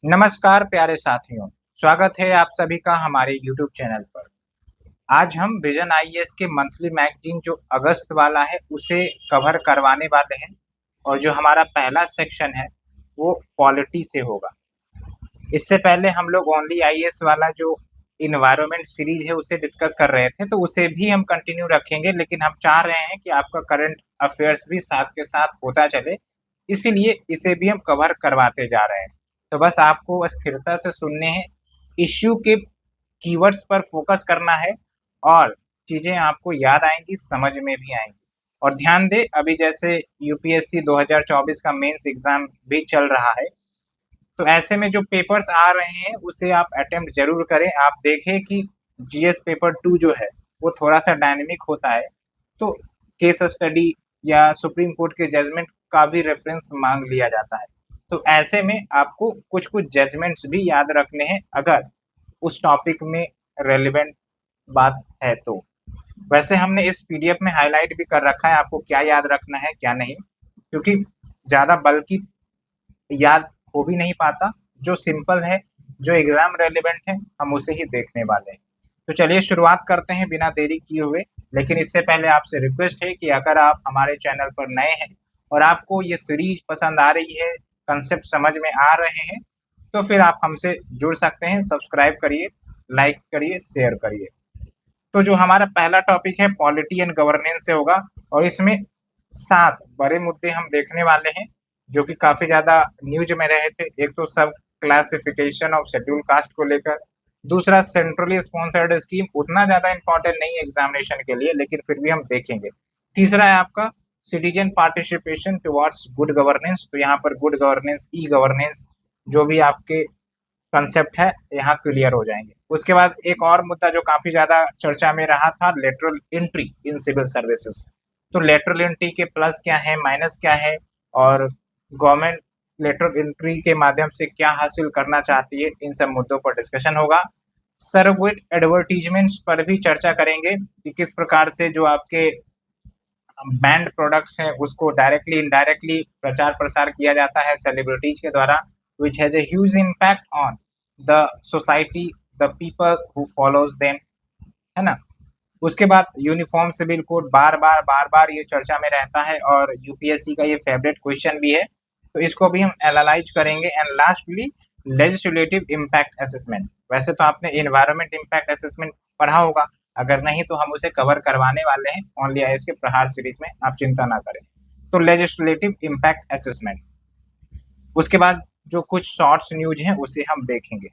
नमस्कार प्यारे साथियों, स्वागत है आप सभी का हमारे YouTube चैनल पर। आज हम विजन आईएएस के मंथली मैगजीन जो अगस्त वाला है उसे कवर करवाने वाले हैं और जो हमारा पहला सेक्शन है वो पॉलिटी से होगा। इससे पहले हम लोग ओनली आईएएस वाला जो इन्वायरमेंट सीरीज है उसे डिस्कस कर रहे थे, तो उसे भी हम कंटिन्यू रखेंगे, लेकिन हम चाह रहे हैं कि आपका करंट अफेयर्स भी साथ के साथ होता चले, इसीलिए इसे भी हम कवर करवाते जा रहे हैं। तो बस आपको स्थिरता से सुनने हैं, इश्यू के कीवर्ड्स पर फोकस करना है और चीज़ें आपको याद आएंगी, समझ में भी आएंगी। और ध्यान दें, अभी जैसे यूपीएससी 2024 का मेंस एग्जाम भी चल रहा है, तो ऐसे में जो पेपर्स आ रहे हैं उसे आप अटेम्प्ट जरूर करें। आप देखें कि जीएस पेपर 2 जो है वो थोड़ा सा डायनेमिक होता है, तो केस स्टडी या सुप्रीम कोर्ट के जजमेंट का भी रेफरेंस मांग लिया जाता है। तो ऐसे में आपको कुछ कुछ जजमेंट्स भी याद रखने हैं अगर उस टॉपिक में रेलिवेंट बात है तो। वैसे हमने इस पीडीएफ में हाईलाइट भी कर रखा है आपको क्या याद रखना है क्या नहीं, क्योंकि ज़्यादा बल्कि याद हो भी नहीं पाता। जो सिंपल है, जो एग्जाम रेलिवेंट है, हम उसे ही देखने वाले हैं। तो चलिए शुरुआत करते हैं बिना देरी किए हुए। लेकिन इससे पहले आपसे रिक्वेस्ट है कि अगर आप हमारे चैनल पर नए हैं और आपको ये सीरीज पसंद आ रही है, कंसेप्ट समझ में आ रहे हैं, तो फिर आप हमसे जुड़ सकते हैं। सब्सक्राइब करिए, लाइक करिए, शेयर करिए। तो जो हमारा पहला टॉपिक है पॉलिटी एंड गवर्नेंस से होगा और इसमें 7 बड़े मुद्दे हम देखने वाले हैं जो कि काफी ज्यादा न्यूज में रहे थे। एक तो सब क्लासिफिकेशन ऑफ शेड्यूल कास्ट को लेकर, दूसरा सेंट्रली स्पॉन्सर्ड स्कीम, उतना ज्यादा इंपॉर्टेंट नहीं है एग्जामिनेशन के लिए लेकिन फिर भी हम देखेंगे। तीसरा है आपका citizen participation towards good governance, तो यहाँ पर गुड गवर्नेंस, ई गवर्नेंस जो भी आपके कंसेप्ट है यहाँ क्लियर हो जाएंगे। उसके बाद एक और मुद्दा जो काफी ज्यादा चर्चा में रहा था, lateral entry in civil services. तो लेटरल एंट्री के प्लस क्या है, माइनस क्या है, और गवर्नमेंट लेटरल एंट्री के माध्यम से क्या हासिल करना चाहती है, इन सब मुद्दों पर डिस्कशन होगा। सर्वविट एडवर्टीजमेंट्स पर भी चर्चा करेंगे कि किस प्रकार से जो आपके बैंड प्रोडक्ट्स हैं उसको डायरेक्टली इनडायरेक्टली प्रचार प्रसार किया जाता है सेलिब्रिटीज के द्वारा, which has a huge impact on the society, the people who follows them, है ना। उसके बाद यूनिफॉर्म सिविल कोड बार बार ये चर्चा में रहता है और यूपीएससी का ये फेवरेट क्वेश्चन भी है, तो इसको भी हम एनालाइज करेंगे। And lastly legislative impact assessment. वैसे तो आपने एनवायरमेंट इम्पैक्ट असेसमेंट पढ़ा होगा, अगर नहीं तो हम उसे कवर करवाने वाले हैं ओनली आईएएस के प्रहार सीरीज में, आप चिंता ना करें। तो लेजिस्लेटिव इम्पैक्ट असेसमेंट, उसके बाद जो कुछ शॉर्ट्स न्यूज हैं उसे हम देखेंगे।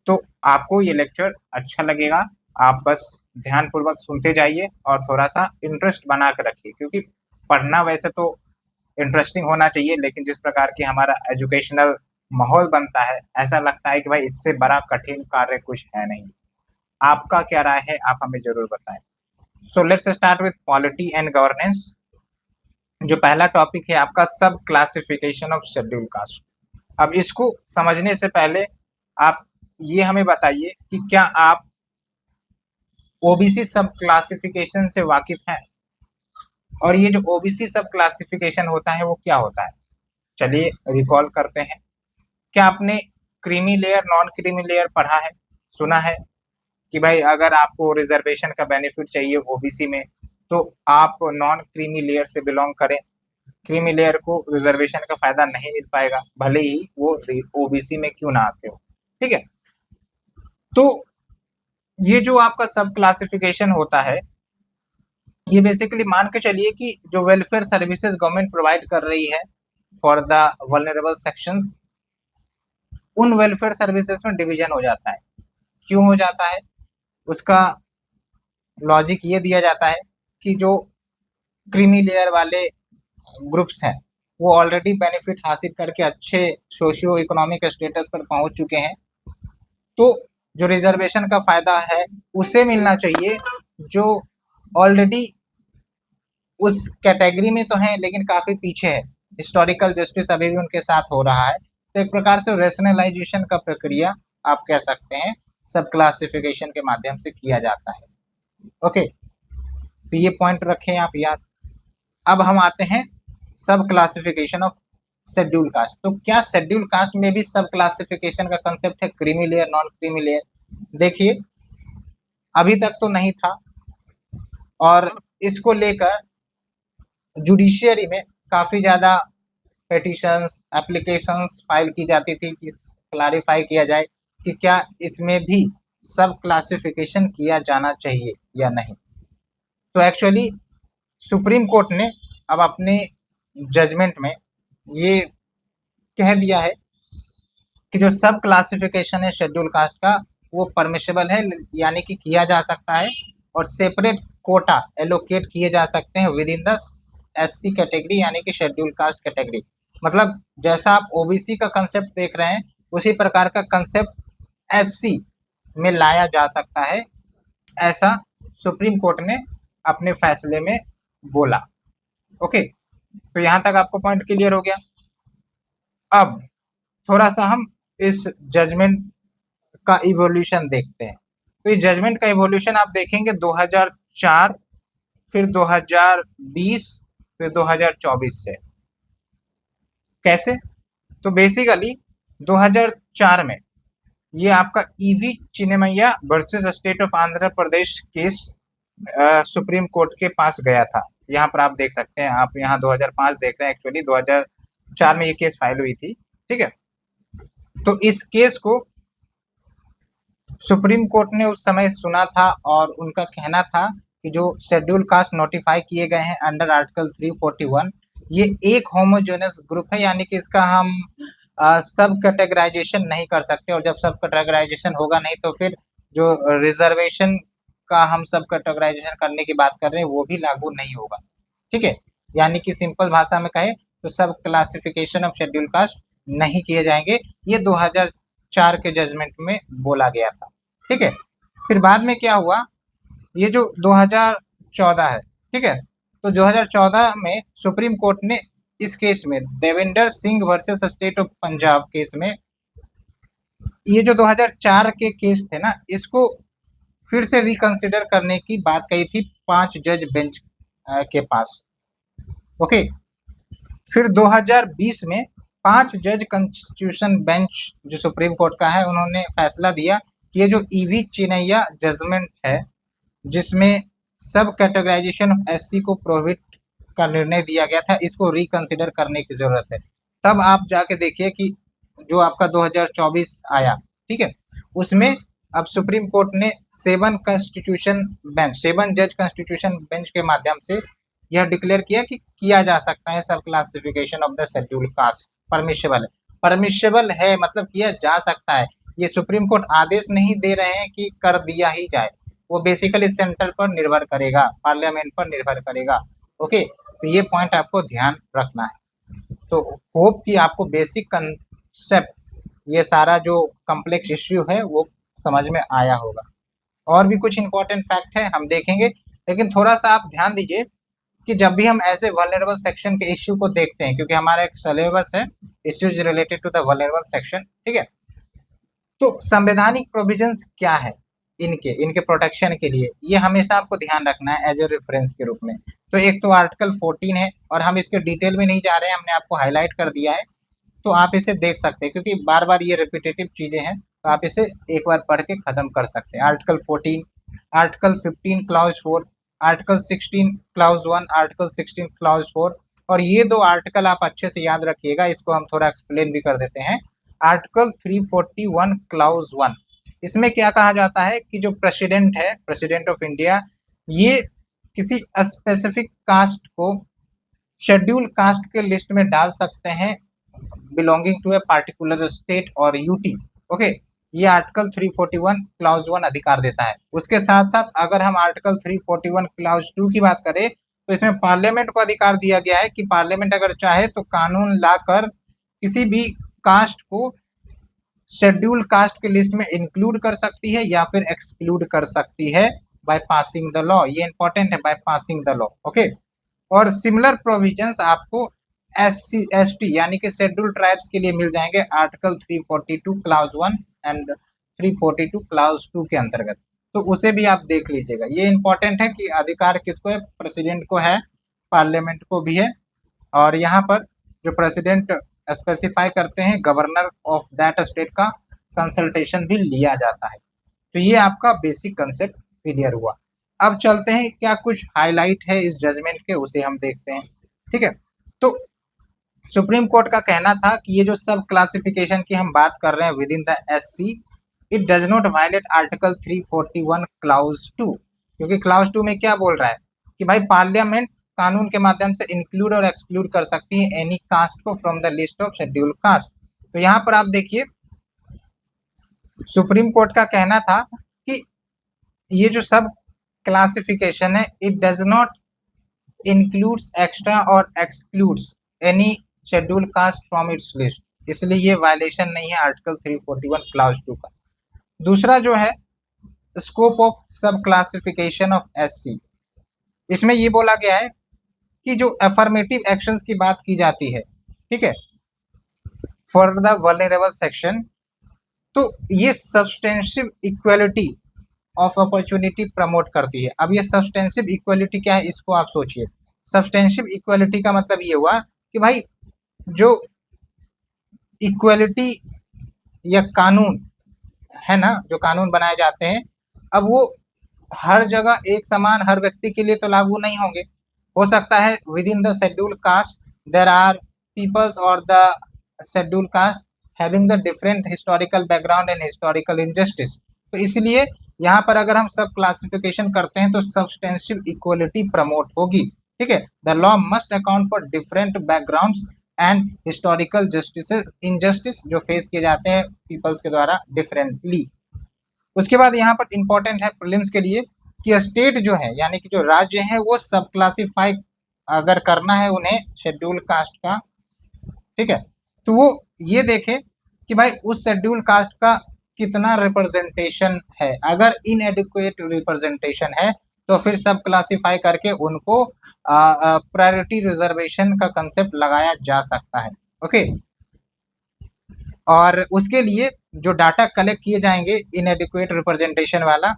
तो आपको ये लेक्चर अच्छा लगेगा, आप बस ध्यानपूर्वक सुनते जाइए और थोड़ा सा इंटरेस्ट बना कर रखिए, क्योंकि पढ़ना वैसे तो इंटरेस्टिंग होना चाहिए, लेकिन जिस प्रकार की हमारा एजुकेशनल माहौल बनता है ऐसा लगता है कि भाई इससे बड़ा कठिन कार्य कुछ है नहीं। आपका क्या राय है, आप हमें जरूर बताएं। So let's start with polity and governance. जो पहला टॉपिक है आपका सब क्लासिफिकेशन ऑफ शेड्यूल कास्ट। अब इसको समझने से पहले आप ये हमें बताइए कि क्या आप ओबीसी सब क्लासिफिकेशन से वाकिफ हैं, और ये जो ओबीसी सब क्लासिफिकेशन होता है वो क्या होता है। चलिए रिकॉल करते हैं। क्या आपने creamy layer, non creamy layer पढ़ा है, सुना है कि भाई अगर आपको रिजर्वेशन का बेनिफिट चाहिए ओबीसी में तो आप नॉन क्रीमी लेयर से बिलोंग करें, क्रीमी लेयर को रिजर्वेशन का फायदा नहीं मिल पाएगा भले ही वो ओबीसी में क्यों ना आते हो। ठीक है, तो ये जो आपका सब क्लासिफिकेशन होता है ये बेसिकली मान के चलिए कि जो वेलफेयर सर्विसेज गवर्नमेंट प्रोवाइड कर रही है फॉर द वल्नरेबल सेक्शंस, उन वेलफेयर सर्विसेज में डिवीजन हो जाता है। क्यों हो जाता है, उसका लॉजिक ये दिया जाता है कि जो क्रीमी लेयर वाले ग्रुप्स हैं वो ऑलरेडी बेनिफिट हासिल करके अच्छे सोशियो इकोनॉमिक स्टेटस पर पहुंच चुके हैं, तो जो रिजर्वेशन का फायदा है उसे मिलना चाहिए जो ऑलरेडी उस कैटेगरी में तो है लेकिन काफी पीछे है। हिस्टोरिकल जस्टिस अभी भी उनके साथ हो रहा है, तो एक प्रकार से रेशनलाइजेशन का प्रक्रिया आप कह सकते हैं सब क्लासिफिकेशन के माध्यम से किया जाता है। ओके, तो ये पॉइंट रखें आप याद। अब हम आते हैं सब क्लासिफिकेशन ऑफ शेड्यूल कास्ट। तो क्या शेड्यूल कास्ट में भी सब क्लासिफिकेशन का कंसेप्ट है, creamy layer, non creamy layer? देखिए, अभी तक तो नहीं था, और इसको लेकर जुडिशियरी में काफी ज्यादा पेटिशंस, एप्लीकेशंस फाइल की जाती थी कि क्लैरिफाई किया जाए कि क्या इसमें भी सब क्लासिफिकेशन किया जाना चाहिए या नहीं। तो एक्चुअली सुप्रीम कोर्ट ने अब अपने जजमेंट में ये कह दिया है कि जो सब क्लासिफिकेशन है शेड्यूल कास्ट का वो परमिशेबल है, यानी कि किया जा सकता है, और सेपरेट कोटा एलोकेट किए जा सकते हैं within the SC category, यानी कि शेड्यूल कास्ट कैटेगरी। मतलब जैसा आप ओबीसी का कंसेप्ट देख रहे हैं उसी प्रकार का कंसेप्ट एससी में लाया जा सकता है, ऐसा सुप्रीम कोर्ट ने अपने फैसले में बोला। ओके, तो यहां तक आपको पॉइंट क्लियर हो गया। अब थोड़ा सा हम इस जजमेंट का इवोल्यूशन देखते हैं। तो इस जजमेंट का इवोल्यूशन आप देखेंगे 2004, फिर 2020, फिर 2024 से। कैसे? तो बेसिकली 2004 में ये आपका EV Chinnaiah versus state of Andhra Pradesh case supreme court के पास गया था। यहाँ पर आप देख सकते हैं, आप यहाँ 2005 देख रहे हैं, एक्चुअली 2004 में ये केस फाइल हुई थी। ठीक है, तो इस केस को सुप्रीम कोर्ट ने उस समय सुना था, और उनका कहना था कि जो शेड्यूल कास्ट नोटिफाई किए गए हैं अंडर आर्टिकल 341, ये एक होमोजेनस ग्रुप है, यानी कि इसका हम सब कैटेगराइजेशन नहीं कर सकते, और जब सब कैटेगराइजेशन होगा नहीं तो फिर जो रिजर्वेशन का हम सब कैटेगराइजेशन करने की बात कर रहे हैं वो भी लागू नहीं होगा। ठीक है, यानी कि सिंपल भाषा में कहें तो सब क्लासिफिकेशन ऑफ शेड्यूल कास्ट नहीं किए जाएंगे। ये 2004 के जजमेंट में बोला गया था। ठीक है, फिर बाद में क्या हुआ, ये जो 2014 है, ठीक है, तो 2014 में सुप्रीम कोर्ट ने इस केस में Devendra Singh versus state of Punjab case में, ये जो 2004 के केस थे ना, इसको फिर से रिकंसिडर करने की बात कही थी 5 जज बेंच के पास। ओके, फिर 2020 में 5 जज कॉन्स्टिट्यूशन बेंच जो सुप्रीम कोर्ट का है, उन्होंने फैसला दिया कि ये जो ईवी चिन्नैया जजमेंट है जिसमें सब कैटेगराइजेशन ऑफ एससी को प्रोहिबिट का निर्णय दिया गया था, इसको रिकंसिडर करने की जरूरत है। तब आप जाके देखिए कि जो आपका 2024 आया, ठीक है, उसमें अब सुप्रीम कोर्ट ने 7 जज कॉन्स्टिट्यूशन बेंच के माध्यम से यह डिक्लेयर किया कि किया जा सकता है सब classification of the schedule cast, permissible है। परमिशेबल है मतलब किया जा सकता है, ये सुप्रीम कोर्ट आदेश नहीं दे रहे हैं कि कर दिया ही जाए, वो बेसिकली सेंटर पर निर्भर करेगा, पार्लियामेंट पर निर्भर करेगा। ओके, तो ये पॉइंट आपको ध्यान रखना है। तो होप कि आपको बेसिक कंसेप्ट, ये सारा जो कॉम्प्लेक्स इश्यू है वो समझ में आया होगा। और भी कुछ इंपॉर्टेंट फैक्ट है हम देखेंगे, लेकिन थोड़ा सा आप ध्यान दीजिए कि जब भी हम ऐसे वल्नरेबल सेक्शन के इश्यू को देखते हैं, क्योंकि हमारा एक सिलेबस है issues related to the vulnerable section, ठीक है, तो संवैधानिक प्रोविजंस क्या है इनके प्रोटेक्शन के लिए, ये हमेशा आपको ध्यान रखना है एज ए रेफरेंस के रूप में। तो एक तो आर्टिकल 14 है, और हम इसके डिटेल में नहीं जा रहे हैं, हमने आपको हाईलाइट कर दिया है, तो आप इसे देख सकते हैं, क्योंकि बार बार ये रिपीटेटिव चीजें हैं, तो आप इसे एक बार पढ़ के खत्म कर सकते हैं। Article 14, article 15 clause 4, article 16 clause 1, article 16 clause 4, और ये 2 आर्टिकल आप अच्छे से याद रखिएगा, इसको हम थोड़ा एक्सप्लेन भी कर देते हैं। आर्टिकल 341 क्लाउज 1, इसमें क्या कहा जाता है कि जो प्रेसिडेंट है, प्रेसिडेंट ऑफ इंडिया, ये किसी स्पेसिफिक कास्ट को शेड्यूल कास्ट के लिस्ट में डाल सकते हैं belonging to a particular state और यूटी। ओके, ये आर्टिकल 341 क्लाउज 1 अधिकार देता है। उसके साथ साथ अगर हम आर्टिकल 341 क्लाउज 2 की बात करें, तो इसमें पार्लियामेंट को अधिकार दिया गया है कि पार्लियामेंट अगर चाहे तो कानून लाकर किसी भी कास्ट को शेड्यूल कास्ट के लिस्ट में इंक्लूड कर सकती है या फिर एक्सक्लूड कर सकती है बाय पासिंग द लॉ। ये इंपॉर्टेंट है, by passing the law. Okay, और सिमिलर प्रोविजंस आपको SC ST यानी कि शेड्यूल ट्राइब्स के लिए मिल जाएंगे आर्टिकल 342 क्लाउज 1 एंड 342 क्लाउज 2 के अंतर्गत, तो उसे भी आप देख लीजिएगा। ये इंपॉर्टेंट है कि अधिकार किसको है, प्रेसिडेंट को है, पार्लियामेंट को भी है, और यहाँ पर जो प्रेसिडेंट स्पेसिफाई करते हैं, गवर्नर ऑफ दैट स्टेट का कंसल्टेशन भी लिया जाता है। तो ये आपका बेसिक कंसेप्ट क्लियर हुआ। अब चलते हैं, क्या कुछ हाईलाइट है इस जजमेंट के, उसे हम देखते हैं। ठीक है, तो सुप्रीम कोर्ट का कहना था कि ये जो सब क्लासिफिकेशन की हम बात कर रहे हैं within the SC, it does not violate article 341 clause 2, क्योंकि क्लाउज 2 में क्या बोल रहा है कि भाई पार्लियामेंट कानून के माध्यम से इंक्लूड और एक्सक्लूड कर सकती है एनी कास्ट को from the list of scheduled caste. तो यहाँ पर आप देखिए, सुप्रीम कोर्ट का कहना था कि ये जो सब क्लासिफिकेशन है, it does not includes extra और excludes any schedule caste from its list, इसलिए ये वायलेशन नहीं है आर्टिकल 341 क्लाउज 2 का। दूसरा जो है स्कोप ऑफ सब क्लासिफिकेशन ऑफ एससी, इसमें ये बोला गया है कि जो अफर्मेटिव एक्शंस की बात की जाती है, ठीक है, फॉर द वल्नरेबल सेक्शन, तो ये substantive equality of opportunity promote करती है। अब ये सब्सटेंसिव इक्वलिटी क्या है, इसको आप सोचिए। सब्सटेंसिव इक्वलिटी का मतलब ये हुआ कि भाई जो इक्वलिटी या कानून है ना, जो कानून बनाए जाते हैं, अब वो हर जगह एक समान हर व्यक्ति के लिए तो लागू नहीं होंगे। हो सकता है within the schedule caste there are peoples और the schedule caste having the different historical background and historical injustice. तो इसलिए यहाँ पर अगर हम सब क्लासिफिकेशन करते हैं तो सब्सटेंसिव इक्वलिटी प्रमोट होगी। ठीक है, the law must account for different backgrounds and historical justice injustice जो फेस किए जाते हैं पीपल्स के द्वारा डिफरेंटली। उसके बाद यहाँ पर इंपॉर्टेंट है प्रीलिम्स के लिए कि स्टेट जो है यानी कि जो राज्य है वो सब क्लासिफाई अगर करना है उन्हें शेड्यूल कास्ट का, ठीक है, तो वो ये देखे कि भाई उस शेड्यूल कास्ट का कितना रिप्रेजेंटेशन है। अगर इनएडिक्वेट रिप्रेजेंटेशन है तो फिर सब क्लासिफाई करके उनको प्रायोरिटी रिजर्वेशन का कंसेप्ट लगाया जा सकता है। ओके, और उसके लिए जो डाटा कलेक्ट किए जाएंगे इनएडिक्वेट रिप्रेजेंटेशन वाला,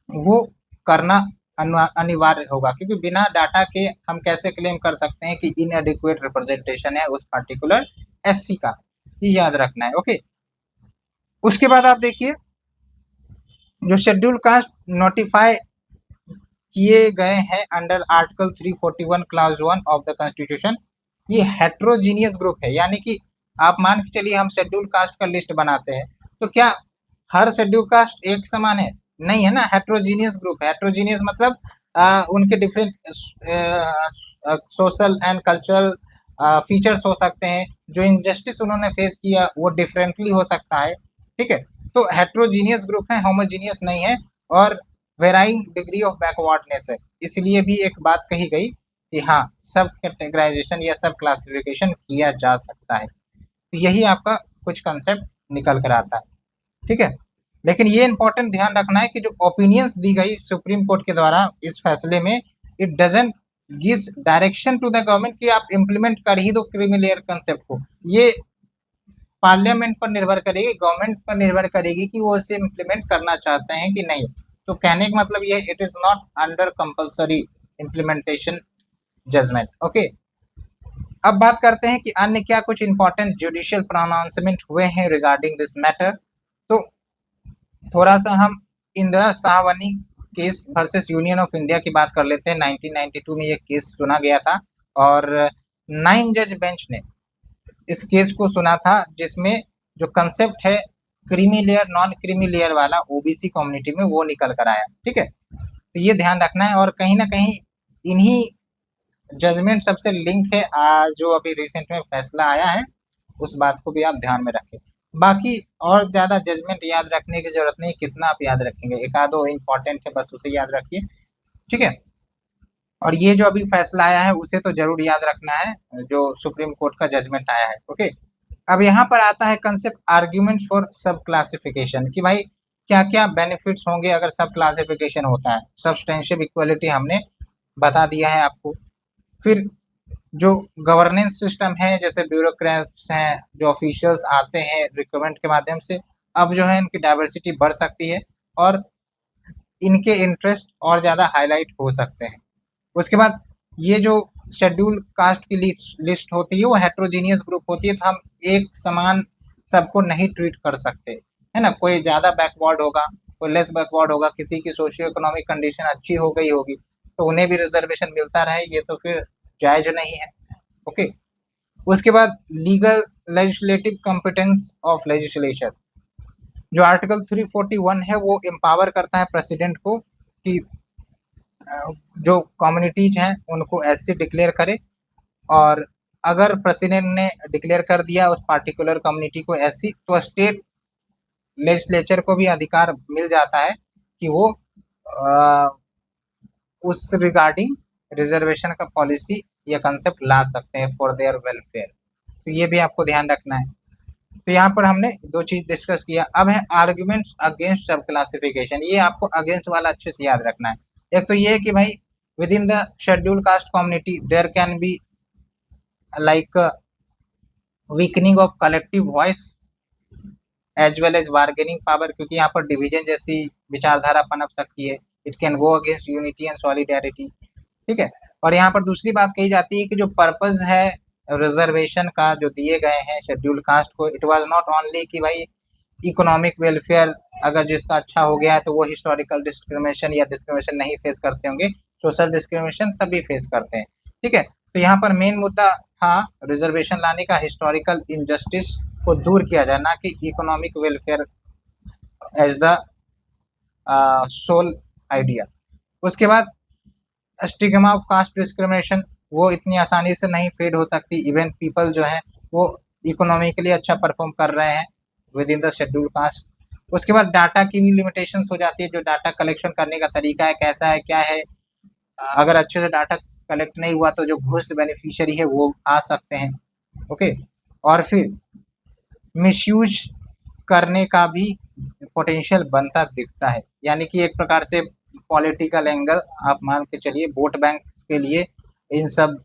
वो करना अनिवार्य होगा, क्योंकि बिना डाटा के हम कैसे क्लेम कर सकते हैं कि इनएडिक्वेट रिप्रेजेंटेशन है उस पर्टिकुलर एससी का, ये याद रखना है। ओके, उसके बाद आप देखिए जो शेड्यूल कास्ट नोटिफाई किए गए हैं under article 341 class 1 of the constitution, ये हेट्रोजीनियस ग्रुप है। यानी कि आप मान के चलिए हम शेड्यूल कास्ट का लिस्ट बनाते हैं, तो क्या हर शेड्यूल कास्ट एक समान है? नहीं है ना, हेट्रोजीनियस ग्रुप है। हेट्रोजीनियस मतलब उनके different social and cultural features हो सकते हैं, जो इनजस्टिस उन्होंने फेस किया वो डिफरेंटली हो सकता है। ठीक है, तो हेट्रोजीनियस ग्रुप है, होमोजीनियस नहीं है, और वेराइंग डिग्री ऑफ बैकवर्डनेस है। इसलिए भी एक बात कही गई कि हाँ सब कैटेगराइजेशन या सब क्लासिफिकेशन किया जा सकता है। तो यही आपका कुछ कंसेप्ट निकल कर आता है। ठीक है, लेकिन ये इंपॉर्टेंट ध्यान रखना है कि जो ओपिनियंस दी गई सुप्रीम कोर्ट के द्वारा इस फैसले में, it doesn't gives direction to the government कि आप इम्प्लीमेंट कर ही दो क्रीमी लेयर कंसेप्ट को। ये पार्लियामेंट पर निर्भर करेगी, गवर्नमेंट पर निर्भर करेगी कि वो इसे इम्प्लीमेंट करना चाहते हैं कि नहीं। तो कहने का मतलब ये, it is not under compulsory implementation judgment. Okay, अब बात करते हैं कि अन्य क्या कुछ इंपॉर्टेंट जुडिशियल प्रोनाउंसमेंट हुए हैं रिगार्डिंग दिस मैटर। तो थोड़ा सा हम Indira Sawhney case versus union of India की बात कर लेते हैं। 1992 में ये केस सुना गया था और 9 जज बेंच ने इस केस को सुना था, जिसमें जो कंसेप्ट है creamy layer non creamy layer वाला ओबीसी कम्युनिटी में वो निकल कर आया। ठीक है, तो ये ध्यान रखना है, और कहीं ना कहीं इन्हीं जजमेंट सबसे लिंक है जो अभी रिसेंट में फैसला आया है, उस बात को भी आप ध्यान में रखें। बाकी और ज़्यादा जजमेंट याद रखने की जरूरत नहीं, कितना आप याद रखेंगे, एक आधो इम्पॉर्टेंट है बस उसे याद रखिए। ठीक है, और ये जो अभी फैसला आया है उसे तो जरूर याद रखना है, जो सुप्रीम कोर्ट का जजमेंट आया है। ओके, अब यहाँ पर आता है कंसेप्ट आर्ग्यूमेंट्स फॉर सब क्लासिफिकेशन, कि भाई क्या क्या बेनिफिट्स होंगे अगर सब क्लासिफिकेशन होता है। सब्सटेंशियल इक्वलिटी हमने बता दिया है आपको। फिर जो गवर्नेंस सिस्टम है, जैसे ब्यूरोक्रेट्स हैं, जो ऑफिशियल्स आते हैं रिक्रूटमेंट के माध्यम से, अब जो है इनकी डाइवर्सिटी बढ़ सकती है और इनके इंटरेस्ट और ज़्यादा हाईलाइट हो सकते हैं। उसके बाद ये जो शेड्यूल कास्ट की लिस्ट होती है वो हेट्रोजीनियस ग्रुप होती है, तो हम एक समान सबको नहीं ट्रीट कर सकते, है ना। कोई ज़्यादा बैकवर्ड होगा, कोई लेस बैकवर्ड होगा, किसी की सोशियो इकोनॉमिक कंडीशन अच्छी हो गई होगी तो उन्हें भी रिजर्वेशन मिलता रहे, ये तो फिर जायज नहीं है। ओके, उसके बाद legal legislative competence of legislature, जो आर्टिकल 341 है वो एम्पावर करता है प्रेसिडेंट को कि जो कम्युनिटीज हैं उनको एससी डिक्लेयर करे, और अगर प्रेसिडेंट ने डिक्लेयर कर दिया उस पार्टिकुलर कम्युनिटी को एससी, तो स्टेट लेजिस्लेचर को भी अधिकार मिल जाता है कि वो उस रिगार्डिंग रिजर्वेशन का पॉलिसी या कंसेप्ट ला सकते हैं फॉर देयर वेलफेयर। तो ये भी आपको ध्यान रखना है। तो यहाँ पर हमने दो चीज डिस्कस किया। अब है आर्ग्यूमेंट्स अगेंस्ट सब क्लासिफिकेशन, ये आपको अगेंस्ट वाला अच्छे से याद रखना है। एक तो ये है कि भाई within the schedule caste community there can be like weakening of collective voice as well as bargaining power, क्योंकि यहाँ पर डिवीजन जैसी विचारधारा पनप सकती है। It can go against unity and solidarity, ठीक है। और यहाँ पर दूसरी बात कही जाती है कि जो पर्पज है रिजर्वेशन का जो दिए गए हैं शेड्यूल कास्ट को, इट वाज नॉट ओनली कि भाई इकोनॉमिक वेलफेयर अगर जिसका अच्छा हो गया है तो वो हिस्टोरिकल डिस्क्रिमिनेशन या डिस्क्रिमिनेशन नहीं फेस करते होंगे, सोशल डिस्क्रिमिनेशन तभी फेस करते हैं, ठीक है। तो यहाँ पर मेन मुद्दा था रिजर्वेशन लाने का हिस्टोरिकल इनजस्टिस को दूर किया जाए, ना कि economic welfare as the sole idea. उसके बाद स्टिग्मा ऑफ कास्ट डिस्क्रिमिनेशन, वो इतनी आसानी से नहीं फेड हो सकती। इवन पीपल जो है वो इकोनॉमिकली अच्छा परफॉर्म कर रहे हैं within the schedule cast. उसके बाद डाटा की भी लिमिटेशंस हो जाती है, जो डाटा कलेक्शन करने का तरीका है, कैसा है, क्या है। अगर अच्छे से डाटा कलेक्ट नहीं हुआ तो जो घोस्ट बेनिफिशियरी है वो आ सकते हैं। ओके, और फिर मिसयूज करने का भी पोटेंशियल बनता दिखता है, यानी कि एक प्रकार से पॉलिटिकल एंगल आप मान के चलिए, वोट बैंक के लिए इन सब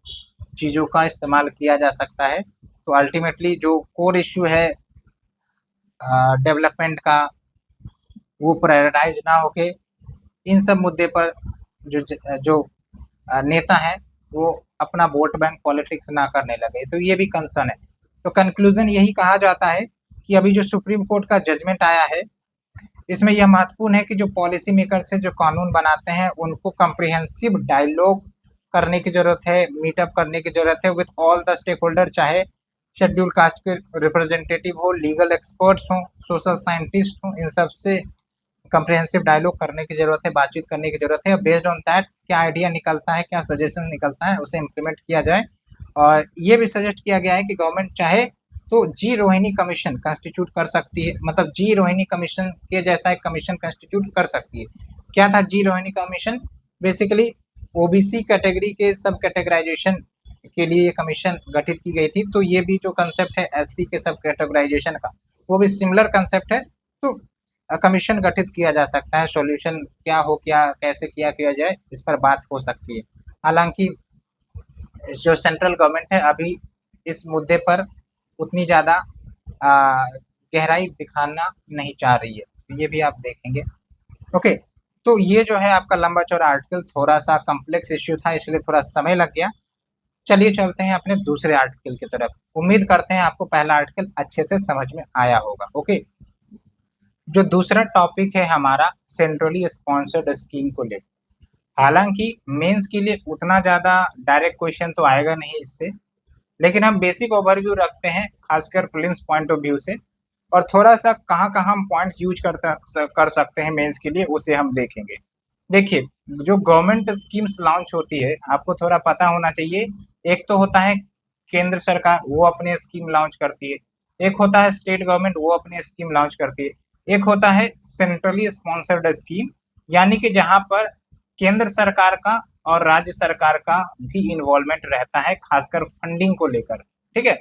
चीज़ों का इस्तेमाल किया जा सकता है। तो अल्टीमेटली जो कोर इश्यू है डेवलपमेंट का, वो प्रायोरिटाइज ना होके इन सब मुद्दे पर जो नेता हैं वो अपना वोट बैंक पॉलिटिक्स ना करने लगे, तो ये भी कंसर्न है। तो कंक्लूजन यही कहा जाता है कि अभी जो सुप्रीम कोर्ट का जजमेंट आया है इसमें यह महत्वपूर्ण है कि जो पॉलिसी मेकर से जो कानून बनाते हैं उनको कम्प्रिहेंसिव डायलॉग करने की जरूरत है, मीटअप करने की जरूरत है with all the stakeholder, चाहे शेड्यूल कास्ट के रिप्रेजेंटेटिव हो, लीगल एक्सपर्ट्स हों, सोशल साइंटिस्ट हों, इन सब से कम्प्रिहेंसिव डायलॉग करने की जरूरत है, बातचीत करने की जरूरत है। बेस्ड ऑन दैट क्या आइडिया निकलता है, क्या सजेशन निकलता है, उसे इम्प्लीमेंट किया जाए। और ये भी सजेस्ट किया गया है कि गवर्नमेंट चाहे तो जी रोहिणी कमीशन कंस्टिट्यूट कर सकती है, मतलब जी रोहिणी कमीशन के जैसा एक कमीशन कंस्टिट्यूट कर सकती है। क्या था G Rohini commission? Basically OBC category के सब कैटेगराइजेशन के लिए ये कमीशन गठित की गई थी। तो ये भी जो कंसेप्ट है एससी के सब कैटेगराइजेशन का, वो भी सिमिलर कंसेप्ट है। तो कमीशन गठित किया जा सकता है, सॉल्यूशन क्या हो, क्या कैसे किया जाए, इस पर बात हो सकती है। हालांकि जो सेंट्रल गवर्नमेंट है अभी इस मुद्दे पर उतनी ज़्यादा गहराई दिखाना नहीं चाह रही है, तो ये भी आप देखेंगे। ओके, तो ये जो है आपका लंबा चौड़ा आर्टिकल, थोड़ा सा कॉम्प्लेक्स इश्यू था इसलिए थोड़ा समय लग गया। चलिए चलते हैं अपने दूसरे आर्टिकल की तरफ। उम्मीद करते हैं आपको पहला आर्टिकल अच्छे से समझ में आया होगा। ओके, जो दूसरा टॉपिक है हमारा सेंट्रली स्पॉन्सर्ड स्कीम को लेकर। हालांकि मेंस के लिए उतना ज़्यादा डायरेक्ट क्वेश्चन तो आएगा नहीं इससे, लेकिन हम बेसिक ओवरव्यू रखते हैं खासकर प्रीलिम्स पॉइंट ऑफ व्यू से, और थोड़ा सा कहाँ कहाँ हम पॉइंट्स यूज कर सकते हैं मेंस के लिए उसे हम देखेंगे। देखिए, जो गवर्नमेंट स्कीम्स लॉन्च होती है आपको थोड़ा पता होना चाहिए। एक तो होता है केंद्र सरकार, वो अपनी स्कीम लॉन्च करती है। एक होता है स्टेट गवर्नमेंट, वो अपनी स्कीम लॉन्च करती है। एक होता है सेंट्रली स्पॉन्सर्ड स्कीम, यानी कि जहाँ पर केंद्र सरकार का और राज्य सरकार का भी इन्वॉल्वमेंट रहता है, खासकर फंडिंग को लेकर। ठीक है,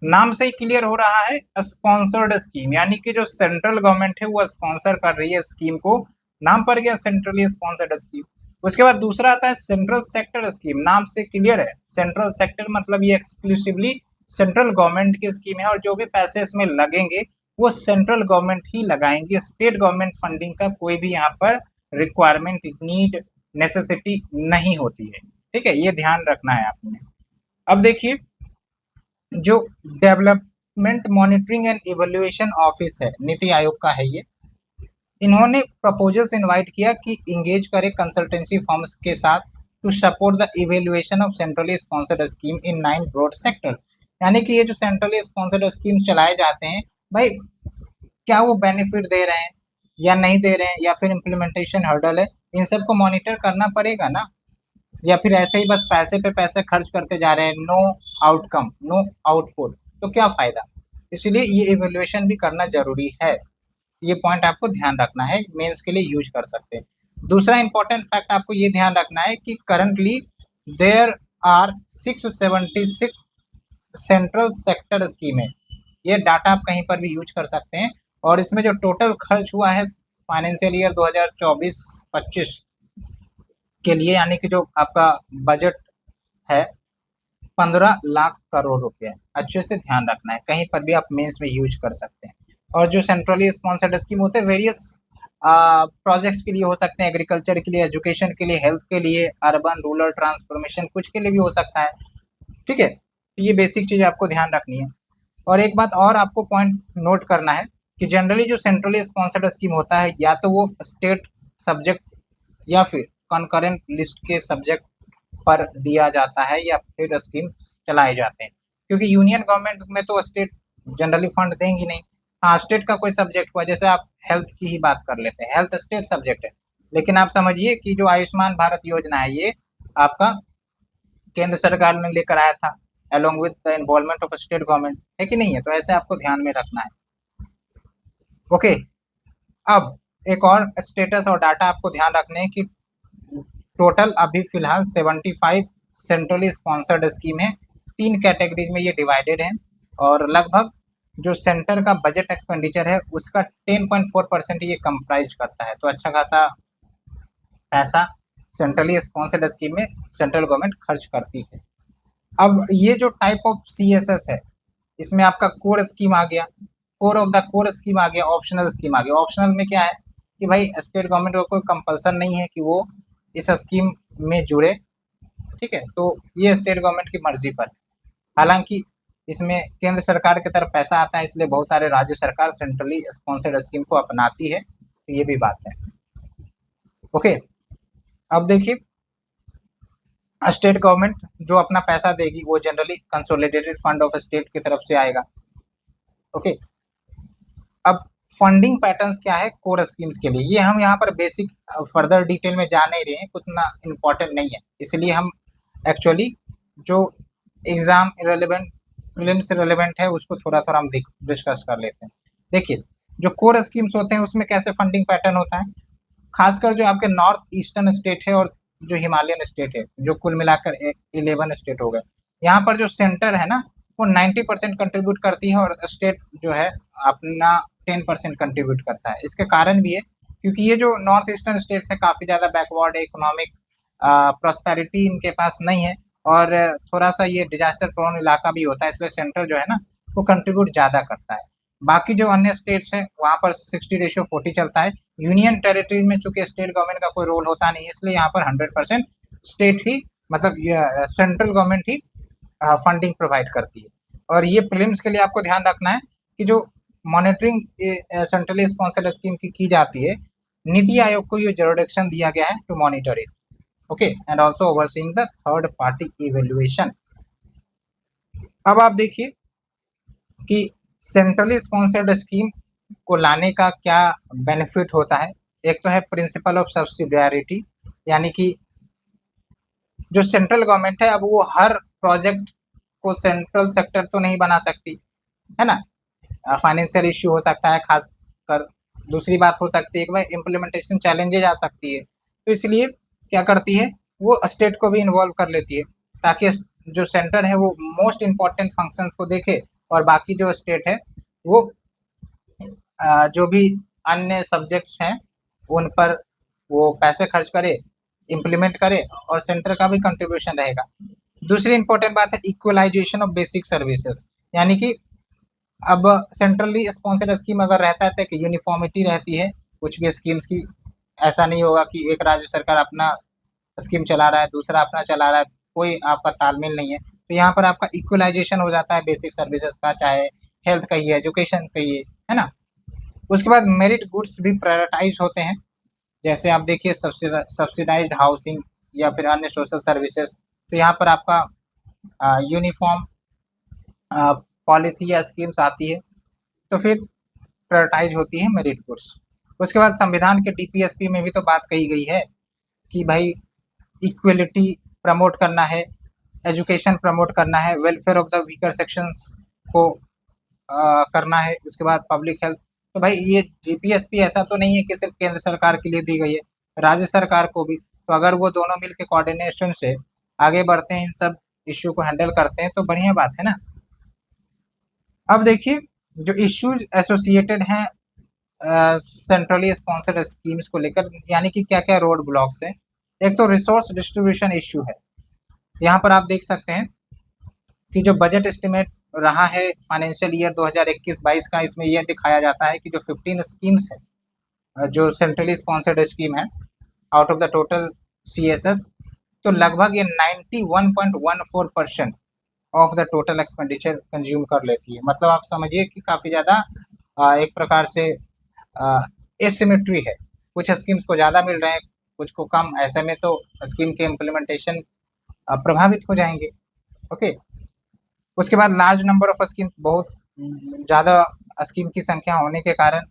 नाम से ही क्लियर हो रहा है स्पॉन्सर्ड स्कीम, यानी कि जो सेंट्रल गवर्नमेंट है वो स्पॉन्सर कर रही है स्कीम को, नाम पर गया सेंट्रली स्पॉन्सर्ड स्कीम। उसके बाद दूसरा आता है सेंट्रल सेक्टर स्कीम, नाम से क्लियर है सेंट्रल सेक्टर मतलब ये एक्सक्लूसिवली सेंट्रल गवर्नमेंट की स्कीम है, और जो भी पैसे इसमें लगेंगे वो सेंट्रल गवर्नमेंट ही लगाएंगे। स्टेट गवर्नमेंट फंडिंग का कोई भी यहाँ पर रिक्वायरमेंट, नीड, नेसेसिटी नहीं होती है। ठीक है, ये ध्यान रखना है आपने। अब देखिए, जो development monitoring and evaluation office है, नीति आयोग का है ये, इन्होंने प्रपोजल्स इनवाइट किया कि इंगेज करे कंसल्टेंसी फर्म्स के साथ to support the evaluation of centrally sponsored scheme in 9 broad sectors. यानी कि ये जो सेंट्रली स्पॉन्सर्ड स्कीम्स चलाए जाते हैं भाई, क्या वो बेनिफिट दे रहे हैं या नहीं दे रहे हैं, या फिर इम्प्लीमेंटेशन हर्डल है, इन सबको मॉनिटर करना पड़ेगा ना। या फिर ऐसे ही बस पैसे पे पैसे खर्च करते जा रहे हैं, नो आउटकम नो आउटपुट, तो क्या फायदा। इसलिए ये इवेल्युएशन भी करना जरूरी है। ये पॉइंट आपको ध्यान रखना है, मेंस के लिए यूज कर सकते हैं। दूसरा इंपॉर्टेंट फैक्ट आपको ये ध्यान रखना है कि currently there are 676 central sector scheme है। ये डाटा आप कहीं पर भी यूज कर सकते हैं। और इसमें जो टोटल खर्च हुआ है फाइनेंशियल ईयर 2024-25 के लिए, यानी कि जो आपका बजट है 15 लाख करोड़ रुपए। अच्छे से ध्यान रखना है, कहीं पर भी आप मेंस में यूज कर सकते हैं। और जो सेंट्रली स्पॉन्सर्ड स्कीम होते हैं वेरियस प्रोजेक्ट्स के लिए हो सकते हैं, एग्रीकल्चर के लिए, एजुकेशन के लिए, हेल्थ के लिए, अर्बन रूरल ट्रांसफॉर्मेशन, कुछ के लिए भी हो सकता है। ठीक है, तो ये बेसिक चीज आपको ध्यान रखनी है। और एक बात और आपको पॉइंट नोट करना है कि जनरली जो सेंट्रली स्पॉन्सर्ड स्कीम होता है, या तो वो स्टेट सब्जेक्ट या फिर कॉन्करेंट लिस्ट के सब्जेक्ट पर दिया जाता है, या फिर स्कीम चलाए जाते हैं। क्योंकि यूनियन गवर्नमेंट में तो स्टेट जनरली फंड देंगी नहीं। हाँ, स्टेट का कोई सब्जेक्ट हुआ, जैसे आप हेल्थ की ही बात कर लेते हैं, हेल्थ स्टेट सब्जेक्ट है। लेकिन आप समझिए कि जो आयुष्मान भारत योजना है, ये आपका केंद्र सरकार ने लेकर आया था along with the involvement of state government, है कि नहीं है। तो ऐसे आपको ध्यान में रखना है। ओके, अब एक और स्टेटस और डाटा आपको ध्यान रखने हैं कि टोटल अभी फिलहाल 75 सेंट्रली स्पॉन्सर्ड स्कीम है। 3 कैटेगरीज में ये डिवाइडेड है। और लगभग जो सेंटर का बजट एक्सपेंडिचर है उसका 10.4% ये कंप्राइज करता है। तो अच्छा खासा पैसा सेंट्रली स्पॉन्सर्ड स्कीम में सेंट्रल गवर्नमेंट खर्च करती है। अब ये जो टाइप ऑफ CSS है, इसमें आपका कोर स्कीम आ गया, core of the core scheme आ गया, ऑप्शनल स्कीम आ गया। ऑप्शनल में क्या है कि भाई स्टेट गवर्नमेंट को कोई कंपल्सन नहीं है कि वो इस स्कीम में जुड़े। ठीक है, तो ये स्टेट गवर्नमेंट की मर्जी पर। हालांकि इसमें केंद्र सरकार की तरफ पैसा आता है, इसलिए बहुत सारे राज्य सरकार सेंट्रली स्पॉन्सर्ड स्कीम को अपनाती है, तो ये भी बात है। ओके, अब देखिए, स्टेट गवर्नमेंट जो अपना पैसा देगी वो generally consolidated fund of state की तरफ से आएगा। ओके, अब फंडिंग पैटर्न्स क्या है कोर स्कीम्स के लिए, ये हम यहाँ पर बेसिक फर्दर डिटेल में जा नहीं रहे हैं, उतना इम्पोर्टेंट नहीं है। इसलिए हम एक्चुअली जो एग्जाम रिलेवेंट, प्रीलिम्स रिलेवेंट है, उसको थोड़ा थोड़ा हम डिस्कस कर लेते हैं। देखिए, जो कोर स्कीम्स होते हैं उसमें कैसे फंडिंग पैटर्न होता है, खासकर जो आपके नॉर्थ ईस्टर्न स्टेट है और जो हिमालयन स्टेट है, जो कुल मिलाकर 11 स्टेट हो गए, यहाँ पर जो सेंटर है ना वो 90% कंट्रीब्यूट करती है और स्टेट जो है अपना 10% कंट्रीब्यूट करता है। इसके कारण भी है क्योंकि ये जो नॉर्थ ईस्टर्न स्टेट्स है काफ़ी ज़्यादा बैकवर्ड है, इकोनॉमिक प्रॉस्पेरिटी इनके पास नहीं है, और थोड़ा सा ये डिजास्टर प्रोन इलाका भी होता है, इसलिए सेंटर जो है ना वो कंट्रीब्यूट ज़्यादा करता है। बाकी जो अन्य स्टेट्स हैं वहाँ पर 60:40 चलता है। यूनियन टेरिटरी में चूंकि स्टेट गवर्नमेंट का कोई रोल होता नहीं, इसलिए यहाँ पर 100% स्टेट ही, मतलब सेंट्रल गवर्नमेंट ही फंडिंग प्रोवाइड करती है। और ये प्रीलिम्स के लिए आपको ध्यान रखना है कि जो मॉनिटरिंग सेंट्रली स्पॉन्सर्ड स्कीम की जाती है, नीति आयोग को ये जुरिडिक्शन दिया गया है to monitor it. Okay, and also overseeing the third party evaluation. अब आप देखिए कि सेंट्रली स्पॉन्सर्ड स्कीम को लाने का क्या बेनिफिट होता है। एक तो है प्रिंसिपल ऑफ सब्सिडियरिटी, यानी कि जो सेंट्रल गवर्नमेंट है अब वो हर प्रोजेक्ट को सेंट्रल सेक्टर तो नहीं बना सकती है ना, फाइनेंशियल इश्यू हो सकता है खास कर। दूसरी बात हो सकती है कि भाई इम्प्लीमेंटेशन चैलेंजेज आ सकती है, तो इसलिए क्या करती है वो स्टेट को भी इन्वॉल्व कर लेती है, ताकि जो सेंटर है वो मोस्ट इम्पॉर्टेंट फंक्शंस को देखे और बाकी जो स्टेट है वो जो भी अन्य सब्जेक्ट्स हैं उन पर वो पैसे खर्च करे, इम्प्लीमेंट करे, और सेंटर का भी कंट्रीब्यूशन रहेगा। दूसरी इंपॉर्टेंट बात है इक्वलाइजेशन ऑफ बेसिक सर्विसेज, यानी कि अब सेंट्रली स्पॉन्सर्ड स्कीम अगर रहता है तो एक यूनिफॉर्मिटी रहती है कुछ भी स्कीम्स की। ऐसा नहीं होगा कि एक राज्य सरकार अपना स्कीम चला रहा है, दूसरा अपना चला रहा है, कोई आपका तालमेल नहीं है, तो यहाँ पर आपका इक्वलाइजेशन हो जाता है बेसिक सर्विसेज का, चाहे हेल्थ कहिए, एजुकेशन कहिए, है ना। उसके बाद मेरिट गुड्स भी प्रायोरिटाइज होते हैं, जैसे आप देखिए सब्सिडाइज्ड हाउसिंग या फिर अन्य सोशल सर्विसेज, तो यहाँ पर आपका यूनिफॉर्म पॉलिसी या स्कीम्स आती है, तो फिर प्रायोरिटाइज होती है मेरिट गुड्स। उसके बाद संविधान के डीपीएसपी में भी तो बात कही गई है कि भाई इक्वलिटी प्रमोट करना है, एजुकेशन प्रमोट करना है, welfare of the weaker sections को करना है, उसके बाद पब्लिक हेल्थ। तो भाई ये जीपीएसपी ऐसा तो नहीं है कि सिर्फ केंद्र सरकार के लिए दी गई है, राज्य सरकार को भी, तो अगर वो दोनों मिलकर कोऑर्डिनेशन से आगे बढ़ते हैं, इन सब इश्यू को हैंडल करते हैं, तो बढ़िया बात है ना। अब देखिए जो इश्यूज एसोसिएटेड हैं सेंट्रली स्पॉन्सर्ड स्कीम्स को लेकर, यानी कि क्या क्या रोड ब्लॉक्स हैं। एक तो रिसोर्स डिस्ट्रीब्यूशन इश्यू है, यहाँ पर आप देख सकते हैं कि जो बजट एस्टिमेट रहा है फाइनेंशियल ईयर 2021-22 का, इसमें यह दिखाया जाता है कि जो 15 स्कीम्स है जो सेंट्रली स्पॉन्सर्ड स्कीम है out of the total CSS, तो लगभग ये 91.14% of the total expenditure consume कर लेती है। मतलब आप समझिए कि काफ़ी ज़्यादा एक प्रकार से एसिमेट्री है, कुछ स्कीम्स को ज़्यादा मिल रहे हैं, कुछ को कम, ऐसे में तो स्कीम के इम्प्लीमेंटेशन प्रभावित हो जाएंगे। ओके, उसके बाद लार्ज नंबर ऑफ स्कीम, बहुत ज़्यादा स्कीम की संख्या होने के कारण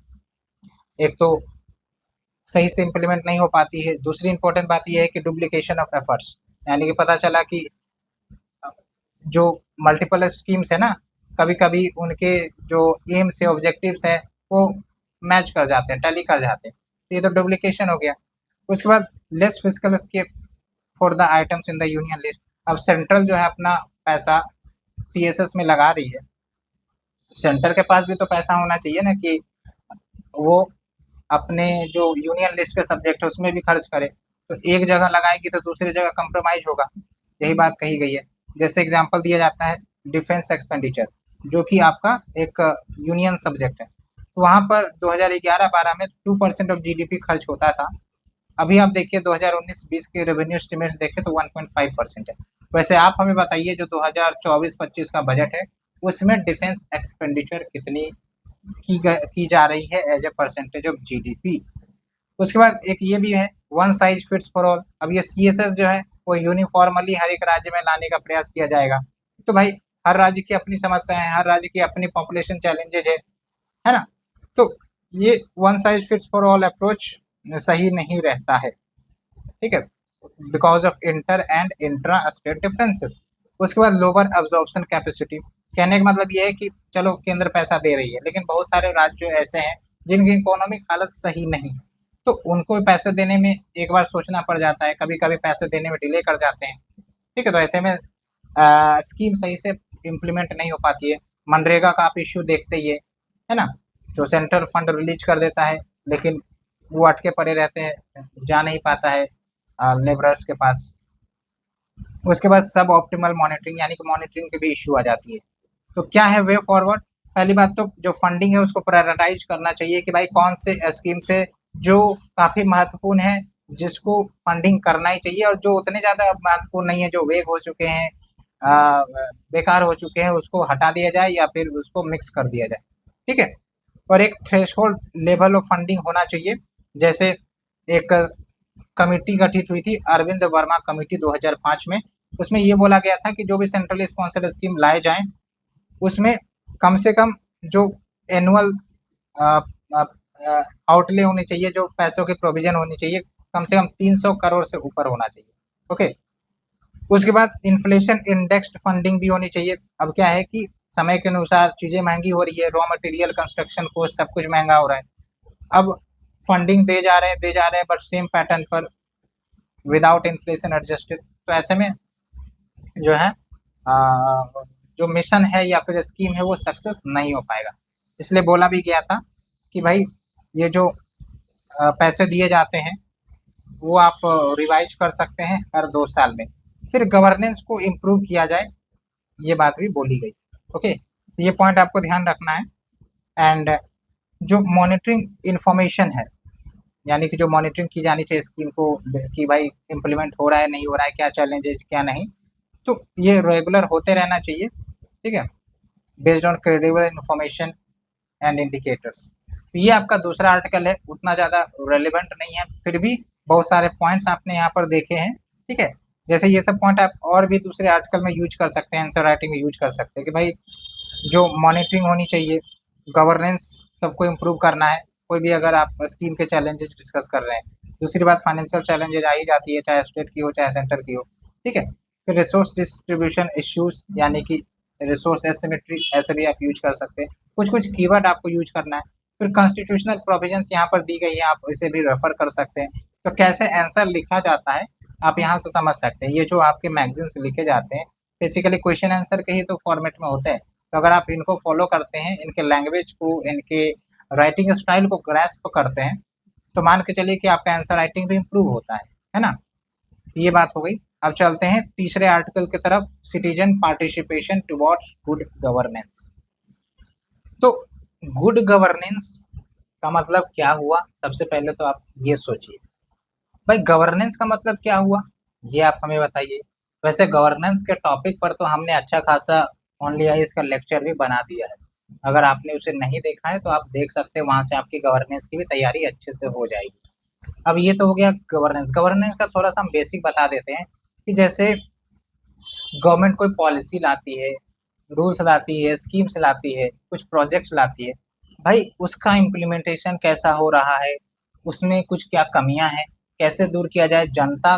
एक तो सही से इम्प्लीमेंट नहीं हो पाती है। दूसरी इंपॉर्टेंट बात यह है कि डुप्लीकेशन ऑफ एफर्ट्स, यानी कि पता चला कि जो मल्टीपल स्कीम्स है ना, कभी कभी उनके जो एम्स है, ऑब्जेक्टिव्स है, वो मैच कर जाते हैं, टैली कर जाते हैं, तो ये तो डुप्लीकेशन हो गया। उसके बाद लेस फिजिकल स्केप for the items in the union list. अब सेंट्रल जो है अपना पैसा सीएसएस में लगा रही है, सेंटर के पास भी तो पैसा होना चाहिए ना कि वो अपने जो यूनियन लिस्ट के सब्जेक्ट है उसमें भी खर्च करे, तो एक जगह लगाएगी तो दूसरी जगह कंप्रोमाइज होगा, यही बात कही गई है। जैसे एग्जांपल दिया जाता है डिफेंस एक्सपेंडिचर, जो कि आपका एक यूनियन सब्जेक्ट है, तो वहाँ पर 2011-12 में 2% ऑफ जीडीपी खर्च होता था। अभी आप देखिए 2019-20 के रेवेन्यू एस्टिमेट्स देखें तो 1.5% है। वैसे आप हमें बताइए जो 2024-25 का बजट है उसमें डिफेंस एक्सपेंडिचर कितनी की जा रही है as a percentage of GDP. उसके बाद एक ये भी है one size fits for all. अब ये सीएसएस जो है वो यूनिफॉर्मली हर एक राज्य में लाने का प्रयास किया जाएगा, तो भाई हर राज्य की अपनी समस्याएं हैं, हर राज्य की अपनी पॉपुलेशन चैलेंजेज है ना। तो ये one size fits for all approach सही नहीं रहता है, ठीक है, because of inter and intra state differences. उसके बाद लोअर अब्जॉर्प्शन कैपेसिटी, कहने का मतलब ये है कि चलो केंद्र पैसा दे रही है, लेकिन बहुत सारे राज्य ऐसे हैं जिनकी इकोनॉमिक हालत सही नहीं है, तो उनको पैसे देने में एक बार सोचना पड़ जाता है, कभी कभी पैसे देने में डिले कर जाते हैं, ठीक है। तो ऐसे में स्कीम सही से इम्प्लीमेंट नहीं हो पाती है। मनरेगा का आप इश्यू देखते ही है ना, तो सेंट्रल फंड रिलीज कर देता है, लेकिन वो अटके पड़े रहते हैं, जा नहीं पाता है लेबरर्स के पास। उसके बाद सब ऑप्टिमल मॉनिटरिंग, यानी कि मॉनिटरिंग की भी इश्यू आ जाती है। तो क्या है वे फॉरवर्ड? पहली बात तो जो फंडिंग है उसको प्रायोरिटाइज करना चाहिए कि भाई कौन से स्कीम से जो काफ़ी महत्वपूर्ण है जिसको फंडिंग करना ही चाहिए, और जो उतने ज़्यादा महत्वपूर्ण नहीं है, जो वेग हो चुके हैं, बेकार हो चुके हैं, उसको हटा दिया जाए या फिर उसको मिक्स कर दिया जाए, ठीक है। और एक थ्रेशोल्ड लेवल ऑफ फंडिंग होना चाहिए। जैसे एक कमेटी गठित हुई थी अरविंद वर्मा कमेटी 2005 में, उसमें ये बोला गया था कि जो भी सेंट्रली स्पॉन्सर्ड स्कीम लाए जाएं उसमें कम से कम जो एनुअल आउटले होनी चाहिए, जो पैसों की प्रोविजन होनी चाहिए, कम से कम 300 करोड़ से ऊपर होना चाहिए। ओके, उसके बाद इन्फ्लेशन इंडेक्स्ड फंडिंग भी होनी चाहिए। अब क्या है कि समय के अनुसार चीज़ें महंगी हो रही है, रॉ मटेरियल, कंस्ट्रक्शन कॉस्ट, सब कुछ महंगा हो रहा है। अब फंडिंग दे जा रहे हैं बट सेम पैटर्न पर विदाउट इन्फ्लेशन एडजस्टेड, तो ऐसे में जो है जो मिशन है या फिर स्कीम है वो सक्सेस नहीं हो पाएगा। इसलिए बोला भी गया था कि भाई ये जो पैसे दिए जाते हैं वो आप रिवाइज कर सकते हैं हर 2 साल में, फिर गवर्नेंस को इम्प्रूव किया जाए, ये बात भी बोली गई। ओके, ये पॉइंट आपको ध्यान रखना है। एंड जो मॉनिटरिंग इंफॉर्मेशन है यानी कि जो मॉनिटरिंग की जानी चाहिए स्कीम को कि भाई इम्प्लीमेंट हो रहा है नहीं हो रहा है, क्या चैलेंजेस क्या नहीं, तो ये रेगुलर होते रहना चाहिए। ठीक है, based on credible information and indicators. ये आपका दूसरा आर्टिकल है, उतना ज़्यादा रेलिवेंट नहीं है, फिर भी बहुत सारे पॉइंट्स आपने यहाँ पर देखे हैं। ठीक है, जैसे ये सब पॉइंट आप और भी दूसरे आर्टिकल में यूज कर सकते हैं, आंसर राइटिंग में यूज कर सकते हैं कि भाई जो मॉनिटरिंग होनी चाहिए, गवर्नेंस सबको इम्प्रूव करना है। कोई भी अगर आप स्कीम के चैलेंजेस डिस्कस कर रहे हैं, दूसरी बात फाइनेंशियल चैलेंजेस आ ही जाती है, चाहे स्टेट की हो चाहे सेंटर की हो। ठीक है, फिर रिसोर्स डिस्ट्रीब्यूशन इश्यूज यानी कि रिसोर्स एसिमेट्री, ऐसे भी आप यूज कर सकते हैं। कुछ कुछ कीवर्ड आपको यूज करना है। फिर कॉन्स्टिट्यूशनल प्रोविजंस यहाँ पर दी गई है, आप इसे भी रेफर कर सकते हैं। तो कैसे आंसर लिखा जाता है आप यहाँ से समझ सकते हैं। ये जो आपके मैगजीन से लिखे जाते हैं बेसिकली क्वेश्चन आंसर के ही तो फॉर्मेट में होते हैं। तो अगर आप इनको फॉलो करते हैं, इनके लैंग्वेज को, इनके राइटिंग स्टाइल को ग्रैस्प करते हैं, तो मान के चलिए कि आपका आंसर राइटिंग भी इम्प्रूव होता है ना। ये बात हो गई। अब चलते हैं तीसरे आर्टिकल की तरफ, citizen participation towards good governance. तो गुड गवर्नेंस का मतलब क्या हुआ, सबसे पहले तो आप ये सोचिए भाई गवर्नेंस का मतलब क्या हुआ, ये आप हमें बताइए। वैसे गवर्नेंस के टॉपिक पर तो हमने अच्छा खासा ओनली आईएएस का लेक्चर भी बना दिया है। अगर आपने उसे नहीं देखा है तो आप देख सकते हैं, वहां से आपकी गवर्नेंस की भी तैयारी अच्छे से हो जाएगी। अब ये तो हो गया गवर्नेंस। गवर्नेंस का थोड़ा सा हम बेसिक बता देते हैं कि जैसे गवर्नमेंट कोई पॉलिसी लाती है, रूल्स लाती है, स्कीम्स लाती है, कुछ प्रोजेक्ट्स लाती है, भाई उसका इम्प्लीमेंटेशन कैसा हो रहा है, उसमें कुछ क्या कमियां हैं, कैसे दूर किया जाए, जनता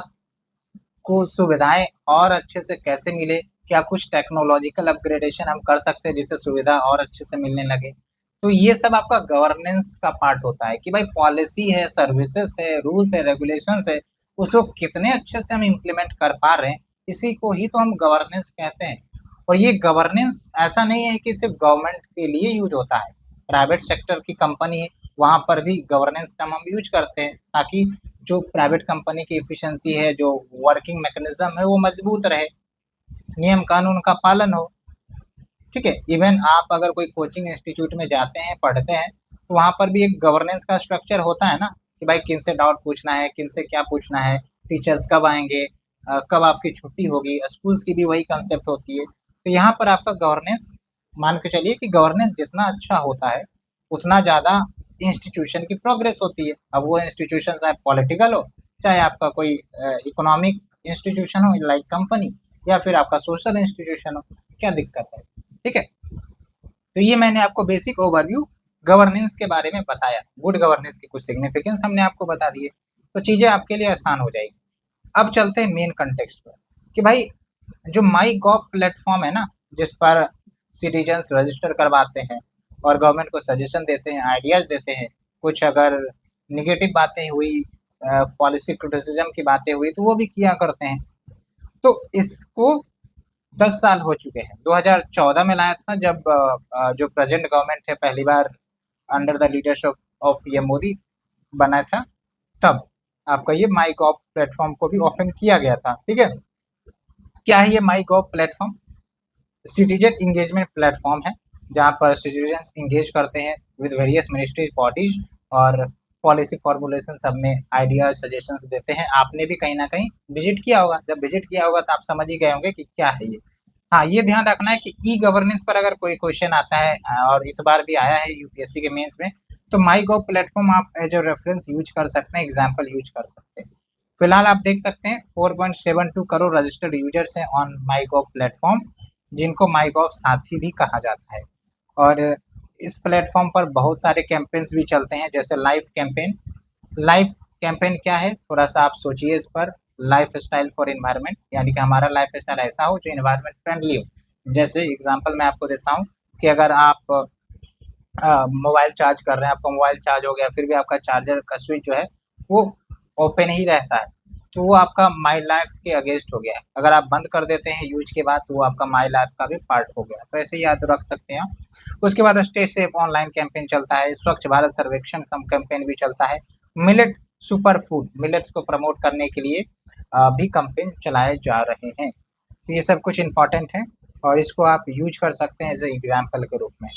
को सुविधाएं और अच्छे से कैसे मिले, क्या कुछ टेक्नोलॉजिकल अपग्रेडेशन हम कर सकते हैं जिससे सुविधा और अच्छे से मिलने लगे। तो ये सब आपका गवर्नेंस का पार्ट होता है कि भाई पॉलिसी है, सर्विसेज है, रूल्स है, रेगुलेशंस है, उसको कितने अच्छे से हम इम्प्लीमेंट कर पा रहे हैं, इसी को ही तो हम गवर्नेंस कहते हैं। और ये गवर्नेंस ऐसा नहीं है कि सिर्फ गवर्नमेंट के लिए यूज होता है, प्राइवेट सेक्टर की कंपनी है वहां पर भी गवर्नेंस टर्म हम यूज करते हैं, ताकि जो प्राइवेट कंपनी की एफिशिएंसी है, जो वर्किंग मैकेनिज्म है, वो मजबूत रहे, नियम कानून का पालन हो। ठीक है, इवन आप अगर कोई कोचिंग इंस्टीट्यूट में जाते हैं, पढ़ते हैं, तो वहाँ पर भी एक गवर्नेंस का स्ट्रक्चर होता है ना, कि भाई किन से डाउट पूछना है, किन से क्या पूछना है, टीचर्स कब आएंगे, कब आपकी छुट्टी होगी। स्कूल्स की भी वही कंसेप्ट होती है। तो यहाँ पर आपका गवर्नेंस, मान के चलिए कि गवर्नेंस जितना अच्छा होता है उतना ज़्यादा इंस्टीट्यूशन की प्रोग्रेस होती है। अब वो इंस्टीट्यूशन चाहे पॉलिटिकल हो, चाहे आपका कोई इकोनॉमिक इंस्टीट्यूशन हो लाइक कंपनी, या फिर आपका सोशल इंस्टीट्यूशन हो, क्या दिक्कत है। ठीक है, तो ये मैंने आपको बेसिक ओवरव्यू गवर्नेंस के बारे में बताया, गुड गवर्नेंस की कुछ सिग्निफिकेंस हमने आपको बता दिए, तो चीज़ें आपके लिए आसान हो जाएगी। अब चलते हैं मेन कंटेक्स्ट पर कि भाई जो माई गॉव प्लेटफॉर्म है ना, जिस पर सिटीजन्स रजिस्टर करवाते हैं और गवर्नमेंट को सजेशन देते हैं, आइडियाज देते हैं, कुछ अगर निगेटिव बातें हुई, पॉलिसी क्रिटिसिज्म की बातें हुई, तो वो भी किया करते हैं। तो इसको 10 साल हो चुके हैं, 2014 में लाया था जब जो प्रेजेंट गवर्नमेंट है पहली बार under the leadership of PM Modi बना था, तब आपका ये माई गॉव प्लेटफॉर्म को भी ओपन किया गया था। ठीक है, क्या है ये माई गॉव प्लेटफॉर्म? सिटीजन इंगेजमेंट प्लेटफॉर्म है जहाँ पर सिटीजन्स इंगेज करते हैं विद वेरियस मिनिस्ट्रीज बॉडीज और पॉलिसी फॉर्मुलेशन सब में आइडिया सजेशंस देते हैं। आपने भी कहीं ना कहीं विजिट किया होगा, जब विजिट किया होगा तो आप समझ ही गए होंगे कि क्या है ये। हाँ, ये ध्यान रखना है कि ई गवर्नेंस पर अगर कोई क्वेश्चन आता है, और इस बार भी आया है यूपीएससी के मेंस में, तो माई गॉव प्लेटफॉर्म आप एज ए रेफरेंस यूज कर सकते हैं, एग्जाम्पल यूज कर सकते हैं। फिलहाल आप देख सकते हैं 4.72 करोड़ रजिस्टर्ड यूजर्स हैं ऑन माई गॉव प्लेटफॉर्म, जिनको माई गॉव साथी भी कहा जाता है। और इस प्लेटफॉर्म पर बहुत सारे कैंपेन्स भी चलते हैं, जैसे लाइफ कैंपेन। लाइफ कैंपेन क्या है, थोड़ा सा आप सोचिए इस पर। लाइफ स्टाइल फॉर इन्वायरमेंट, यानी कि हमारा लाइफ स्टाइल ऐसा हो जो इन्वायरमेंट फ्रेंडली हो। जैसे एग्जांपल मैं आपको देता हूँ कि अगर आप मोबाइल चार्ज कर रहे हैं, आपका मोबाइल चार्ज हो गया, फिर भी आपका चार्जर का स्विच जो है वो ओपन ही रहता है, तो वो आपका माई लाइफ के अगेंस्ट हो गया है। अगर आप बंद कर देते हैं यूज के बाद, तो वो आपका माई लाइफ का भी पार्ट हो गया। तो ऐसे याद रख सकते हैं आप। उसके बाद स्टे सेफ ऑनलाइन कैंपेन चलता है, स्वच्छ भारत सर्वेक्षण कैंपेन भी चलता है, मिलेट सुपर फूड, मिलेट्स को प्रमोट करने के लिए भी कैंपेन चलाए जा रहे हैं। तो ये सब कुछ इंपॉर्टेंट है और इसको आप यूज कर सकते हैं एज ए एग्जाम्पल के रूप में।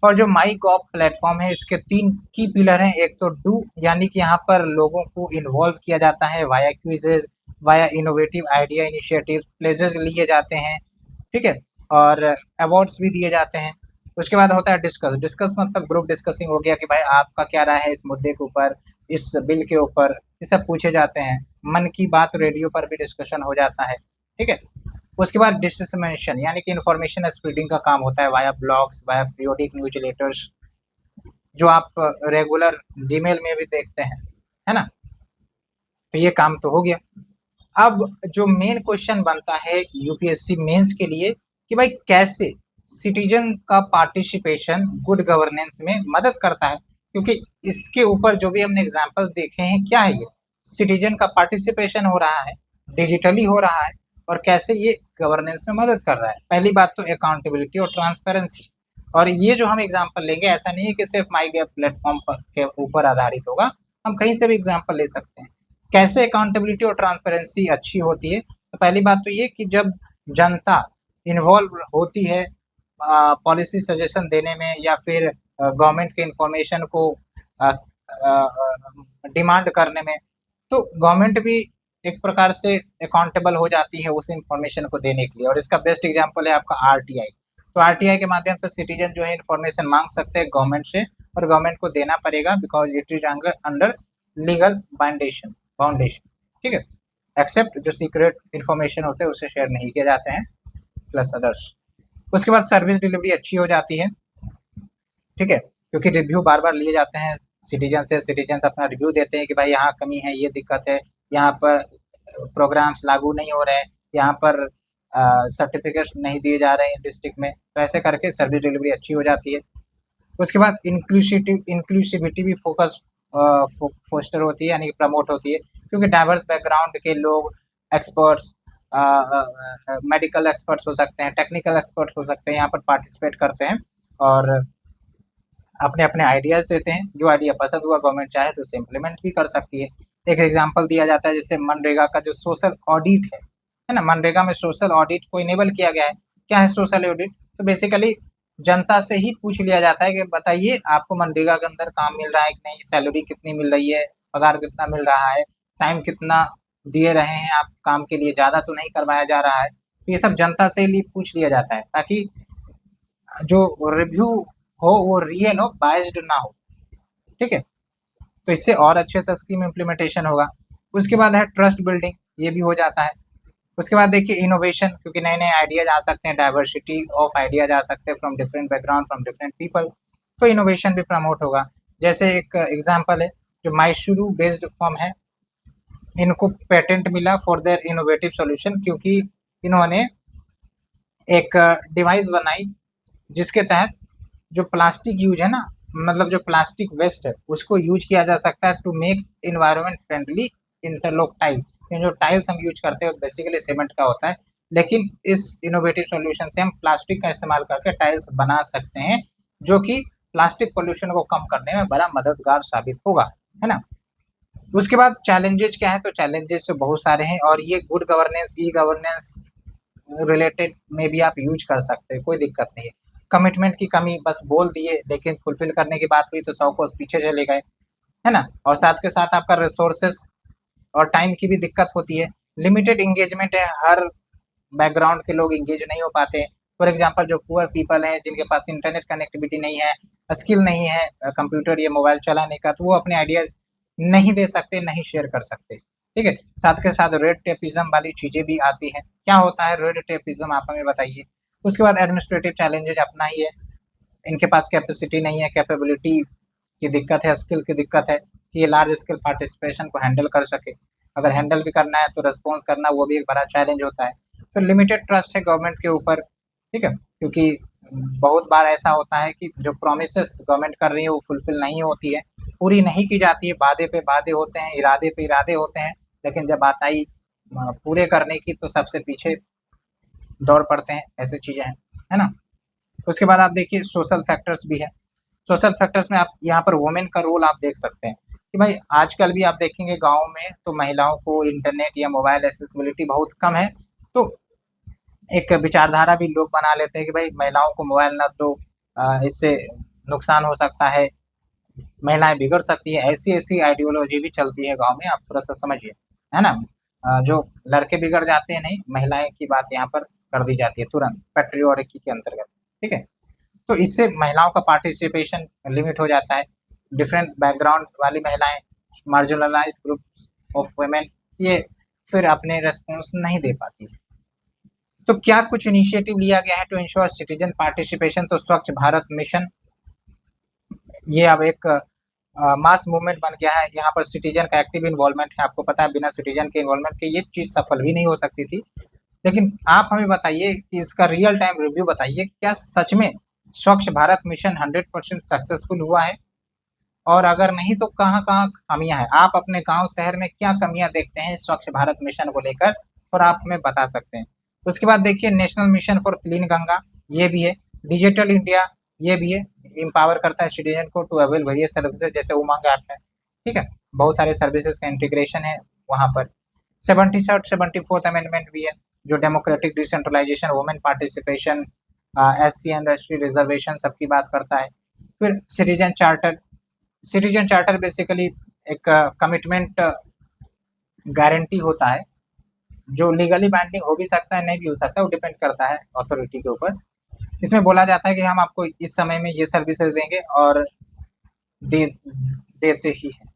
और जो माई गॉव प्लेटफॉर्म है, इसके 3 की पिलर हैं। एक तो डू, यानी कि यहाँ पर लोगों को इन्वॉल्व किया जाता है via quizzes, via innovative idea initiative, pledges लिए जाते हैं, ठीक है, और अवार्ड्स भी दिए जाते हैं। उसके बाद होता है डिस्कस। डिस्कस मतलब ग्रुप डिस्कसिंग हो गया कि भाई आपका क्या राय है इस मुद्दे के ऊपर, इस बिल के ऊपर, ये सब पूछे जाते हैं। मन की बात रेडियो पर भी डिस्कशन हो जाता है, ठीक है। उसके बाद डिसमिनेशन, यानी कि इन्फॉर्मेशन स्प्रेडिंग का काम होता है via blogs, via periodic news letters, जो आप रेगुलर जीमेल में भी देखते हैं, है ना। तो ये काम तो हो गया। अब जो मेन क्वेश्चन बनता है यूपीएससी मेंस के लिए कि भाई कैसे सिटीजन का पार्टिसिपेशन गुड गवर्नेंस में मदद करता है, क्योंकि इसके ऊपर जो भी हमने एग्जांपल्स देखे हैं, क्या है ये सिटीजन का पार्टिसिपेशन हो रहा है, डिजिटली हो रहा है, और कैसे ये गवर्नेंस में मदद कर रहा है। पहली बात तो अकाउंटेबिलिटी और ट्रांसपेरेंसी। और ये जो हम एग्जांपल लेंगे, ऐसा नहीं है कि सिर्फ माई गैप प्लेटफॉर्म पर के ऊपर आधारित होगा, हम कहीं से भी एग्जांपल ले सकते हैं। कैसे अकाउंटेबिलिटी और ट्रांसपेरेंसी अच्छी होती है, तो पहली बात तो ये कि जब जनता इन्वॉल्व होती है पॉलिसी सजेशन देने में, या फिर गवर्नमेंट के इंफॉर्मेशन को डिमांड करने में, तो गवर्नमेंट भी एक प्रकार से अकाउंटेबल हो जाती है उस इंफॉर्मेशन को देने के लिए। और इसका बेस्ट एग्जांपल है आपका आरटीआई। तो आरटीआई के माध्यम से सिटीजन जो है इंफॉर्मेशन मांग सकते हैं गवर्नमेंट से, और गवर्नमेंट को देना पड़ेगा, because it is under legal foundation, ठीक है। एक्सेप्ट जो सीक्रेट इन्फॉर्मेशन होते हैं उसे शेयर नहीं किए जाते हैं, प्लस अदर्स। उसके बाद सर्विस डिलीवरी अच्छी हो जाती है, ठीक है, क्योंकि रिव्यू बार बार लिए जाते हैं सिटीजन से। सिटीजन अपना रिव्यू देते हैं कि भाई यहाँ कमी है, ये दिक्कत है, यहाँ पर प्रोग्राम्स लागू नहीं हो रहे हैं, यहाँ पर सर्टिफिकेट्स नहीं दिए जा रहे हैं डिस्ट्रिक्ट में, तो ऐसे करके सर्विस डिलीवरी अच्छी हो जाती है। उसके बाद इंक्लूसिविटी भी फोस्टर होती है, यानी कि प्रमोट होती है, क्योंकि डाइवर्स बैकग्राउंड के लोग, एक्सपर्ट्स, मेडिकल एक्सपर्ट्स हो सकते हैं, टेक्निकल एक्सपर्ट्स हो सकते हैं, यहाँ पर पार्टिसिपेट करते हैं और अपने अपने आइडियाज देते हैं। जो आइडिया पसंद हुआ गवर्नमेंट चाहे तो उसे इम्प्लीमेंट भी कर सकती है। एक एग्जांपल दिया जाता है, जैसे मनरेगा का जो सोशल ऑडिट है ना, मनरेगा में सोशल ऑडिट को इनेबल किया गया है। क्या है सोशल ऑडिट? तो बेसिकली जनता से ही पूछ लिया जाता है कि बताइए आपको मनरेगा के अंदर काम मिल रहा है कि नहीं, सैलरी कितनी मिल रही है, पगार कितना मिल रहा है, टाइम कितना दिए रहे हैं आप काम के लिए, ज़्यादा तो नहीं करवाया जा रहा है। तो ये सब जनता से ही पूछ लिया जाता है, ताकि जो रिव्यू हो वो रियल हो, बायस्ड ना हो, ठीक है। तो इससे और अच्छे से स्कीम इम्प्लीमेंटेशन होगा। उसके बाद है ट्रस्ट बिल्डिंग, ये भी हो जाता है। उसके बाद देखिए इनोवेशन, क्योंकि नए नए आइडियाज आ सकते हैं, डाइवर्सिटी ऑफ आइडियाज आ सकते हैं from different background, from different people, तो इनोवेशन भी प्रमोट होगा। जैसे एक एग्जांपल है जो माइशुरू बेस्ड फर्म है, इनको पेटेंट मिला फॉर देयर इनोवेटिव सॉल्यूशन, क्योंकि इन्होंने एक डिवाइस बनाई जिसके तहत जो प्लास्टिक यूज है ना, मतलब जो प्लास्टिक वेस्ट है उसको यूज किया जा सकता है to make environment friendly interlock tiles. जो टाइल्स हम यूज करते हैं बेसिकली सीमेंट का होता है, लेकिन इस इनोवेटिव सॉल्यूशन से हम प्लास्टिक का इस्तेमाल करके टाइल्स बना सकते हैं, जो कि प्लास्टिक पोल्यूशन को कम करने में बड़ा मददगार साबित होगा, है ना। उसके बाद चैलेंजेस क्या है, तो चैलेंजेस तो बहुत सारे हैं, और ये good governance, e governance related में भी आप यूज कर सकते हैं, कोई दिक्कत नहीं है। कमिटमेंट की कमी, बस बोल दिए लेकिन फुलफिल करने की बात हुई तो 100 कोस पीछे चले गए, है ना। और साथ के साथ आपका रिसोर्सेस और टाइम की भी दिक्कत होती है। लिमिटेड इंगेजमेंट है, हर बैकग्राउंड के लोग इंगेज नहीं हो पाते। फॉर एग्जांपल जो पुअर पीपल हैं, जिनके पास इंटरनेट कनेक्टिविटी नहीं है, स्किल नहीं है कंप्यूटर या मोबाइल चलाने का, तो वो अपने आइडियाज नहीं दे सकते, नहीं शेयर कर सकते, ठीक है। साथ के साथ रेड टेपिज्म वाली चीज़ें भी आती हैं। क्या होता है रेड टेपिज्म, आप हमें बताइए। उसके बाद एडमिनिस्ट्रेटिव चैलेंजेज अपना ही है, इनके पास कैपेसिटी नहीं है, कैपेबिलिटी की दिक्कत है, स्किल की दिक्कत है कि ये लार्ज स्केल पार्टिसिपेशन को हैंडल कर सके। अगर हैंडल भी करना है तो रिस्पॉन्स करना वो भी एक बड़ा चैलेंज होता है। फिर लिमिटेड ट्रस्ट है गवर्नमेंट के ऊपर, ठीक है, क्योंकि बहुत बार ऐसा होता है कि जो प्रोमिसेस गवर्नमेंट कर रही है वो फुलफिल नहीं होती है, पूरी नहीं की जाती है, वादे पे वादे होते हैं, इरादे पे इरादे होते हैं, लेकिन जब बात आई पूरे करने की तो सबसे पीछे दौड़ पड़ते हैं, ऐसी चीज़ें हैं, है ना। उसके बाद आप देखिए सोशल फैक्टर्स भी है। सोशल फैक्टर्स में आप यहाँ पर वुमेन का रोल आप देख सकते हैं कि भाई आजकल भी आप देखेंगे गाँव में तो महिलाओं को इंटरनेट या मोबाइल एक्सेसिबिलिटी बहुत कम है, तो एक विचारधारा भी लोग बना लेते हैं कि भाई महिलाओं को मोबाइल न दो, इससे नुकसान हो सकता है, महिलाएं बिगड़ सकती है, ऐसी ऐसी आइडियोलॉजी भी चलती है गांव में, आप थोड़ा सा समझिए, है ना। जो लड़के बिगड़ जाते हैं, नहीं, महिलाएं की बात यहाँ पर कर दी जाती है तुरंत पैट्रियोटिकी के अंतर्गत, ठीक है। तो इससे महिलाओं का पार्टिसिपेशन लिमिट हो जाता है। डिफरेंट बैकग्राउंड वाली महिलाएं, मार्जिनलाइज ग्रुप ऑफ वुमेन, ये फिर अपने रेस्पॉन्स नहीं दे पाती है। तो क्या कुछ इनिशिएटिव लिया गया है टू इंश्योर सिटीजन पार्टिसिपेशन? तो स्वच्छ भारत मिशन, ये अब एक मास मूवमेंट बन गया है। यहाँ पर सिटीजन का एक्टिव इन्वॉल्वमेंट है। आपको पता है बिना सिटीजन के इन्वॉल्वमेंट के ये चीज सफल भी नहीं हो सकती थी। लेकिन आप हमें बताइए कि इसका रियल टाइम रिव्यू बताइए कि क्या सच में स्वच्छ भारत मिशन 100% सक्सेसफुल हुआ है, और अगर नहीं तो कहाँ कहाँ खामियां हैं। आप अपने गांव शहर में क्या कमियां देखते हैं स्वच्छ भारत मिशन को लेकर, और आप हमें बता सकते हैं। उसके बाद देखिए national mission for clean Ganga, ये भी है। डिजिटल इंडिया, ये भी है, इम्पावर करता है सिटीजन को टू अवेल वेरियस सर्विसेज, जैसे उमंग ऐप है, ठीक है। बहुत सारे सर्विसेज का इंटीग्रेशन है वहाँ पर। 74th अमेंडमेंट भी है, जो democratic decentralisation, women participation, SC and ST reservation सबकी बात करता है। फिर citizen charter, citizen charter basically एक कमिटमेंट गारंटी होता है, जो लीगली बाइंडिंग हो भी सकता है, नहीं भी हो सकता, वो डिपेंड करता है अथॉरिटी के ऊपर। इसमें बोला जाता है कि हम आपको इस समय में ये सर्विसेज देंगे, और दे देते ही हैं,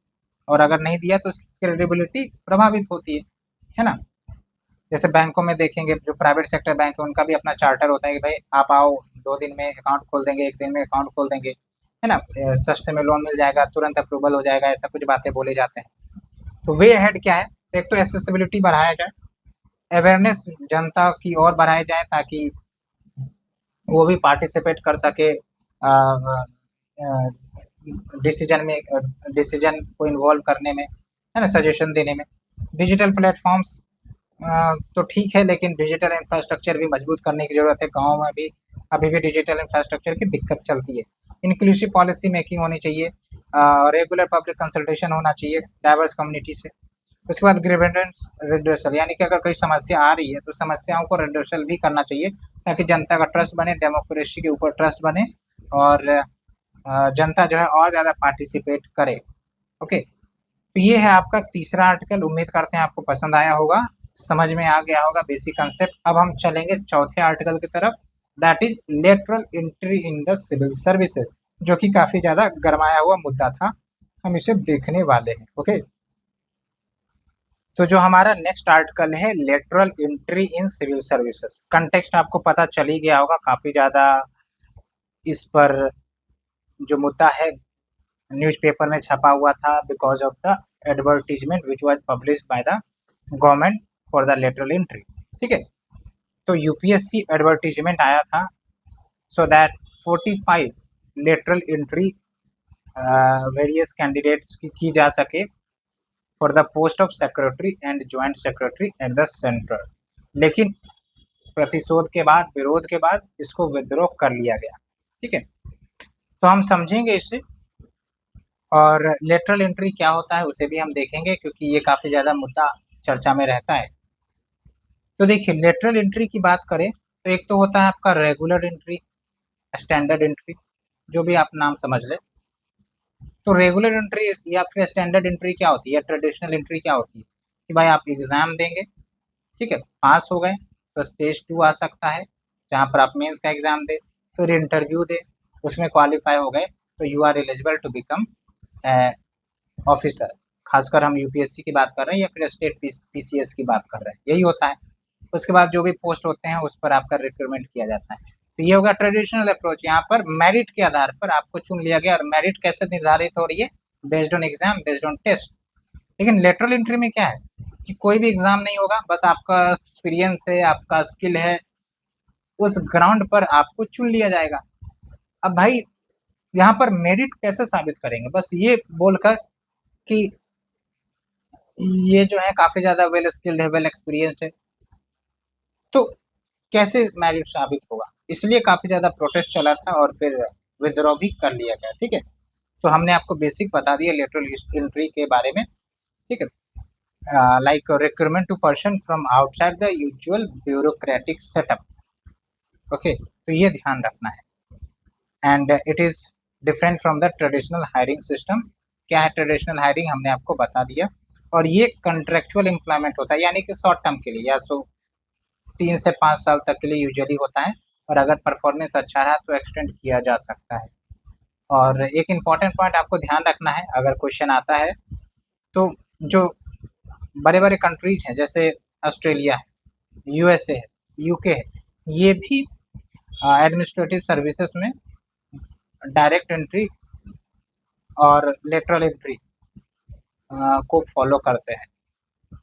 और अगर नहीं दिया तो उसकी क्रेडिबिलिटी प्रभावित होती है ना। जैसे बैंकों में देखेंगे, जो प्राइवेट सेक्टर बैंक है उनका भी अपना चार्टर होता है कि भाई आप आओ, 2 दिन में अकाउंट खोल देंगे, 1 दिन में अकाउंट खोल देंगे, है ना। सस्ते में लोन मिल जाएगा, तुरंत अप्रूवल हो जाएगा, ऐसा कुछ बातें बोले जाते हैं। तो वे हेड क्या है, एक तो एक्सेसिबिलिटी बढ़ाया जाए, अवेयरनेस जनता की और बढ़ाई जाए, ताकि वो भी पार्टिसिपेट कर सके डिसीजन को इन्वॉल्व करने में, है ना, सजेशन देने में। डिजिटल प्लेटफॉर्म्स तो ठीक है, लेकिन डिजिटल इंफ्रास्ट्रक्चर भी मजबूत करने की जरूरत है। गाँव में भी अभी भी डिजिटल इंफ्रास्ट्रक्चर की दिक्कत चलती है। इंक्लूसिव पॉलिसी मेकिंग होनी चाहिए, रेगुलर पब्लिक कंसल्टेशन होना चाहिए डाइवर्स कम्युनिटी से। उसके बाद ग्रीवेंस रिड्रेसल, यानी कि अगर कोई समस्या आ रही है तो समस्याओं को रिड्रेसल भी करना चाहिए, ताकि जनता का ट्रस्ट बने, डेमोक्रेसी के ऊपर ट्रस्ट बने, और जनता जो है और ज़्यादा पार्टिसिपेट करे। ओके, तो ये है आपका तीसरा आर्टिकल। उम्मीद करते हैं आपको पसंद आया होगा, समझ में आ गया होगा बेसिक कंसेप्ट। अब हम चलेंगे चौथे आर्टिकल की तरफ, that is lateral entry in the civil services, जो कि काफ़ी ज़्यादा गरमाया हुआ मुद्दा था, हम इसे देखने वाले हैं। ओके, तो जो हमारा नेक्स्ट आर्टिकल है lateral entry in civil services, context आपको पता चल ही गया होगा, काफ़ी ज़्यादा इस पर जो मुद्दा है न्यूज़पेपर में छपा हुआ था, because of the advertisement which was publish by the government for the lateral entry, ठीक है। तो यूपीएससी एडवर्टीजमेंट आया था, so that 45 lateral entry various candidates की जा सके for the post of secretary and joint secretary at the centre. लेकिन प्रतिशोध के बाद, विरोध के बाद इसको विद्रोह कर लिया गया, ठीक है। तो हम समझेंगे इसे, और लेटरल एंट्री क्या होता है उसे भी हम देखेंगे, क्योंकि ये काफ़ी ज़्यादा मुद्दा चर्चा में रहता है। तो देखिए लेटरल एंट्री की बात करें तो एक तो होता है आपका रेगुलर एंट्री, स्टैंडर्ड एंट्री, जो भी आप नाम समझ ले। तो रेगुलर एंट्री या फिर स्टैंडर्ड एंट्री क्या होती है, ट्रेडिशनल एंट्री क्या होती है कि भाई आप एग्ज़ाम देंगे, ठीक है, पास हो गए तो स्टेज 2 आ सकता है, जहाँ पर आप मेंस का एग्ज़ाम दे, फिर इंटरव्यू दे, उसमें क्वालिफाई हो गए तो you are eligible to become officer. खासकर हम यूपीएससी की बात कर रहे हैं या फिर स्टेट पीसीएस की बात कर रहे हैं, यही होता है। उसके बाद जो भी पोस्ट होते हैं उस पर आपका रिक्रूटमेंट किया जाता है। तो ये होगा ट्रेडिशनल अप्रोच, यहाँ पर मेरिट के आधार पर आपको चुन लिया गया, और मेरिट कैसे निर्धारित हो रही है, based on exam, based on test. लेकिन लेटरल एंट्री में क्या है कि कोई भी एग्जाम नहीं होगा, बस आपका एक्सपीरियंस है, आपका स्किल है, उस ग्राउंड पर आपको चुन लिया जाएगा। अब भाई यहाँ पर मेरिट कैसे साबित करेंगे, बस ये बोलकर कि ये जो है काफ़ी ज़्यादा वेल स्किल्ड है, वेल एक्सपीरियंस्ड है, तो कैसे मेरिट साबित होगा, इसलिए काफ़ी ज़्यादा प्रोटेस्ट चला था और फिर विद्रॉ भी कर लिया गया, ठीक है। तो हमने आपको बेसिक बता दिया लेटरल एंट्री के बारे में, ठीक है। Like recruitment to person from outside the usual bureaucratic setup, okay, तो ये ध्यान रखना है। And it is different from the traditional hiring system. क्या है ट्रेडिशनल हायरिंग, हमने आपको बता दिया। और ये कॉन्ट्रेक्चुअल एम्प्लॉयमेंट होता है, यानी कि शॉर्ट टर्म के लिए, या तो 3 से 5 साल तक के लिए यूजुअली होता है, और अगर परफॉर्मेंस अच्छा रहा तो एक्सटेंड किया जा सकता है। और एक इम्पॉर्टेंट पॉइंट आपको ध्यान रखना है, अगर क्वेश्चन आता है तो जो बड़े बड़े कंट्रीज हैं जैसे ऑस्ट्रेलिया है, यूएसए है, यूके है, ये भी एडमिनिस्ट्रेटिव सर्विसेज में डायरेक्ट एंट्री और लेटरल एंट्री को फॉलो करते हैं।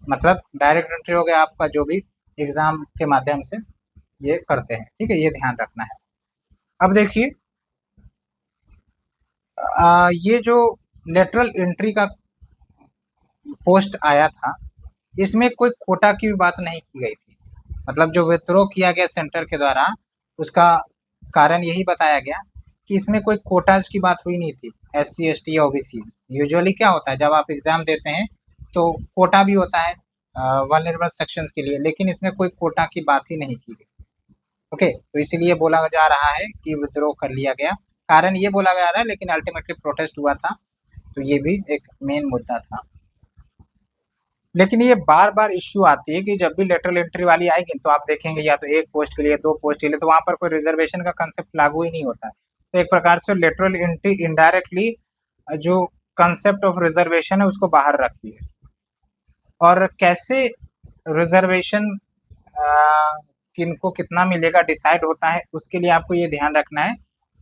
मतलब डायरेक्ट एंट्री हो गया आपका, जो भी एग्ज़ाम के माध्यम से ये करते हैं, ठीक है, ये ध्यान रखना है। अब देखिए ये जो लेटरल एंट्री का पोस्ट आया था, इसमें कोई कोटा की भी बात नहीं की गई थी। मतलब जो विद्रोह किया गया सेंटर के द्वारा, उसका कारण यही बताया गया कि इसमें कोई कोटाज की बात हुई नहीं थी, एससी एसटी या ओबीसी। यूजुअली क्या होता है, जब आप एग्ज़ाम देते हैं तो कोटा भी होता है वल्नरेबल सेक्शंस के लिए, लेकिन इसमें कोई कोटा की बात ही नहीं की गई। ओके, तो इसीलिए बोला जा रहा है कि विद्रोह कर लिया गया, कारण ये बोला जा रहा है, लेकिन अल्टीमेटली प्रोटेस्ट हुआ था, तो ये भी एक मेन मुद्दा था। लेकिन ये बार बार इश्यू आती है कि जब भी लेटरल एंट्री वाली आएगी तो आप देखेंगे या तो एक पोस्ट के लिए, दो पोस्ट के लिए, तो वहां पर कोई रिजर्वेशन का कंसेप्ट लागू ही नहीं होता है। तो एक प्रकार से लेटरल एंट्री इनडायरेक्टली जो कंसेप्ट ऑफ रिजर्वेशन है उसको बाहर रखती है। और कैसे रिजर्वेशन किनको कितना मिलेगा डिसाइड होता है, उसके लिए आपको ये ध्यान रखना है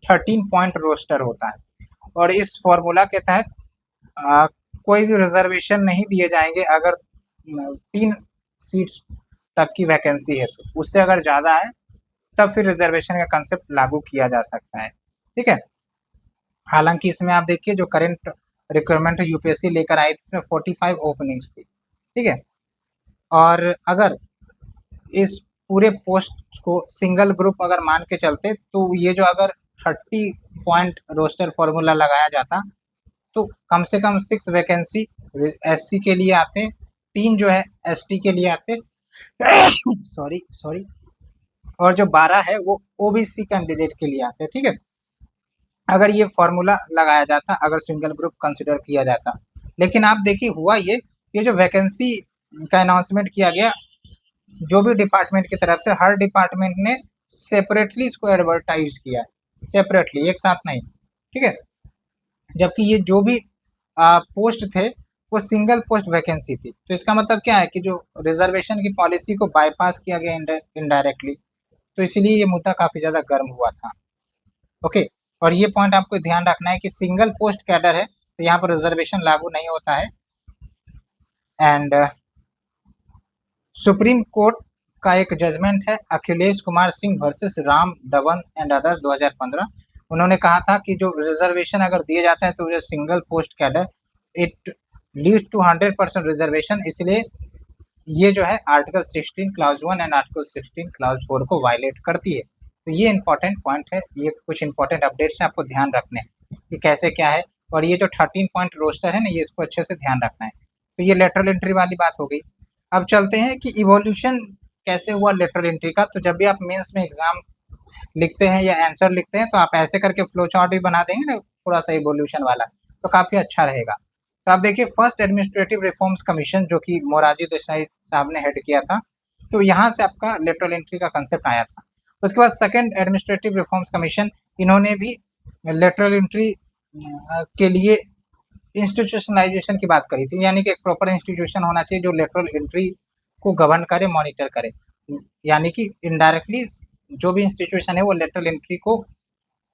13 पॉइंट रोस्टर होता है। और इस फॉर्मूला के तहत कोई भी रिजर्वेशन नहीं दिए जाएंगे अगर 3 सीट्स तक की वैकेंसी है, तो उससे अगर ज़्यादा है तब फिर रिजर्वेशन का कंसेप्ट लागू किया जा सकता है, ठीक है। हालांकि इसमें आप देखिए जो करंट रिक्वायरमेंट यूपीएससी लेकर आई थी, इसमें 45 ओपनिंग्स थी, ठीक है। और अगर इस पूरे पोस्ट को सिंगल ग्रुप अगर मान के चलते, तो ये जो अगर 30 पॉइंट रोस्टर फॉर्मूला लगाया जाता, तो कम से कम 6 वैकेंसी एससी के लिए आते, 3 जो है एसटी के लिए आते सॉरी, और जो 12 है वो ओबीसी कैंडिडेट के लिए आते, ठीक है। अगर ये फॉर्मूला लगाया जाता, अगर सिंगल ग्रुप कंसिडर किया जाता। लेकिन आप देखिए हुआ ये जो वैकेंसी का अनाउंसमेंट किया गया, जो भी डिपार्टमेंट की तरफ से, हर डिपार्टमेंट ने सेपरेटली इसको एडवर्टाइज किया है, सेपरेटली, एक साथ नहीं, ठीक है। जबकि ये जो भी पोस्ट थे वो सिंगल पोस्ट वैकेंसी थी। तो इसका मतलब क्या है कि जो रिजर्वेशन की पॉलिसी को बाईपास किया गया इनडायरेक्टली, तो इसलिए ये मुद्दा काफ़ी ज़्यादा गर्म हुआ था। ओके, और ये पॉइंट आपको ध्यान रखना है कि सिंगल पोस्ट कैडर है तो यहाँ पर रिजर्वेशन लागू नहीं होता है। एंड सुप्रीम कोर्ट का एक जजमेंट है Akhilesh Kumar Singh versus Ram Dhawan and others 2015। उन्होंने कहा था कि जो रिजर्वेशन अगर दिए जाता है तो जो single post cadre, it leads to 100% reservation, इसलिए ये जो है article 16 clause 1 and article 16 clause 4 को वायलेट करती है। तो ये इंपॉर्टेंट पॉइंट है, ये कुछ इंपॉर्टेंट अपडेट्स हैं, आपको ध्यान रखने हैं कि कैसे क्या है। और ये जो 13 पॉइंट रोस्टर है ना, ये इसको अच्छे से ध्यान रखना है। तो ये लेटरल एंट्री वाली बात हो गई। अब चलते हैं कि इवोल्यूशन कैसे हुआ लेटरल एंट्री का। तो जब भी आप मेंस में एग्जाम लिखते हैं या आंसर लिखते हैं, तो आप ऐसे करके फ्लो चार्ट भी बना देंगे ना थोड़ा सा इवोल्यूशन वाला, तो काफ़ी अच्छा रहेगा। तो आप देखिए फर्स्ट एडमिनिस्ट्रेटिव रिफॉर्म्स कमीशन, जो कि मोरारजी देसाई साहब ने हेड किया था, तो यहाँ से आपका लेटरल एंट्री का कंसेप्ट आया था। उसके बाद सेकेंड एडमिनिस्ट्रेटिव रिफॉर्म्स कमीशन, इन्होंने भी लेटरल एंट्री के लिए इंस्टीट्यूशनलाइजेशन की बात करी थी, यानी कि एक प्रॉपर इंस्टीट्यूशन होना चाहिए जो लेटरल एंट्री को गवर्न करे, मॉनिटर करे। यानी कि इनडायरेक्टली जो भी इंस्टीट्यूशन है वो लेटरल एंट्री को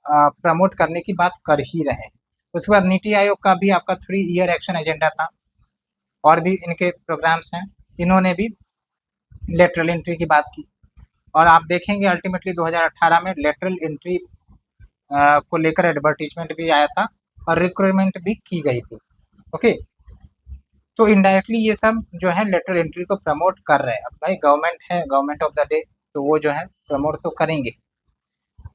प्रमोट करने की बात कर ही रहे हैं। उसके बाद नीति आयोग का भी आपका 3 ईयर एक्शन एजेंडा था, और भी इनके प्रोग्राम्स हैं, इन्होंने भी लेटरल एंट्री की बात की। और आप देखेंगे अल्टीमेटली 2018 में लेटरल एंट्री को लेकर एडवर्टीजमेंट भी आया था और रिक्रूटमेंट भी की गई थी। ओके, तो इनडायरेक्टली ये सब जो है लेटरल एंट्री को प्रमोट कर रहे हैं। अब भाई गवर्नमेंट है, गवर्नमेंट ऑफ द डे, तो वो जो है प्रमोट तो करेंगे।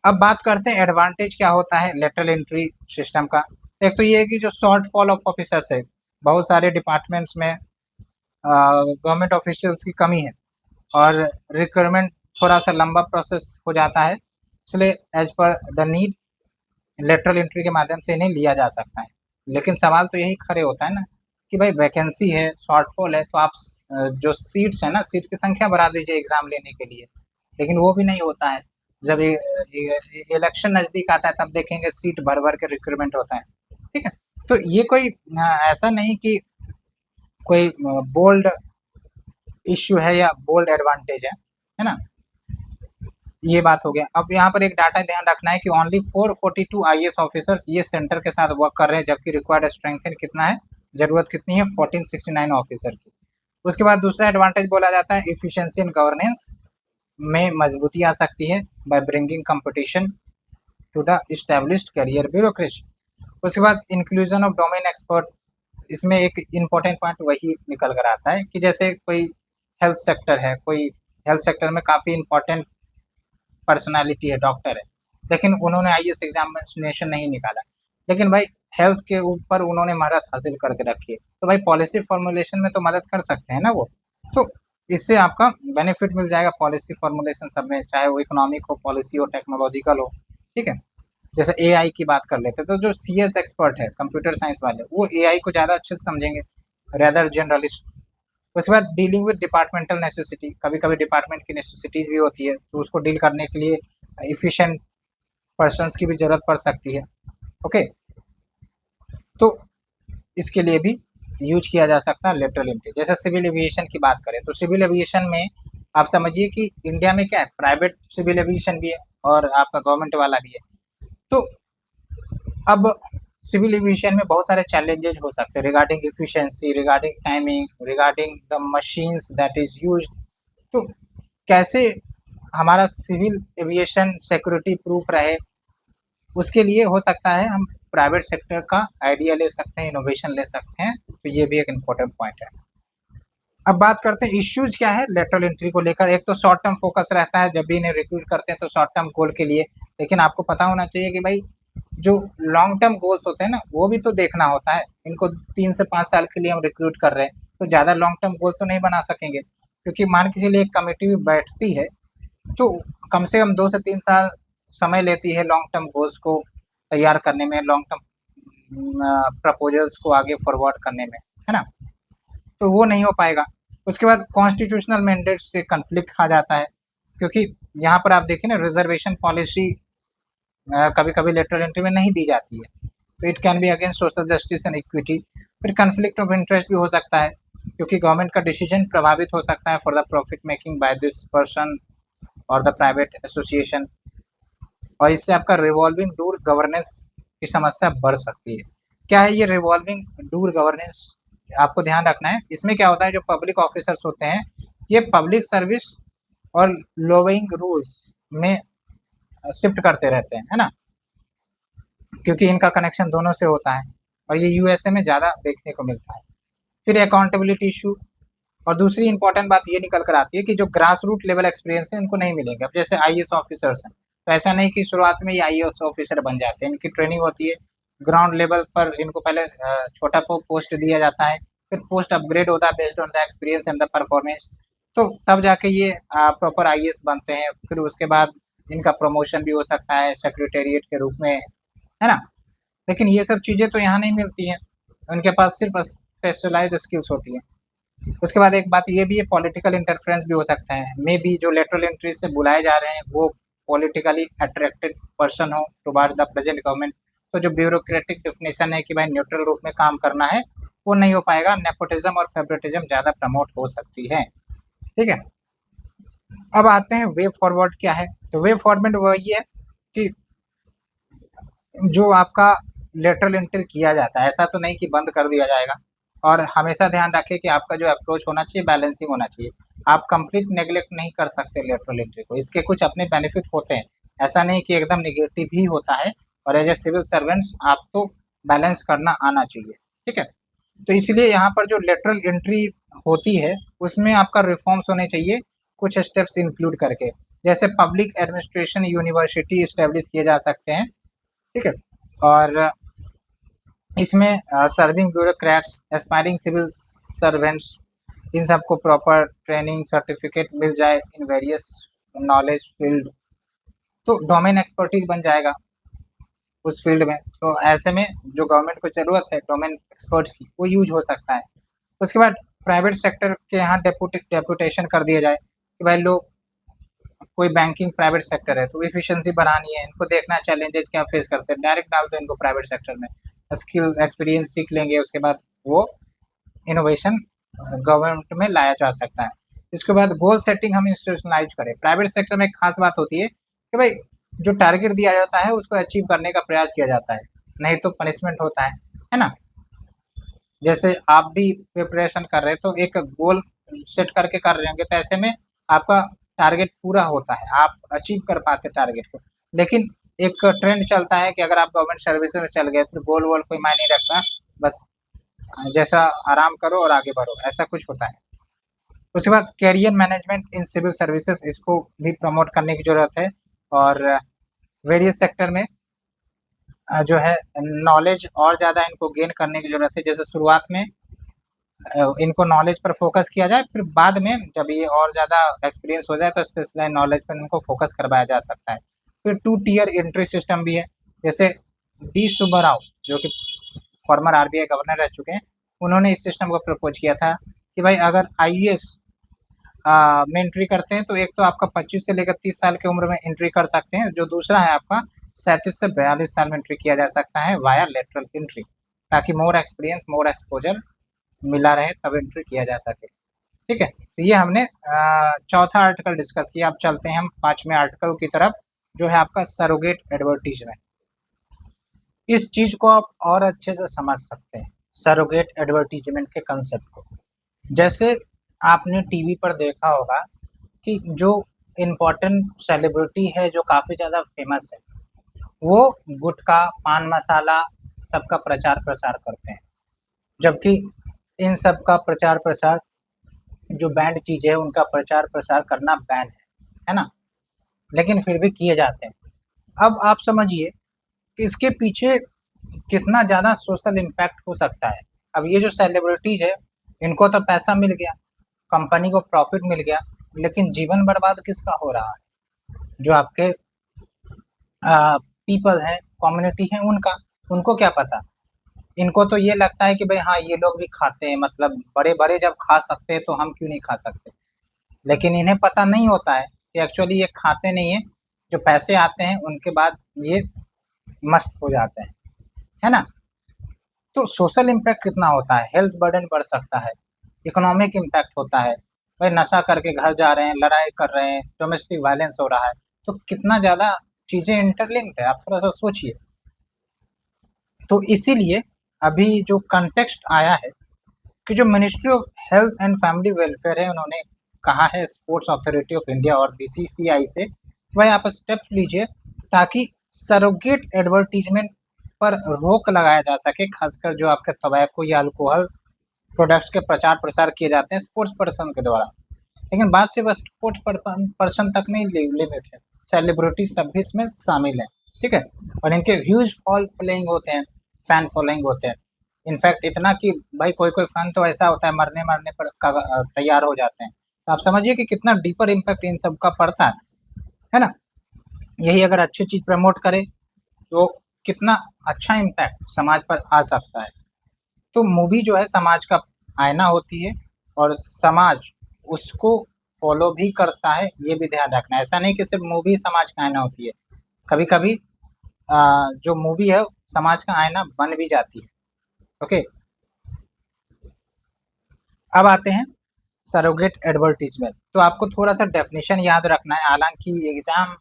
अब बात करते हैं एडवांटेज क्या होता है लेटरल एंट्री सिस्टम का। एक तो ये है कि जो शॉर्ट फॉल ऑफ ऑफिसर्स है, बहुत सारे डिपार्टमेंट्स में गवर्नमेंट ऑफिशियल्स की कमी है और रिक्रूटमेंट थोड़ा सा लंबा प्रोसेस हो जाता है, इसलिए as per the need lateral entry के माध्यम से इन्हें लिया जा सकता है। लेकिन सवाल तो यही खड़े होता है ना कि भाई वैकेंसी है, शॉर्टफॉल है, तो आप जो सीट्स है ना, सीट की संख्या बढ़ा दीजिए एग्जाम लेने के लिए। लेकिन वो भी नहीं होता है। जब इलेक्शन नजदीक आता है तब देखेंगे सीट भर भर के रिक्रूटमेंट होता है। ठीक है, तो ये कोई ऐसा नहीं कि कोई बोल्ड इश्यू है या बोल्ड एडवांटेज है ना। ये बात हो गया। अब यहाँ पर एक डाटा ध्यान रखना है कि ओनली 442 आईएएस ऑफिसर्स ये सेंटर के साथ वर्क कर रहे हैं, जबकि रिक्वायर्ड स्ट्रेंथ कितना है, जरूरत कितनी है, 1469 ऑफिसर की। उसके बाद दूसरा एडवांटेज बोला जाता है इफिशिएंसी इन गवर्नेंस में मजबूती आ सकती है by bringing competition to the established career bureaucracy. उसके बाद इंक्लूजन ऑफ डोमेन एक्सपर्ट, इसमें एक इम्पोर्टेंट पॉइंट वही निकल कर आता है कि जैसे कोई हेल्थ सेक्टर है, कोई हेल्थ सेक्टर में काफ़ी इंपॉर्टेंट पर्सनालिटी है, डॉक्टर है, लेकिन उन्होंने आईएएस एग्जामिनेशन नहीं निकाला, लेकिन भाई हेल्थ के ऊपर उन्होंने महारत हासिल करके रखी है, तो भाई पॉलिसी फॉर्मुलेशन में तो मदद कर सकते हैं ना वो। तो इससे आपका बेनिफिट मिल जाएगा पॉलिसी फॉर्मुलेशन सब में, चाहे वो इकोनॉमिक हो, पॉलिसी हो, टेक्नोलॉजिकल हो। ठीक है, जैसे एआई की बात कर लेते हैं तो जो सीएस एक्सपर्ट है, कंप्यूटर साइंस वाले, वो एआई को ज़्यादा अच्छे से समझेंगे रेदर जनरलिस्ट। उसके बाद डीलिंग विद डिपार्टमेंटल नेसेसिटी, कभी कभी डिपार्टमेंट की नेसेसिटीज भी होती है, तो उसको डील करने के लिए इफिशिएंट पर्सन्स की भी जरूरत पड़ सकती है। ओके, तो इसके लिए भी यूज किया जा सकता है लेटरल एंट्री। जैसे सिविल एविएशन की बात करें तो सिविल एविएशन में आप समझिए कि इंडिया में क्या है, प्राइवेट सिविल एविएशन भी है और आपका गवर्नमेंट वाला भी है। तो अब सिविल एविएशन में बहुत सारे चैलेंजेस हो सकते हैं regarding efficiency, regarding timing, regarding the machines that is used. तो कैसे हमारा सिविल एविएशन सिक्योरिटी प्रूफ रहे, उसके लिए हो सकता है हम प्राइवेट सेक्टर का आइडिया ले सकते हैं, इनोवेशन ले सकते हैं। तो ये भी एक इम्पोर्टेंट पॉइंट है। अब बात करते हैं इश्यूज क्या है लेटरल एंट्री को लेकर। एक तो शॉर्ट टर्म फोकस रहता है, जब भी इन्हें रिक्रूट करते हैं तो शॉर्ट टर्म गोल के लिए, लेकिन आपको पता होना चाहिए कि भाई जो लॉन्ग टर्म गोल्स होते हैं ना, वो भी तो देखना होता है। इनको 3 से 5 साल के लिए हम रिक्रूट कर रहे हैं, तो ज़्यादा लॉन्ग टर्म गोल तो नहीं बना सकेंगे, क्योंकि मान के चलिए एक कमेटी भी बैठती है तो कम से कम 2 से 3 साल समय लेती है लॉन्ग टर्म गोल्स को तैयार करने में, लॉन्ग टर्म प्रपोजल्स को आगे फॉरवर्ड करने में, है ना। तो वो नहीं हो पाएगा। उसके बाद कॉन्स्टिट्यूशनल मैंडेट से कन्फ्लिक्ट आ जाता है, क्योंकि यहाँ पर आप देखिए ना, रिजर्वेशन पॉलिसी कभी कभी लेटरल एंट्री में नहीं दी जाती है, तो it can be against social justice and equity. फिर कन्फ्लिक्ट ऑफ इंटरेस्ट भी हो सकता है, क्योंकि गवर्नमेंट का डिसीजन प्रभावित हो सकता है for the profit making by this person और द प्राइवेट एसोसिएशन, और इससे आपका रिवॉल्विंग डोर गवर्नेंस की समस्या बढ़ सकती है। क्या है ये रिवॉल्विंग डोर गवर्नेंस, आपको ध्यान रखना है। इसमें क्या होता है, जो पब्लिक ऑफिसर्स होते हैं ये पब्लिक सर्विस और लोइंग रूल्स में शिफ्ट करते रहते हैं, है ना, क्योंकि इनका कनेक्शन दोनों से होता है, और ये यूएसए में ज़्यादा देखने को मिलता है। फिर अकाउंटेबिलिटी इशू, और दूसरी इंपॉर्टेंट बात ये निकल कर आती है कि जो ग्रास रूट लेवल एक्सपीरियंस है इनको नहीं मिलेंगे। अब जैसे आईएएस ऑफिसर्स हैं, तो ऐसा नहीं कि शुरुआत में ये आईएएस ऑफिसर बन जाते हैं, इनकी ट्रेनिंग होती है ग्राउंड लेवल पर। इनको पहले छोटा पोस्ट दिया जाता है, फिर पोस्ट अपग्रेड होता है based on the experience and the performance, तो तब जाके ये प्रॉपर आईएएस बनते हैं। फिर उसके बाद इनका प्रमोशन भी हो सकता है सेक्रेटेरिएट के रूप में, है ना। लेकिन ये सब चीज़ें तो यहाँ नहीं मिलती हैं, उनके पास सिर्फ स्पेशलाइज्ड स्किल्स होती हैं। उसके बाद एक बात ये भी है, पॉलिटिकल इंटरफेरेंस भी हो सकता है। मे बी जो लेटरल एंट्री से बुलाए जा रहे हैं वो पॉलिटिकली अट्रैक्टेड पर्सन हो टुवर्ड द प्रेजेंट गवर्नमेंट, तो जो ब्यूरोक्रेटिक डिफिनेशन है कि भाई न्यूट्रल रूप में काम करना है, वो नहीं हो पाएगा। नेपोटिज्म और फेवरेटिज्म ज़्यादा प्रमोट हो सकती है। ठीक है, अब आते हैं वे फॉरवर्ड क्या है। तो वे फॉरवर्ड वही है कि जो आपका लेटरल एंट्री किया जाता है, ऐसा तो नहीं कि बंद कर दिया जाएगा। और हमेशा ध्यान रखें कि आपका जो अप्रोच होना चाहिए बैलेंसिंग होना चाहिए। आप कंप्लीट नेग्लेक्ट नहीं कर सकते लेटरल एंट्री को, इसके कुछ अपने बेनिफिट होते हैं, ऐसा नहीं कि एकदम निगेटिव ही होता है। और एज ए सिविल सर्वेंट्स आपको बैलेंस करना आना चाहिए। ठीक है, तो इसलिए यहाँ पर जो लेटरल एंट्री होती है उसमें आपका रिफॉर्म्स होने चाहिए, कुछ स्टेप्स इंक्लूड करके, जैसे पब्लिक एडमिनिस्ट्रेशन यूनिवर्सिटी इस्टेब्लिश किए जा सकते हैं। ठीक है, और इसमें serving bureaucrats, aspiring civil servants, इन सबको प्रॉपर ट्रेनिंग सर्टिफिकेट मिल जाए इन वेरियस नॉलेज फील्ड, तो डोमेन एक्सपर्टीज बन जाएगा। उस फील्ड में, तो ऐसे में जो गवर्नमेंट को ज़रूरत है डोमेन एक्सपर्ट्स की, वो यूज हो सकता है। उसके बाद प्राइवेट सेक्टर के यहाँ डेपुटेशन कर दिया जाए कि भाई लोग, कोई बैंकिंग प्राइवेट सेक्टर है तो इफिशिएंसी बढ़ानी है, इनको देखना है चैलेंजेस क्या फेस करते हैं, डायरेक्ट डाल दो इनको प्राइवेट सेक्टर में, स्किल एक्सपीरियंस सीख लेंगे, उसके बाद वो इनोवेशन गवर्नमेंट में लाया जा सकता है। इसके बाद गोल सेटिंग हम इंस्टीट्यूशनलाइज करें। प्राइवेट सेक्टर में एक खास बात होती है कि भाई जो टारगेट दिया जाता है उसको अचीव करने का प्रयास किया जाता है, नहीं तो पनिशमेंट होता है ना। जैसे आप भी प्रिपरेशन कर रहे हैं तो एक गोल सेट करके कर रहे होंगे, तो ऐसे में आपका टारगेट पूरा होता है, आप अचीव कर पाते टारगेट को। लेकिन एक ट्रेंड चलता है कि अगर आप गवर्नमेंट सर्विस में चल गए फिर गोल वोल कोई मायने नहीं रखता, बस जैसा आराम करो और आगे बढ़ो, ऐसा कुछ होता है। उसके बाद career management in civil services, इसको भी प्रमोट करने की ज़रूरत है। और वेरियस सेक्टर में जो है नॉलेज और ज़्यादा इनको गेन करने की ज़रूरत है। जैसे शुरुआत में इनको नॉलेज पर फोकस किया जाए, फिर बाद में जब ये और ज़्यादा एक्सपीरियंस हो जाए तो स्पेशलाइज नॉलेज पर इनको फोकस करवाया जा सकता है। फिर 2 टियर एंट्री सिस्टम भी है। जैसे डी सुब्बाराव जो कि फॉर्मर आरबीआई गवर्नर रह चुके हैं, उन्होंने इस सिस्टम को प्रपोज किया था कि भाई अगर आईएएस में एंट्री करते हैं तो एक तो आपका 25 से लेकर 30 साल की उम्र में एंट्री कर सकते हैं, जो दूसरा है आपका 37 से 42 साल में एंट्री किया जा सकता है वाया लेटरल एंट्री, ताकि मोर एक्सपीरियंस मोर एक्सपोजर मिला रहे तब एंट्री किया जा सके। ठीक है, तो ये हमने चौथा आर्टिकल डिस्कस किया। अब चलते हैं हम 5वें आर्टिकल की तरफ, जो है आपका सरोगेट एडवर्टीजमेंट। इस चीज को आप और अच्छे से समझ सकते हैं, सरोगेट एडवर्टीजमेंट के कंसेप्ट को। जैसे आपने टीवी पर देखा होगा कि जो इम्पोर्टेंट सेलिब्रिटी है जो काफ़ी ज़्यादा फेमस है, वो गुटखा पान मसाला सबका प्रचार प्रसार करते हैं, जबकि इन सब का प्रचार प्रसार, जो बैंड चीज़ें है उनका प्रचार प्रसार करना बैन है ना, लेकिन फिर भी किए जाते हैं। अब आप समझिए कि इसके पीछे कितना ज़्यादा सोशल इम्पैक्ट हो सकता है। अब ये जो सेलिब्रिटीज है इनको तो पैसा मिल गया, कंपनी को प्रॉफिट मिल गया, लेकिन जीवन बर्बाद किसका हो रहा है? जो आपके पीपल हैं, कम्युनिटी हैं, उनको क्या पता। इनको तो ये लगता है कि भाई हाँ ये लोग भी खाते हैं, मतलब बड़े बड़े जब खा सकते हैं तो हम क्यों नहीं खा सकते। लेकिन इन्हें पता नहीं होता है कि एक्चुअली ये खाते नहीं है, जो पैसे आते हैं उनके बाद ये मस्त हो जाते हैं, है ना। तो सोशल इम्पैक्ट कितना होता है, हेल्थ बर्डन बढ़ सकता है, इकोनॉमिक इम्पैक्ट होता है, भाई नशा करके घर जा रहे हैं, लड़ाई कर रहे हैं, डोमेस्टिक वायलेंस हो रहा है, तो कितना ज़्यादा चीज़ें इंटरलिंक्ड है, आप थोड़ा सा सोचिए। तो इसीलिए अभी जो कंटेक्स्ट आया है कि जो ministry of health and family welfare है, उन्होंने कहा है स्पोर्ट्स अथॉरिटी ऑफ इंडिया और बीसीसीआई से, भाई आप स्टेप्स लीजिए ताकि सरोगेट एडवर्टीजमेंट पर रोक लगाया जा सके, खासकर जो आपके तंबाकू या अल्कोहल प्रोडक्ट्स के प्रचार प्रसार किए जाते हैं स्पोर्ट्स पर्सन के द्वारा। लेकिन बात सिर्फ स्पोर्ट्स पर्सन तक नहीं लिमिट है, सेलिब्रिटी सब भी इसमें शामिल है। ठीक है, और इनके ह्यूज फॉलोइंग होते हैं, फैन फॉलोइंग होते हैं। इनफैक्ट इतना कि भाई कोई कोई फैन तो ऐसा होता है मरने मरने पर तैयार हो जाते हैं। तो आप समझिए कि कितना डीपर इम्पैक्ट इन सब का पड़ता है ना। यही अगर अच्छी चीज़ प्रमोट करे तो कितना अच्छा इम्पैक्ट समाज पर आ सकता है। तो मूवी जो है समाज का आईना होती है और समाज उसको फॉलो भी करता है, ये भी ध्यान रखना है। ऐसा नहीं कि सिर्फ मूवी समाज का आईना होती है, कभी कभी जो मूवी है समाज का आईना बन भी जाती है। ओके, अब आते हैं सरोगेट एडवर्टीजमेंट। तो आपको थोड़ा सा डेफिनेशन याद रखना है, हालांकि एग्जाम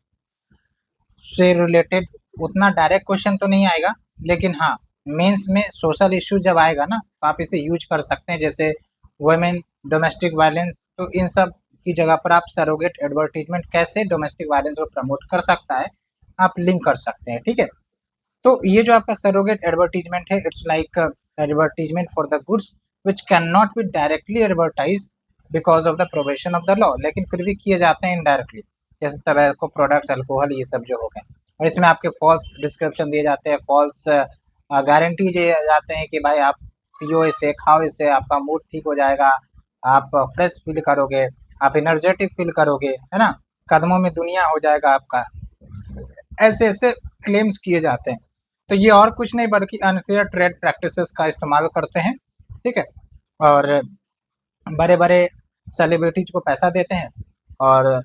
से रिलेटेड उतना डायरेक्ट क्वेश्चन तो नहीं आएगा, लेकिन हाँ मेंस में सोशल इश्यू जब आएगा ना तो आप इसे यूज कर सकते हैं, जैसे वुमेन, डोमेस्टिक वायलेंस, तो इन सब की जगह पर आप सरोगेट एडवर्टीजमेंट कैसे डोमेस्टिक वायलेंस को प्रमोट कर सकता है आप लिंक कर सकते हैं। ठीक है, तो ये जो आपका सरोगेट एडवर्टीजमेंट है, it's like advertisement for the goods which can not be directly advertise because of the provision of the law, लेकिन फिर भी किए जाते हैं इनडायरेक्टली, जैसे टबैको प्रोडक्ट्स, अल्कोहल, ये सब जो हो गए। और इसमें आपके फॉल्स डिस्क्रिप्शन दिए जाते हैं, फॉल्स गारंटी दिए जाते हैं कि भाई आप पियो इसे, खाओ इसे, आपका मूड ठीक हो जाएगा, आप फ्रेश फील करोगे, आप एनर्जेटिक फील करोगे, है ना, कदमों में दुनिया हो जाएगा आपका। ऐसे ऐसे क्लेम्स किए जाते हैं। तो ये और कुछ नहीं बल्कि अनफेयर ट्रेड प्रैक्टिसेस का इस्तेमाल करते हैं, ठीक है। और बड़े बड़े सेलिब्रिटीज को पैसा देते हैं और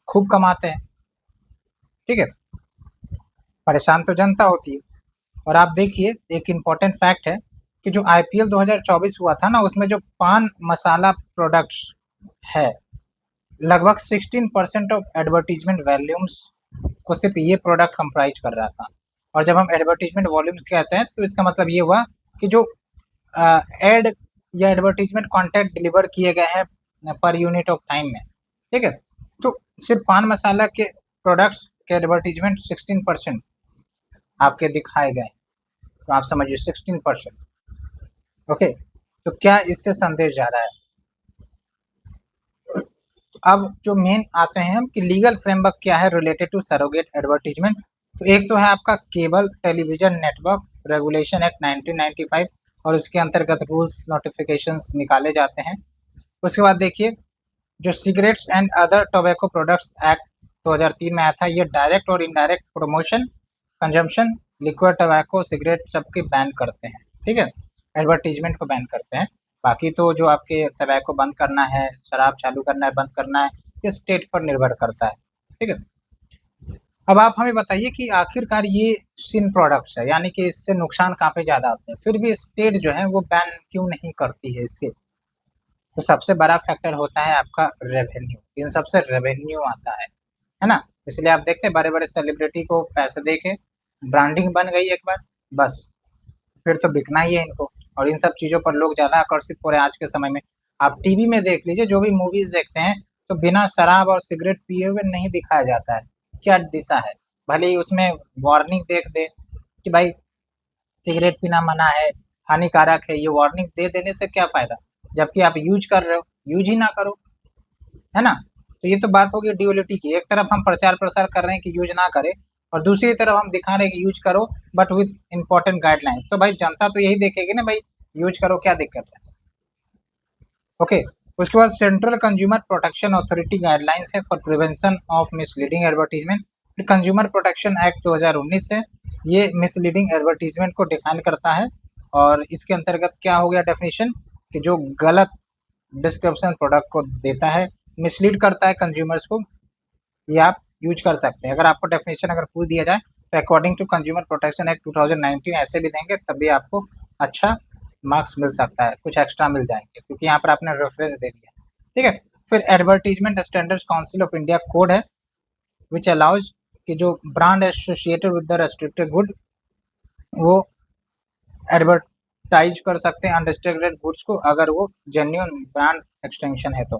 खूब कमाते हैं, ठीक है। परेशान तो जनता होती है। और आप देखिए, एक इम्पॉर्टेंट फैक्ट है कि जो आईपीएल 2024 हुआ था ना, उसमें जो पान मसाला प्रोडक्ट्स है, लगभग 16% ऑफ एडवर्टीजमेंट वॉल्यूम्स को सिर्फ ये प्रोडक्ट कंप्राइज कर रहा था। और जब हम एडवर्टीजमेंट वॉल्यूम्स कहते हैं तो इसका मतलब ये हुआ कि जो एड या एडवर्टीजमेंट कंटेंट डिलीवर किए गए हैं पर यूनिट ऑफ टाइम में, ठीक है। तो सिर्फ पान मसाला के प्रोडक्ट्स के एडवर्टीजमेंट 16% आपके दिखाए गए, तो आप समझिए 16%। ओके, तो क्या इससे संदेश जा रहा है? अब जो मेन आते हैं हम कि लीगल फ्रेमवर्क क्या है रिलेटेड टू सरोगेट एडवर्टीजमेंट। तो एक तो है आपका cable television network regulation act 1995 और उसके अंतर्गत रूल्स नोटिफिकेशंस निकाले जाते हैं। उसके बाद देखिए, जो cigarettes and other tobacco products act 2003 में आया था, ये डायरेक्ट और indirect promotion, consumption, liquid tobacco, cigarette सबके बैन करते हैं, ठीक है। एडवर्टीजमेंट को बैन करते हैं। बाकी तो जो आपके टबैको बंद करना है, शराब चालू करना है, बंद करना है, ये स्टेट पर निर्भर करता है, ठीक है। अब आप हमें बताइए कि आखिरकार ये सिन प्रोडक्ट्स है, यानी कि इससे नुकसान काफ़ी ज़्यादा होते हैं, फिर भी स्टेट जो है वो बैन क्यों नहीं करती है इससे? तो सबसे बड़ा फैक्टर होता है आपका रेवेन्यू। इन सबसे रेवेन्यू आता है ना। इसलिए आप देखते हैं बड़े बड़े सेलिब्रिटी को पैसे दे के ब्रांडिंग बन गई एक बार, बस फिर तो बिकना ही है इनको। और इन सब चीज़ों पर लोग ज़्यादा आकर्षित हो रहे हैं आज के समय में। आप टीवी में देख लीजिए, जो भी मूवीज देखते हैं तो बिना शराब और सिगरेट पिए हुए नहीं दिखाया जाता है। क्या दिशा है? भले ही उसमें वार्निंग देख दे कि भाई सिगरेट पीना मना है, हानिकारक है, ये वार्निंग दे देने से क्या फ़ायदा? जबकि आप यूज कर रहे हो, यूज ही ना करो, है ना। तो ये तो बात होगी ड्यूअलिटी की। एक तरफ हम प्रचार प्रसार कर रहे हैं कि यूज ना करें और दूसरी तरफ हम दिखा रहे हैं कि यूज करो बट विद इंपॉर्टेंट गाइडलाइन। तो भाई जनता तो यही देखेगी ना, भाई यूज करो, क्या दिक्कत है? ओके। उसके बाद central consumer protection authority guidelines है for prevention of misleading advertisement. फिर कंज्यूमर प्रोटेक्शन एक्ट 2019 है, ये मिसलीडिंग एडवर्टीजमेंट को डिफाइन करता है। और इसके अंतर्गत क्या हो गया डेफिनेशन कि जो गलत डिस्क्रिप्शन प्रोडक्ट को देता है, मिसलीड करता है कंज्यूमर्स को, ये आप यूज कर सकते हैं। अगर आपको डेफिनेशन अगर पूछ दिया जाए तो according to consumer protection act 2019 ऐसे भी देंगे, तब भी आपको अच्छा मार्क्स मिल सकता है, कुछ एक्स्ट्रा मिल जाएंगे क्योंकि यहाँ पर आपने रेफरेंस दे दिया, ठीक है। फिर advertisement standards council of India code है विच अलाउज कि जो brand associated with the restricted good वो एडवर्टाइज कर सकते हैं अनरिस्ट्रिक्टेड गुड्स को, अगर वो जेन्युइन ब्रांड एक्सटेंशन है तो,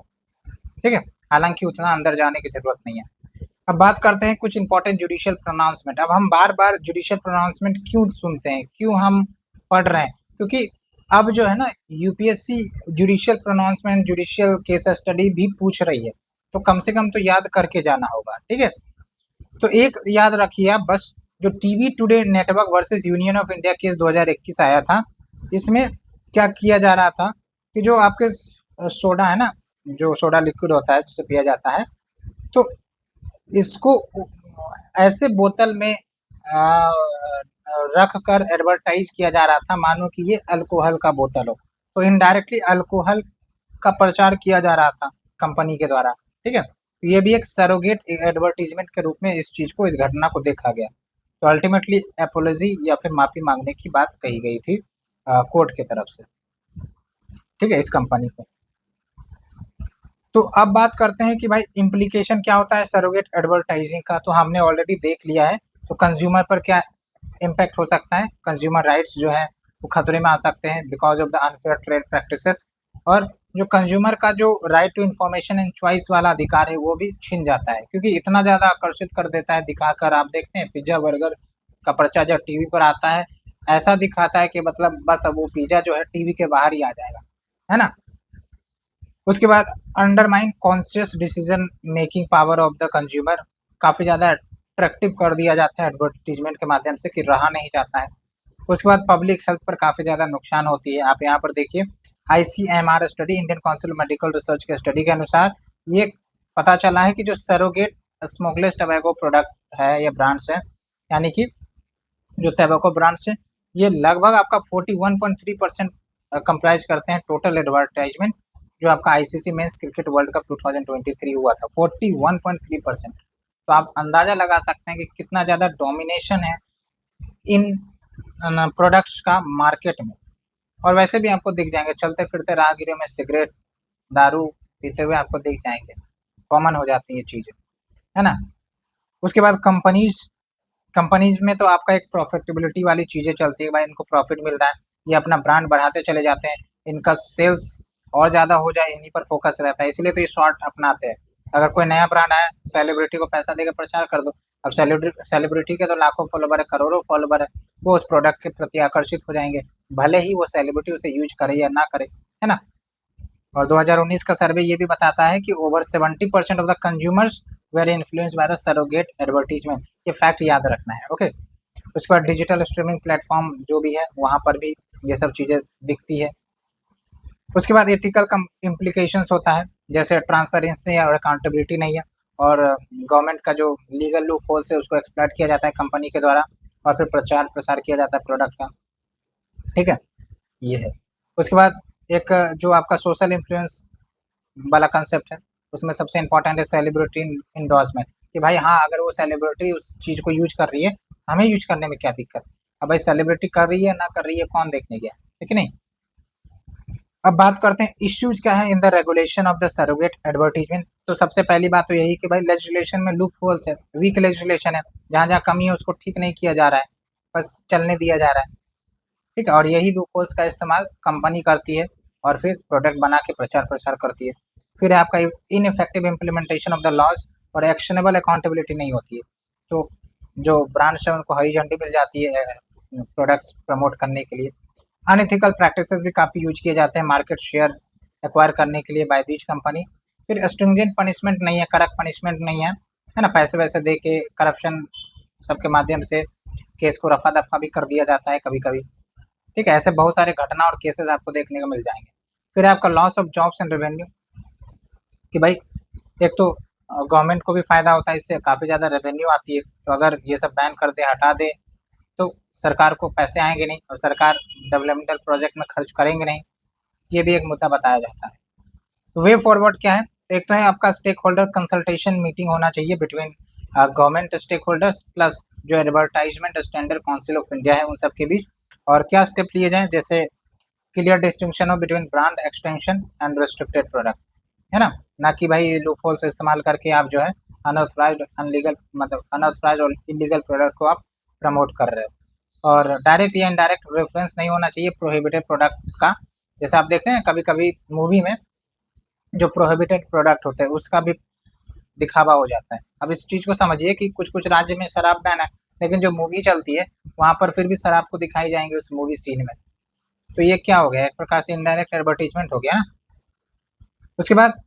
ठीक है। हालांकि उतना अंदर जाने की जरूरत नहीं है। अब बात करते हैं कुछ इंपॉर्टेंट जुडिशियल प्रोनाउंसमेंट। अब हम बार बार जुडिशियल प्रोनाउंसमेंट क्यों सुनते हैं, क्यों हम पढ़ रहे हैं? क्योंकि अब जो है ना, UPSC judicial pronouncement, judicial case study भी पूछ रही है, तो कम से कम तो याद करके जाना होगा, ठीक है। तो एक याद रखिए आप बस, जो TV today network versus union of India case 2021 आया था, इसमें क्या किया जा रहा था कि जो आपके सोडा है ना, जो सोडा लिक्विड होता है जिसे पिया जाता है, तो इसको ऐसे बोतल में रख कर एडवर्टाइज किया जा रहा था मानो कि ये अल्कोहल का बोतल हो। तो इनडायरेक्टली अल्कोहल का प्रचार किया जा रहा था कंपनी के द्वारा, ठीक है। तो ये भी एक सरोगेट एडवर्टीजमेंट के रूप में इस चीज़ को, इस घटना को देखा गया। तो अल्टीमेटली एपोलॉजी या फिर माफ़ी मांगने की बात कही गई थी कोर्ट की तरफ से, ठीक है, इस कंपनी को। तो अब बात करते हैं कि भाई इम्प्लीकेशन क्या होता है सरोगेट एडवर्टाइजिंग का। तो हमने ऑलरेडी देख लिया है। तो कंज्यूमर पर क्या इम्पैक्ट हो सकता है? कंज्यूमर राइट्स जो है वो खतरे में आ सकते हैं because of the unfair trade practices. और जो कंज्यूमर का जो right to information and choice वाला अधिकार है वो भी छिन जाता है, क्योंकि इतना ज़्यादा आकर्षित कर देता है दिखाकर। आप देखते हैं पिज्ज़ा बर्गर का पर्चा जब टीवी पर आता है, ऐसा दिखाता है कि मतलब बस अब वो पिज्ज़ा जो है टीवी के बाहर ही आ जाएगा, है ना। उसके बाद undermine conscious decision making power of the consumer, काफ़ी ज़्यादा अट्रैक्टिव कर दिया जाता है एडवर्टीजमेंट के माध्यम से कि रहा नहीं जाता है। उसके बाद पब्लिक हेल्थ पर काफ़ी ज़्यादा नुकसान होती है। आप यहाँ पर देखिए, ICMR study, Indian council of medical research के स्टडी के अनुसार ये पता चला है कि जो सरोगेट स्मोकलेस टबैको प्रोडक्ट है या ब्रांड्स हैं, यानी कि जो टैबेको ब्रांड्स है, ये लगभग आपका 41.3% कंप्राइज करते हैं टोटल एडवर्टाइजमेंट जो आपका ICC men's cricket world cup 2023 हुआ था, 41.3%। तो आप अंदाजा लगा सकते हैं कि कितना ज़्यादा डोमिनेशन है इन प्रोडक्ट्स का मार्केट में। और वैसे भी आपको दिख जाएंगे चलते फिरते राहगीरों में सिगरेट दारू पीते हुए आपको दिख जाएंगे, कॉमन हो जाती है ये चीज़ें, है ना। उसके बाद कंपनीज में तो आपका एक प्रॉफिटेबिलिटी वाली चीज़ें चलती है, भाई इनको प्रॉफिट मिल रहा है, ये अपना ब्रांड बढ़ाते चले जाते हैं, इनका सेल्स और ज़्यादा हो जाए इन्हीं पर फोकस रहता है, इसलिए तो ये शॉर्ट अपनाते हैं। अगर कोई नया ब्रांड आया, सेलिब्रिटी को पैसा देकर प्रचार कर दो। अब सेलिब्रिटी के तो लाखों फॉलोवर है, करोड़ों फॉलोवर है, वो उस प्रोडक्ट के प्रति आकर्षित हो जाएंगे, भले ही वो सेलिब्रिटी उसे यूज करे या ना करे, है ना। और 2019 का सर्वे ये भी बताता है कि over 70% of the consumers were influenced by the surrogate advertisement. ये फैक्ट याद रखना है, ओके। उसके बाद डिजिटल स्ट्रीमिंग प्लेटफॉर्म जो भी है वहाँ पर भी ये सब चीज़ें दिखती है। उसके बाद एथिकल इम्प्लीकेशंस होता है, जैसे ट्रांसपेरेंसी और अकाउंटेबिलिटी नहीं है, और गवर्नमेंट का जो लीगल लूप होल्स है उसको एक्सप्लॉइट किया जाता है कंपनी के द्वारा, और फिर प्रचार प्रसार किया जाता है प्रोडक्ट का, ठीक है, ये है। उसके बाद एक जो आपका सोशल इन्फ्लुएंस वाला कंसेप्ट है, उसमें सबसे इम्पोर्टेंट है सेलिब्रिटी इंडोर्समेंट, कि भाई हाँ अगर वो सेलिब्रिटी उस चीज़ को यूज कर रही है, हमें यूज करने में क्या दिक्कत है। अब भाई सेलिब्रिटी कर रही है ना कर रही है कौन देखने गया, ठीक है नहीं। अब बात करते हैं इश्यूज क्या है in the regulation of the surrogate advertisement. तो सबसे पहली बात तो यही कि भाई लेजिस्लेशन में लूप होल्स है, वीक लेजिस्लेशन है, जहाँ जहाँ कमी है उसको ठीक नहीं किया जा रहा है, बस चलने दिया जा रहा है, ठीक है। और यही लूप होल्स का इस्तेमाल कंपनी करती है और फिर प्रोडक्ट बना के प्रचार प्रसार करती है। फिर आपका ineffective implementation of the laws और एक्शनेबल अकाउंटेबिलिटी नहीं होती है, तो जो ब्रांड्स है उनको हरी झंडी मिल जाती है प्रोडक्ट्स प्रमोट करने के लिए। अनएथिकल प्रैक्टिसेस भी काफ़ी यूज किए जाते हैं मार्केट शेयर एक्वायर करने के लिए बाय दीज कंपनी। फिर स्ट्रिंजेंट पनिशमेंट नहीं है, करेक्ट पनिशमेंट नहीं है ना, पैसे वैसे दे के करप्शन सबके माध्यम से केस को रफा दफा भी कर दिया जाता है कभी कभी, ठीक है। ऐसे बहुत सारे घटना और केसेस आपको देखने को मिल जाएंगे। फिर आपका loss of jobs and revenue, कि भाई एक तो गवर्नमेंट को भी फायदा होता है, इससे काफ़ी ज़्यादा रेवेन्यू आती है, तो अगर ये सब बैन कर दे हटा दे तो सरकार को पैसे आएंगे नहीं और सरकार डेवलपमेंटल प्रोजेक्ट में खर्च करेंगे नहीं, ये भी एक मुद्दा बताया जाता है। तो वे फॉरवर्ड क्या है, एक तो है आपका स्टेक होल्डर कंसल्टेशन मीटिंग होना चाहिए between government stakeholders plus जो advertisement standard council of India है उन सब के बीच। और क्या स्टेप लिए जाएं, जैसे क्लियर डिस्टिंक्शन हो between brand extension and restricted product, है ना कि भाई लूप होल्स इस्तेमाल करके आप जो है अनऑथराइज्ड अनलीगल मतलब अनऑथराइज्ड और इलीगल प्रोडक्ट को आप प्रमोट कर रहे हो। और डायरेक्ट या इनडायरेक्ट रेफरेंस नहीं होना चाहिए प्रोहिबिटेड प्रोडक्ट का, जैसे आप देखते हैं कभी कभी मूवी में जो प्रोहिबिटेड प्रोडक्ट होते हैं उसका भी दिखावा हो जाता है। अब इस चीज़ को समझिए कि कुछ कुछ राज्य में शराब बैन है, लेकिन जो मूवी चलती है वहाँ पर फिर भी शराब को दिखाई जाएंगे उस मूवी सीन में, तो ये क्या हो गया, एक प्रकार से इनडायरेक्ट एडवर्टीजमेंट हो गया ना। उसके बाद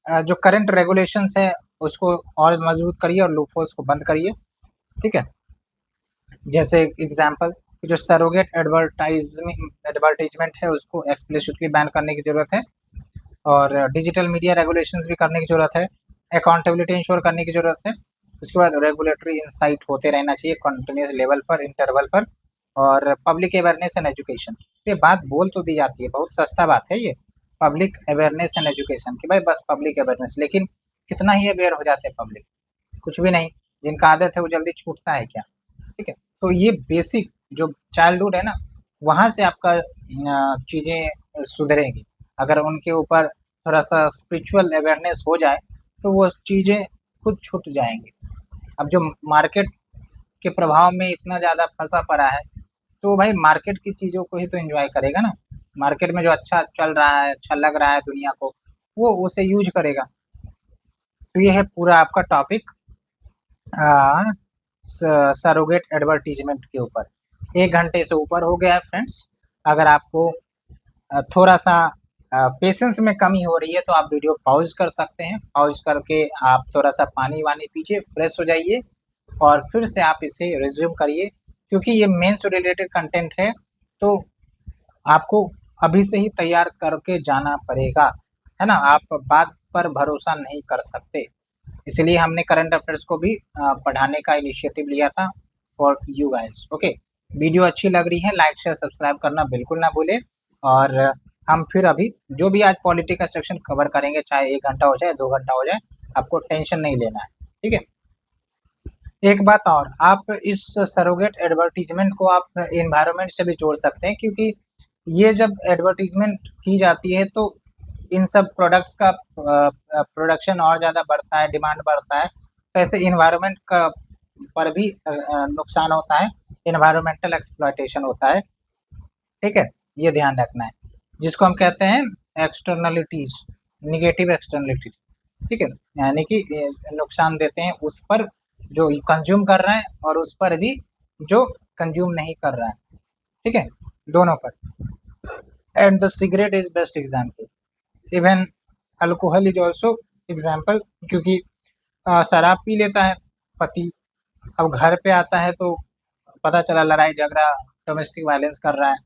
जो करंट रेगुलेशंस है उसको और मजबूत करिए और लूपहोल्स को बंद करिए, ठीक है। जैसे एग्जांपल जो सरोगेट एडवर्टाइजमेंट है उसको एक्सप्लिसिटली बैन करने की ज़रूरत है, और डिजिटल मीडिया रेगुलेशंस भी करने की ज़रूरत है, अकाउंटेबिलिटी इंश्योर करने की ज़रूरत है। उसके बाद रेगुलेटरी इंसाइट होते रहना चाहिए कंटिन्यूस लेवल पर, इंटरवल पर, और पब्लिक अवेयरनेस एंड एजुकेशन। ये बात बोल तो दी जाती है, बहुत सस्ता बात है ये, पब्लिक अवेयरनेस एंड एजुकेशन, कि भाई बस पब्लिक अवेयरनेस, लेकिन कितना ही अवेयर हो जाते हैं पब्लिक, कुछ भी नहीं। जिनका आदत है वो जल्दी छूटता है क्या, ठीक है। तो ये बेसिक जो चाइल्डहुड है ना, वहाँ से आपका चीज़ें सुधरेंगी। अगर उनके ऊपर थोड़ा सा स्पिरिचुअल अवेयरनेस हो जाए तो वो चीज़ें खुद छूट जाएंगी। अब जो मार्केट के प्रभाव में इतना ज़्यादा फंसा पड़ा है, तो भाई मार्केट की चीज़ों को ही तो एंजॉय करेगा ना, मार्केट में जो अच्छा चल रहा है अच्छा लग रहा है दुनिया को वो उसे यूज करेगा। तो ये है पूरा आपका टॉपिक सरोगेट एडवर्टीजमेंट के ऊपर। 1 घंटे से ऊपर हो गया है फ्रेंड्स, अगर आपको थोड़ा सा पेशेंस में कमी हो रही है तो आप वीडियो पॉज कर सकते हैं, पॉज करके आप थोड़ा सा पानी वानी पीजिए, फ्रेश हो जाइए और फिर से आप इसे रिज्यूम करिए, क्योंकि ये मेंस रिलेटेड कंटेंट है तो आपको अभी से ही तैयार करके जाना पड़ेगा, है ना। आप बात पर भरोसा नहीं कर सकते, इसलिए हमने करंट अफेयर्स को भी पढ़ाने का इनिशिएटिव लिया था। For you guys. Okay, video अच्छी लग रही है, लाइक शेयर सब्सक्राइब करना बिल्कुल ना भूले। और हम फिर अभी जो भी आज पॉलिटिकल सेक्शन कवर करेंगे, चाहे 1 घंटा हो जाए 2 घंटा हो जाए, आपको टेंशन नहीं लेना है, ठीक है। एक बात और, आप इस सरोगेट एडवर्टीजमेंट को आप एनवायरनमेंट से भी जोड़ सकते हैं, क्योंकि ये जब एडवर्टीजमेंट की जाती है तो इन सब प्रोडक्ट्स का प्रोडक्शन और ज़्यादा बढ़ता है, डिमांड बढ़ता है, तो ऐसे इन्वायरमेंट का पर भी नुकसान होता है, इन्वायरमेंटल एक्सप्लॉयटेशन होता है, ठीक है। ये ध्यान रखना है, जिसको हम कहते हैं एक्सटर्नलिटीज, निगेटिव एक्सटर्नलिटी, ठीक है। यानी कि नुकसान देते हैं उस पर जो कंज्यूम कर रहा है और उस पर भी जो कंज्यूम नहीं कर रहा है, ठीक है, दोनों पर। And the cigarette is best example, even alcohol is also example, क्योंकि शराब पी लेता है पति, अब घर पे आता है तो पता चला लड़ाई झगड़ा, डोमेस्टिक वायलेंस कर रहा है,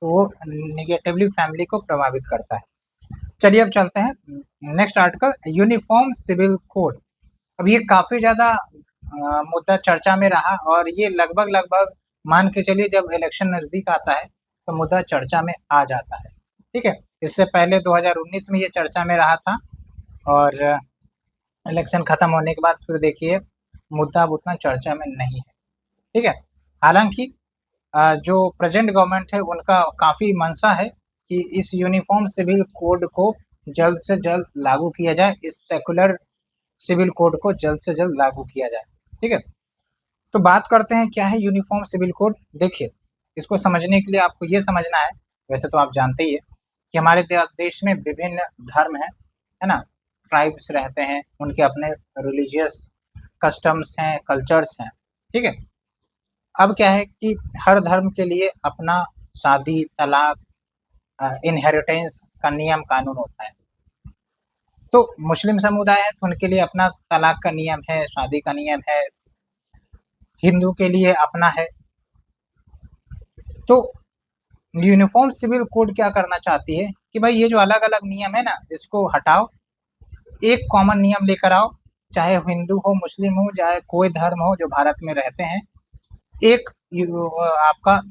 तो वो निगेटिवली फैमिली को प्रभावित करता है। चलिए अब चलते हैं next article, uniform civil code. अब ये काफ़ी ज़्यादा मुद्दा चर्चा में रहा, और ये लगभग लगभग मान के चलिए जब इलेक्शन नज़दीक आता है तो मुद्दा चर्चा में आ जाता है, ठीक है। इससे पहले 2019 में ये चर्चा में रहा था, और इलेक्शन ख़त्म होने के बाद फिर देखिए मुद्दा अब उतना चर्चा में नहीं है, ठीक है। हालांकि जो प्रेजेंट गवर्नमेंट है उनका काफ़ी मंशा है कि इस यूनिफॉर्म सिविल कोड को जल्द से जल्द लागू किया जाए, इस सेकुलर सिविल कोड को जल्द से जल्द लागू किया जाए, ठीक है। तो बात करते हैं क्या है यूनिफॉर्म सिविल कोड। देखिए, इसको समझने के लिए आपको ये समझना है, वैसे तो आप जानते ही है कि हमारे देश में विभिन्न धर्म है ना, ट्राइब्स रहते हैं, उनके अपने रिलीजियस कस्टम्स हैं, कल्चर्स हैं, ठीक है। अब क्या है कि हर धर्म के लिए अपना शादी, तलाक, इनहेरिटेंस का नियम कानून होता है। तो मुस्लिम समुदाय है तो उनके लिए अपना तलाक का नियम है, शादी का नियम है, हिंदू के लिए अपना है। तो यूनिफॉर्म सिविल कोड क्या करना चाहती है कि भाई ये जो अलग अलग नियम है ना, इसको हटाओ, एक कॉमन नियम लेकर आओ, चाहे हिंदू हो, मुस्लिम हो, चाहे कोई धर्म हो जो भारत में रहते हैं, एक आपका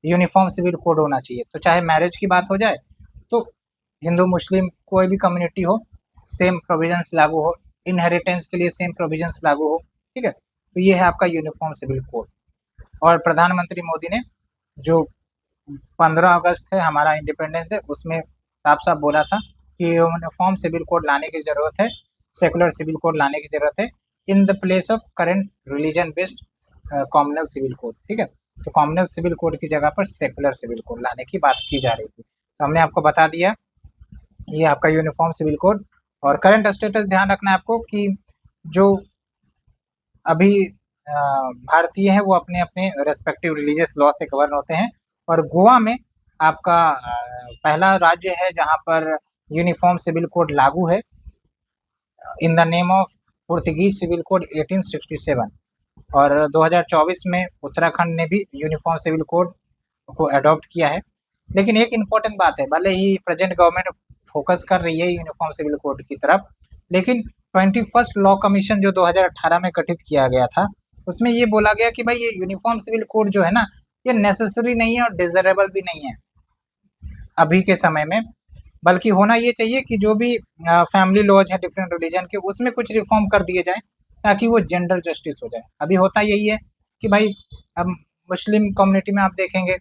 यूनिफॉर्म सिविल कोड होना चाहिए। तो चाहे मैरिज की बात हो जाए तो हिंदू मुस्लिम कोई भी कम्युनिटी हो, सेम प्रोविजंस लागू हो, इनहेरिटेंस के लिए सेम प्रोविजंस लागू हो, ठीक है। तो ये है आपका यूनिफॉर्म सिविल कोड। और प्रधानमंत्री मोदी ने जो 15 अगस्त है हमारा इंडिपेंडेंस डे, उसमें साफ साफ बोला था कि यूनिफॉर्म सिविल कोड लाने की ज़रूरत है, सेकुलर सिविल कोड लाने की ज़रूरत है in the place of current religion based communal civil code, ठीक है। तो कॉमनल सिविल कोड की जगह पर सेकुलर सिविल कोड लाने की बात की जा रही थी, तो हमने आपको बता दिया ये आपका यूनिफॉर्म सिविल कोड। और करंट स्टेटस ध्यान रखना है आपको कि जो अभी भारतीय है वो अपने अपने रेस्पेक्टिव रिलीजियस लॉ से गवर्न होते हैं, और गोवा में आपका पहला राज्य है जहां पर यूनिफॉर्म सिविल कोड लागू है in the name of Portuguese civil code 1867। और 2024 में उत्तराखंड ने भी यूनिफॉर्म सिविल कोड को अडॉप्ट किया है। लेकिन एक इम्पॉर्टेंट बात है, भले ही प्रेजेंट गवर्नमेंट फोकस कर रही है यूनिफॉर्म सिविल कोड की तरफ, लेकिन 21st लॉ कमीशन जो 2018 में गठित किया गया था, उसमें ये बोला गया कि भाई ये यूनिफॉर्म सिविल कोड जो है ना, ये नेसेसरी नहीं है और डिजरेबल भी नहीं है अभी के समय में, बल्कि होना ये चाहिए कि जो भी फैमिली लॉज है डिफरेंट रिलीजन के, उसमें कुछ रिफॉर्म कर दिए जाए ताकि वो जेंडर जस्टिस हो जाए। अभी होता यही है कि भाई अब मुस्लिम कम्युनिटी में आप देखेंगे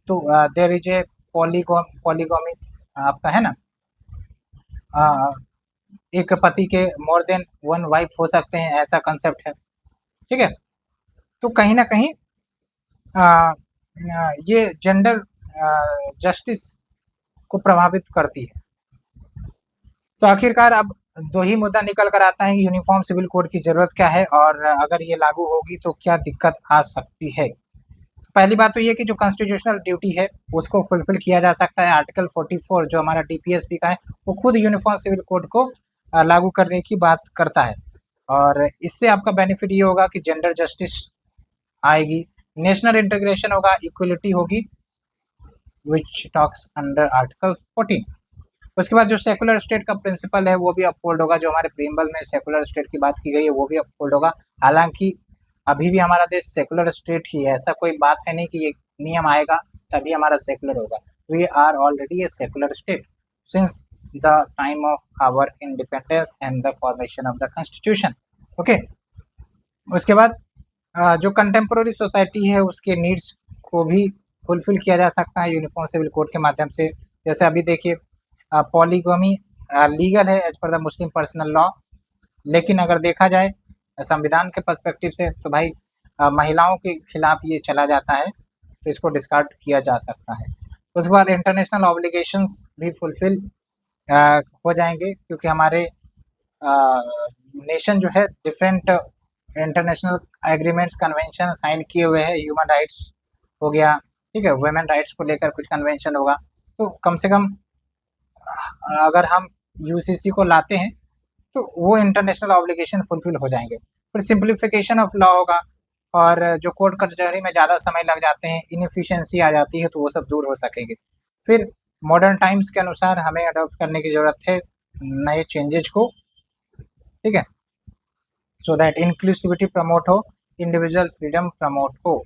तो देयर इज ए पॉलीगॉमी आपका है ना, एक पति के मोर देन वन वाइफ हो सकते हैं, ऐसा कंसेप्ट है, ठीक है। तो कहीं ना कहीं ये जेंडर जस्टिस को प्रभावित करती है। तो आखिरकार अब दो ही मुद्दा निकल कर आता है कि यूनिफॉर्म सिविल कोड की ज़रूरत क्या है, और अगर ये लागू होगी तो क्या दिक्कत आ सकती है। पहली बात तो ये कि जो कॉन्स्टिट्यूशनल ड्यूटी है उसको फुलफिल किया जा सकता है। आर्टिकल 44 जो हमारा डीपीएसपी का है, वो खुद यूनिफॉर्म सिविल कोड को लागू करने की बात करता है, और इससे आपका बेनिफिट ये होगा कि जेंडर जस्टिस आएगी, नेशनल इंटीग्रेशन होगा, इक्वलिटी होगी, विच टॉक्स अंडर आर्टिकल 14। उसके बाद जो सेकुलर स्टेट का प्रिंसिपल है वो भी अपहोल्ड होगा, जो हमारे प्रीएम्बल में सेकुलर स्टेट की बात की गई है वो भी अपहोल्ड होगा। हालांकि अभी भी हमारा देश सेकुलर स्टेट ही है, ऐसा कोई बात है नहीं कि ये नियम आएगा तभी हमारा सेकुलर होगा। We are already a secular state since the time of our independence and the formation of the constitution. Okay, उसके बाद जो कंटेम्प्रोरी सोसाइटी है उसके नीड्स को भी फुलफिल किया जा सकता है यूनिफॉर्म सिविल कोड के माध्यम से। जैसे अभी देखिए पॉलीगमी लीगल है as per the Muslim personal law, लेकिन अगर देखा जाए संविधान के पर्सपेक्टिव से तो भाई महिलाओं के खिलाफ ये चला जाता है, तो इसको डिस्कार्ड किया जा सकता है। उसके बाद इंटरनेशनल ऑब्लिगेशंस भी फुलफिल हो जाएंगे क्योंकि हमारे नेशन जो है different international agreements convention sign किए हुए हैं। ह्यूमन राइट्स हो गया, ठीक है, वुमेन राइट्स को लेकर कुछ कन्वेंशन होगा, तो कम से कम अगर हम यूसीसी को लाते हैं तो वो इंटरनेशनल ऑब्लिगेशन फुलफिल हो जाएंगे। फिर सिंप्लीफिकेशन ऑफ लॉ होगा, और जो कोर्ट कचहरी में ज़्यादा समय लग जाते हैं, इनएफिशिएंसी आ जाती है, तो वो सब दूर हो सकेंगे। फिर मॉडर्न टाइम्स के अनुसार हमें अडॉप्ट करने की ज़रूरत है नए चेंजेज को, ठीक है, सो दैट इंक्लूसिविटी प्रमोट हो, इंडिविजुअल फ्रीडम प्रमोट हो।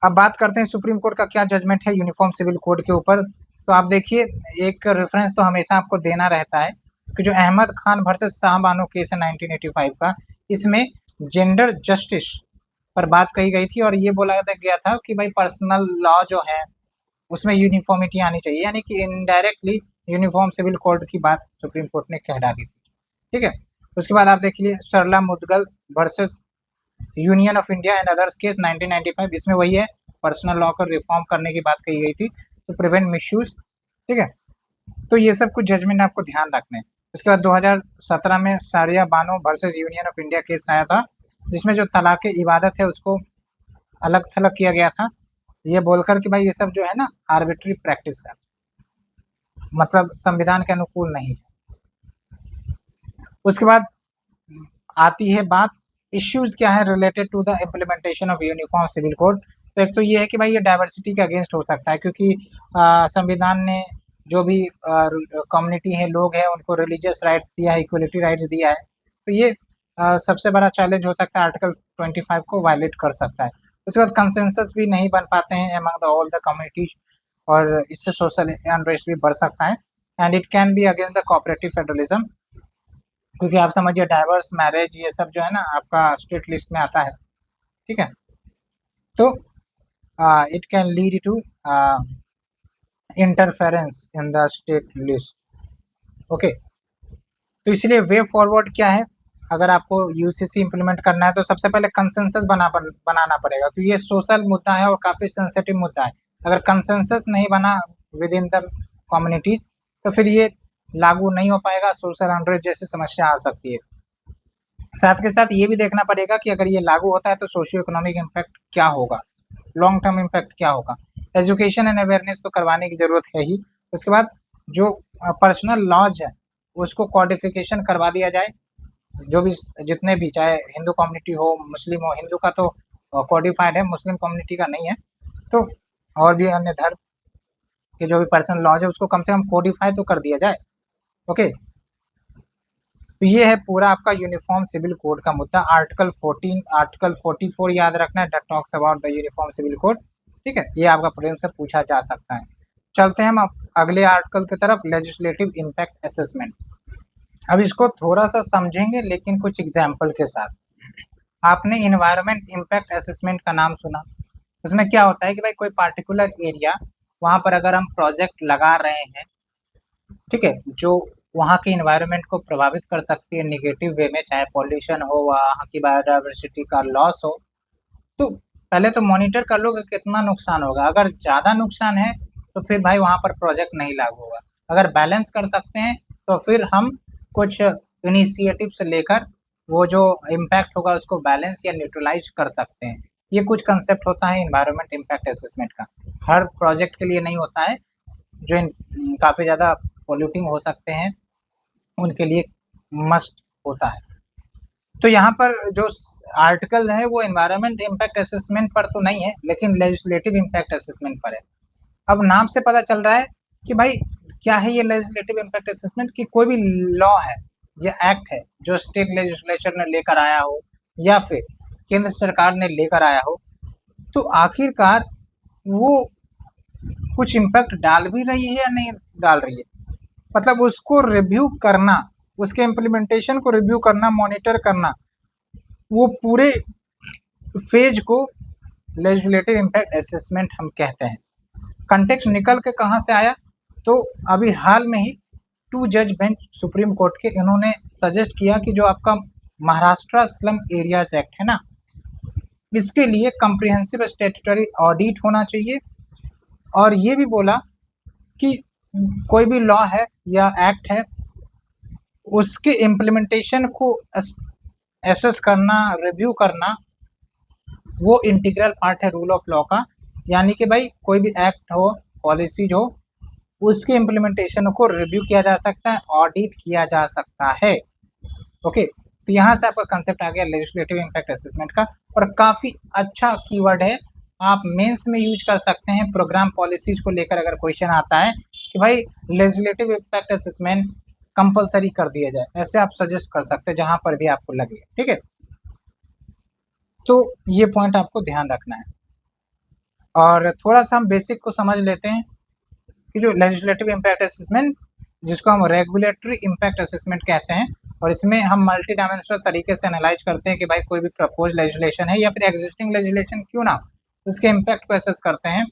अब बात करते हैं सुप्रीम कोर्ट का क्या जजमेंट है यूनिफॉर्म सिविल कोड के ऊपर। तो आप देखिए, एक रेफरेंस तो हमेशा आपको देना रहता है कि जो अहमद खान वर्सेस शाहबानो केस है 1985 का, इसमें जेंडर जस्टिस पर बात कही गई थी और ये बोला गया था कि भाई पर्सनल लॉ जो है उसमें यूनिफॉर्मिटी आनी चाहिए, यानी कि इनडायरेक्टली यूनिफॉर्म सिविल कोड की बात सुप्रीम कोर्ट ने कह डाली थी, ठीक है। उसके बाद आप देखिए Sarla Mudgal versus union of India and others case 1995, इसमें वही है, पर्सनल लॉ को रिफॉर्म करने की बात कही गई थी तो प्रिवेंट मिसयूज, ठीक है। तो ये सब कुछ जजमेंट आपको ध्यान रखने हैं। उसके बाद 2017 में सारिया Bano versus union of India case आया था, जिसमें जो तलाक इबादत है उसको अलग थलग किया गया था, ये बोलकर कि भाई ये सब जो है ना आर्बिट्री प्रैक्टिस है, मतलब संविधान के अनुकूल नहीं है। उसके बाद आती है बात इश्यूज क्या है related to the implementation of uniform civil code. तो एक तो ये है कि भाई ये डाइवर्सिटी के अगेंस्ट हो सकता है, क्योंकि संविधान ने जो भी कम्युनिटी है, लोग हैं, उनको रिलीजियस राइट्स दिया है, इक्वलिटी राइट्स दिया है, तो ये सबसे बड़ा चैलेंज हो सकता है, आर्टिकल 25 को वायलेट कर सकता है। उसके बाद कंसेंसस भी नहीं बन पाते हैं among the all the communities, और इससे सोशल अनरेस्ट भी बढ़ सकता है, and it can be against the cooperative federalism, क्योंकि आप समझिए डाइवर्स मैरिज ये सब जो है ना आपका स्टेट लिस्ट में आता है, ठीक है। तो it can lead to interference in the state list, okay. तो इसलिए वे फॉरवर्ड क्या है, अगर आपको यूसीसी इम्प्लीमेंट करना है तो सबसे पहले कंसेंसस बनाना पड़ेगा, क्योंकि ये सोशल मुद्दा है और काफ़ी सेंसिटिव मुद्दा है। अगर कंसेंसस नहीं बना विद इन द कम्युनिटीज तो फिर ये लागू नहीं हो पाएगा, सोशल अनरेस्ट जैसी समस्या आ सकती है। साथ के साथ ये भी देखना पड़ेगा कि अगर ये लागू होता है तो सोशियो इकोनॉमिक इम्पैक्ट क्या होगा, लॉन्ग टर्म इम्पैक्ट क्या होगा। एजुकेशन एंड अवेयरनेस तो करवाने की ज़रूरत है ही। उसके बाद जो पर्सनल लॉज है उसको कॉडिफिकेशन करवा दिया जाए, जो भी जितने भी, चाहे हिंदू कम्युनिटी हो, मुस्लिम हो, हिंदू का तो कॉडिफाइड है, मुस्लिम कम्युनिटी का नहीं है, तो और भी अन्य धर्म के जो भी पर्सनल लॉज है उसको कम से कम कोडिफाई तो कर दिया जाए, ओके। तो ये है पूरा आपका यूनिफॉर्म सिविल कोड का मुद्दा। आर्टिकल 14, आर्टिकल 44 याद रखना है, that talks about the uniform civil code, ठीक है, ये आपका प्रेम से पूछा जा सकता है। चलते हैं हम अगले आर्टिकल की तरफ, लेजिस्लेटिव इम्पैक्ट असेसमेंट। अब इसको थोड़ा सा समझेंगे लेकिन कुछ एग्जाम्पल के साथ। आपने इन्वायरमेंट इम्पैक्ट असेसमेंट का नाम सुना, उसमें क्या होता है कि भाई कोई पार्टिकुलर एरिया, वहाँ पर अगर हम प्रोजेक्ट लगा रहे हैं, ठीक है, जो वहाँ के इन्वायरमेंट को प्रभावित कर सकती है निगेटिव वे में, चाहे पॉल्यूशन हो, वहाँ की बायोडाइवर्सिटी का लॉस हो, तो पहले तो मॉनिटर कर लो कि कितना नुकसान होगा। अगर ज़्यादा नुकसान है तो फिर भाई वहाँ पर प्रोजेक्ट नहीं लागू होगा। अगर बैलेंस कर सकते हैं तो फिर हम कुछ इनिशिएटिव से लेकर वो जो इम्पैक्ट होगा उसको बैलेंस या न्यूट्रलाइज कर सकते हैं। ये कुछ कंसेप्ट होता है इन्वायरमेंट इम्पैक्ट असेसमेंट का। हर प्रोजेक्ट के लिए नहीं होता है, जो काफ़ी ज़्यादा पॉल्यूटिंग हो सकते हैं उनके लिए मस्ट होता है। तो यहाँ पर जो आर्टिकल है वो एनवायरनमेंट इम्पैक्ट असेसमेंट पर तो नहीं है, लेकिन लेजिस्लेटिव इम्पैक्ट असेसमेंट पर है। अब नाम से पता चल रहा है कि भाई क्या है ये लेजिस्लेटिव इम्पैक्ट असेसमेंट, कि कोई भी लॉ है या एक्ट है जो स्टेट लेजिस्लेचर ने लेकर आया हो, या फिर केंद्र सरकार ने लेकर आया हो, तो आखिरकार वो कुछ इम्पैक्ट डाल भी रही है या नहीं डाल रही है। मतलब उसको रिव्यू करना, उसके इम्प्लीमेंटेशन को रिव्यू करना, मॉनिटर करना, वो पूरे फेज को लेजिस्लेटिव इम्पैक्ट असेसमेंट हम कहते हैं। कंटेक्स्ट निकल के कहाँ से आया, तो अभी हाल में ही 2 जज बेंच सुप्रीम कोर्ट के, इन्होंने सजेस्ट किया कि जो आपका महाराष्ट्र स्लम एरियाज एक्ट है ना, इसके लिए कम्प्रिहेंसिव स्टैट्यूटरी ऑडिट होना चाहिए। और ये भी बोला कि कोई भी लॉ है या एक्ट है, उसके इम्प्लीमेंटेशन को एसेस करना, रिव्यू करना, वो इंटीग्रल पार्ट है रूल ऑफ लॉ का। यानी कि भाई कोई भी एक्ट हो, पॉलिसीज हो, उसके इम्प्लीमेंटेशन को रिव्यू किया जा सकता है, ऑडिट किया जा सकता है। ओके, तो यहाँ से आपका कंसेप्ट आ गया लेजिस्लेटिव इम्पैक्ट असेसमेंट का, और काफ़ी अच्छा कीवर्ड है, आप मेंस में यूज कर सकते हैं। प्रोग्राम पॉलिसीज को लेकर अगर क्वेश्चन आता है कि भाई लेजिस्लेटिव इम्पैक्ट असेसमेंट कंपलसरी कर दिया जाए, ऐसे आप सजेस्ट कर सकते हैं जहाँ पर भी आपको लगे। ठीक है, तो ये पॉइंट आपको ध्यान रखना है। और थोड़ा सा हम बेसिक को समझ लेते हैं कि जो लेजिस्लेटिव इम्पैक्ट असेसमेंट, जिसको हम रेगुलेटरी इम्पैक्ट असेसमेंट कहते हैं, और इसमें हम मल्टी डायमेंशनल तरीके से एनालाइज करते हैं कि भाई कोई भी प्रपोज लेजिस्लेशन है या फिर एग्जिस्टिंग लेजिस्लेशन क्यों ना, उसके इम्पैक्ट को असेस करते हैं।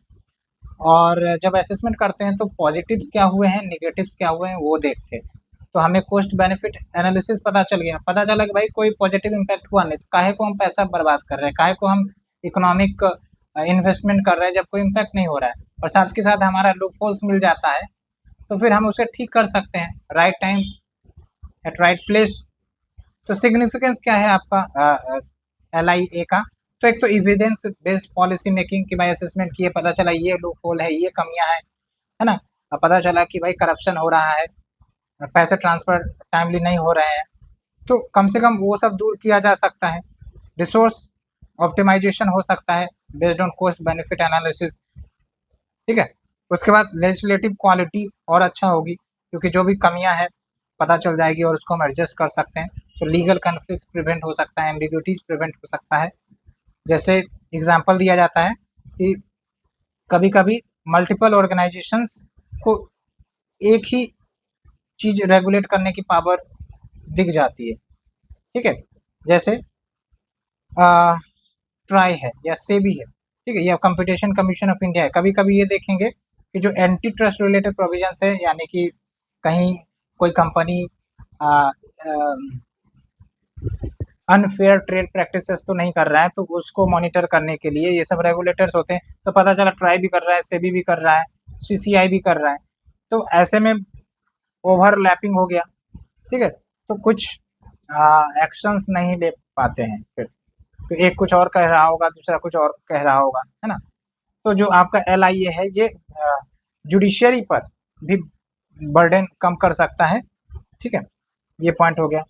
और जब असेसमेंट करते हैं तो पॉजिटिव्स क्या हुए हैं, निगेटिव्स क्या हुए हैं, वो देखते हैं। तो हमें कॉस्ट बेनिफिट एनालिसिस पता चल गया, पता चला कि भाई कोई पॉजिटिव इम्पैक्ट हुआ नहीं, तो काहे को हम पैसा बर्बाद कर रहे हैं, काहे को हम इकोनॉमिक इन्वेस्टमेंट कर रहे हैं जब कोई इम्पैक्ट नहीं हो रहा है। और साथ के साथ हमारा लूपहोल्स मिल जाता है, तो फिर हम उसे ठीक कर सकते हैं, right time at right place. तो सिग्निफिकेंस क्या है आपका LIA का, तो एक तो एविडेंस बेस्ड पॉलिसी मेकिंग की भाई असेसमेंट किए, पता चला ये लूपहोल है, ये कमियां हैं, है ना। अब पता चला कि भाई करप्शन हो रहा है, पैसे ट्रांसफर टाइमली नहीं हो रहे हैं, तो कम से कम वो सब दूर किया जा सकता है। रिसोर्स ऑप्टिमाइजेशन हो सकता है based on cost benefit analysis. ठीक है, उसके बाद लेजिस्लेटिव क्वालिटी और अच्छा होगी, क्योंकि जो भी कमियां हैं पता चल जाएगी और उसको हम एडजस्ट कर सकते हैं। तो लीगल कन्फ्लिक्ट प्रिवेंट हो सकता है, एम्बिग्यूटीज प्रिवेंट हो सकता है। जैसे एग्जांपल दिया जाता है कि कभी कभी मल्टीपल ऑर्गेनाइजेशंस को एक ही चीज़ रेगुलेट करने की पावर दिख जाती है। ठीक है, जैसे ट्राई है या सेबी है, ठीक है, या कंपटीशन कमीशन ऑफ इंडिया है। कभी कभी ये देखेंगे कि जो एंटी ट्रस्ट रिलेटेड प्रोविजंस है, यानी कि कहीं कोई कंपनी अनफेयर ट्रेड प्रैक्टिसेस तो नहीं कर रहा है, तो उसको मॉनिटर करने के लिए ये सब रेगुलेटर्स होते हैं। तो पता चला ट्राई भी कर रहा है, सेबी भी कर रहा है, CCI भी कर रहा है, तो ऐसे में ओवरलैपिंग हो गया। ठीक है, तो कुछ एक्शंस नहीं ले पाते हैं फिर, तो एक कुछ और कह रहा होगा, दूसरा कुछ और कह रहा होगा, है ना। तो जो आपका LIA है, ये जुडिशरी पर भी बर्डन कम कर सकता है। ठीक है, ये पॉइंट हो गया।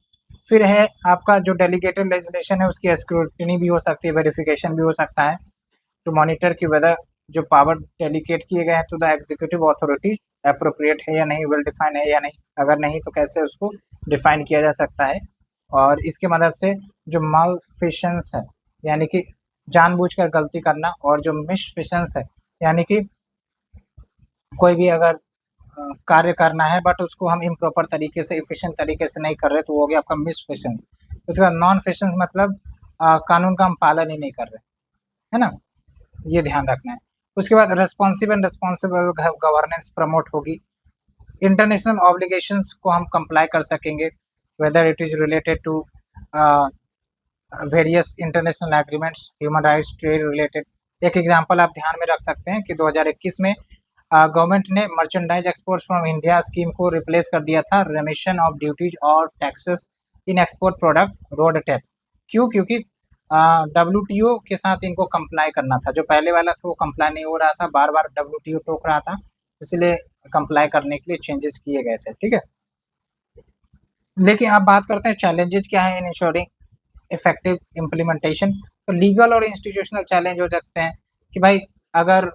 फिर है आपका जो डेलीगेटेड लेजिस्लेशन है, उसकी स्क्रूटनी भी हो सकती है, वेरिफिकेशन भी हो सकता है, टू मॉनिटर की वेदर जो पावर डेलीगेट किए गए हैं to the executive authority appropriate है या नहीं, वेल डिफाइन है या नहीं, अगर नहीं तो कैसे उसको डिफाइन किया जा सकता है। और इसके मदद से जो मालफिशंस है, यानी कि जानबूझकर गलती करना, और जो मिसफिशंस है, यानी कि कोई भी अगर कार्य करना है बट उसको हम इम्प्रॉपर तरीके से, इफिशिएंट तरीके से नहीं कर रहे, तो वो हो गया आपका मिसफिशंस। उसके बाद नॉन फिशंस, मतलब कानून का हम पालन ही नहीं कर रहे, है ना, ये ध्यान रखना है। उसके बाद responsive and responsible governance promote होगी। इंटरनेशनल ऑब्लिगेशंस को हम कंप्लाई कर सकेंगे, whether it is related to various international agreements, human rights, trade related. एक एग्जांपल आप ध्यान में रख सकते हैं कि 2021 में गवर्नमेंट ने merchandise exports from India scheme को रिप्लेस कर दिया था रिमिशन ऑफ ड्यूटीज और taxes in export product road tap. क्यों? क्योंकि WTO के साथ इनको कंप्लाई करना था। जो पहले वाला था वो कंप्लाई नहीं हो रहा था, बार बार WTO टोक रहा था, इसलिए कंप्लाई करने के लिए चेंजेस किए गए थे। ठीक है, लेकिन अब बात करते हैं चैलेंजेस क्या है इन इंश्योरिंग इफेक्टिव इम्प्लीमेंटेशन। तो लीगल और इंस्टीट्यूशनल चैलेंज हो सकते हैं कि भाई अगर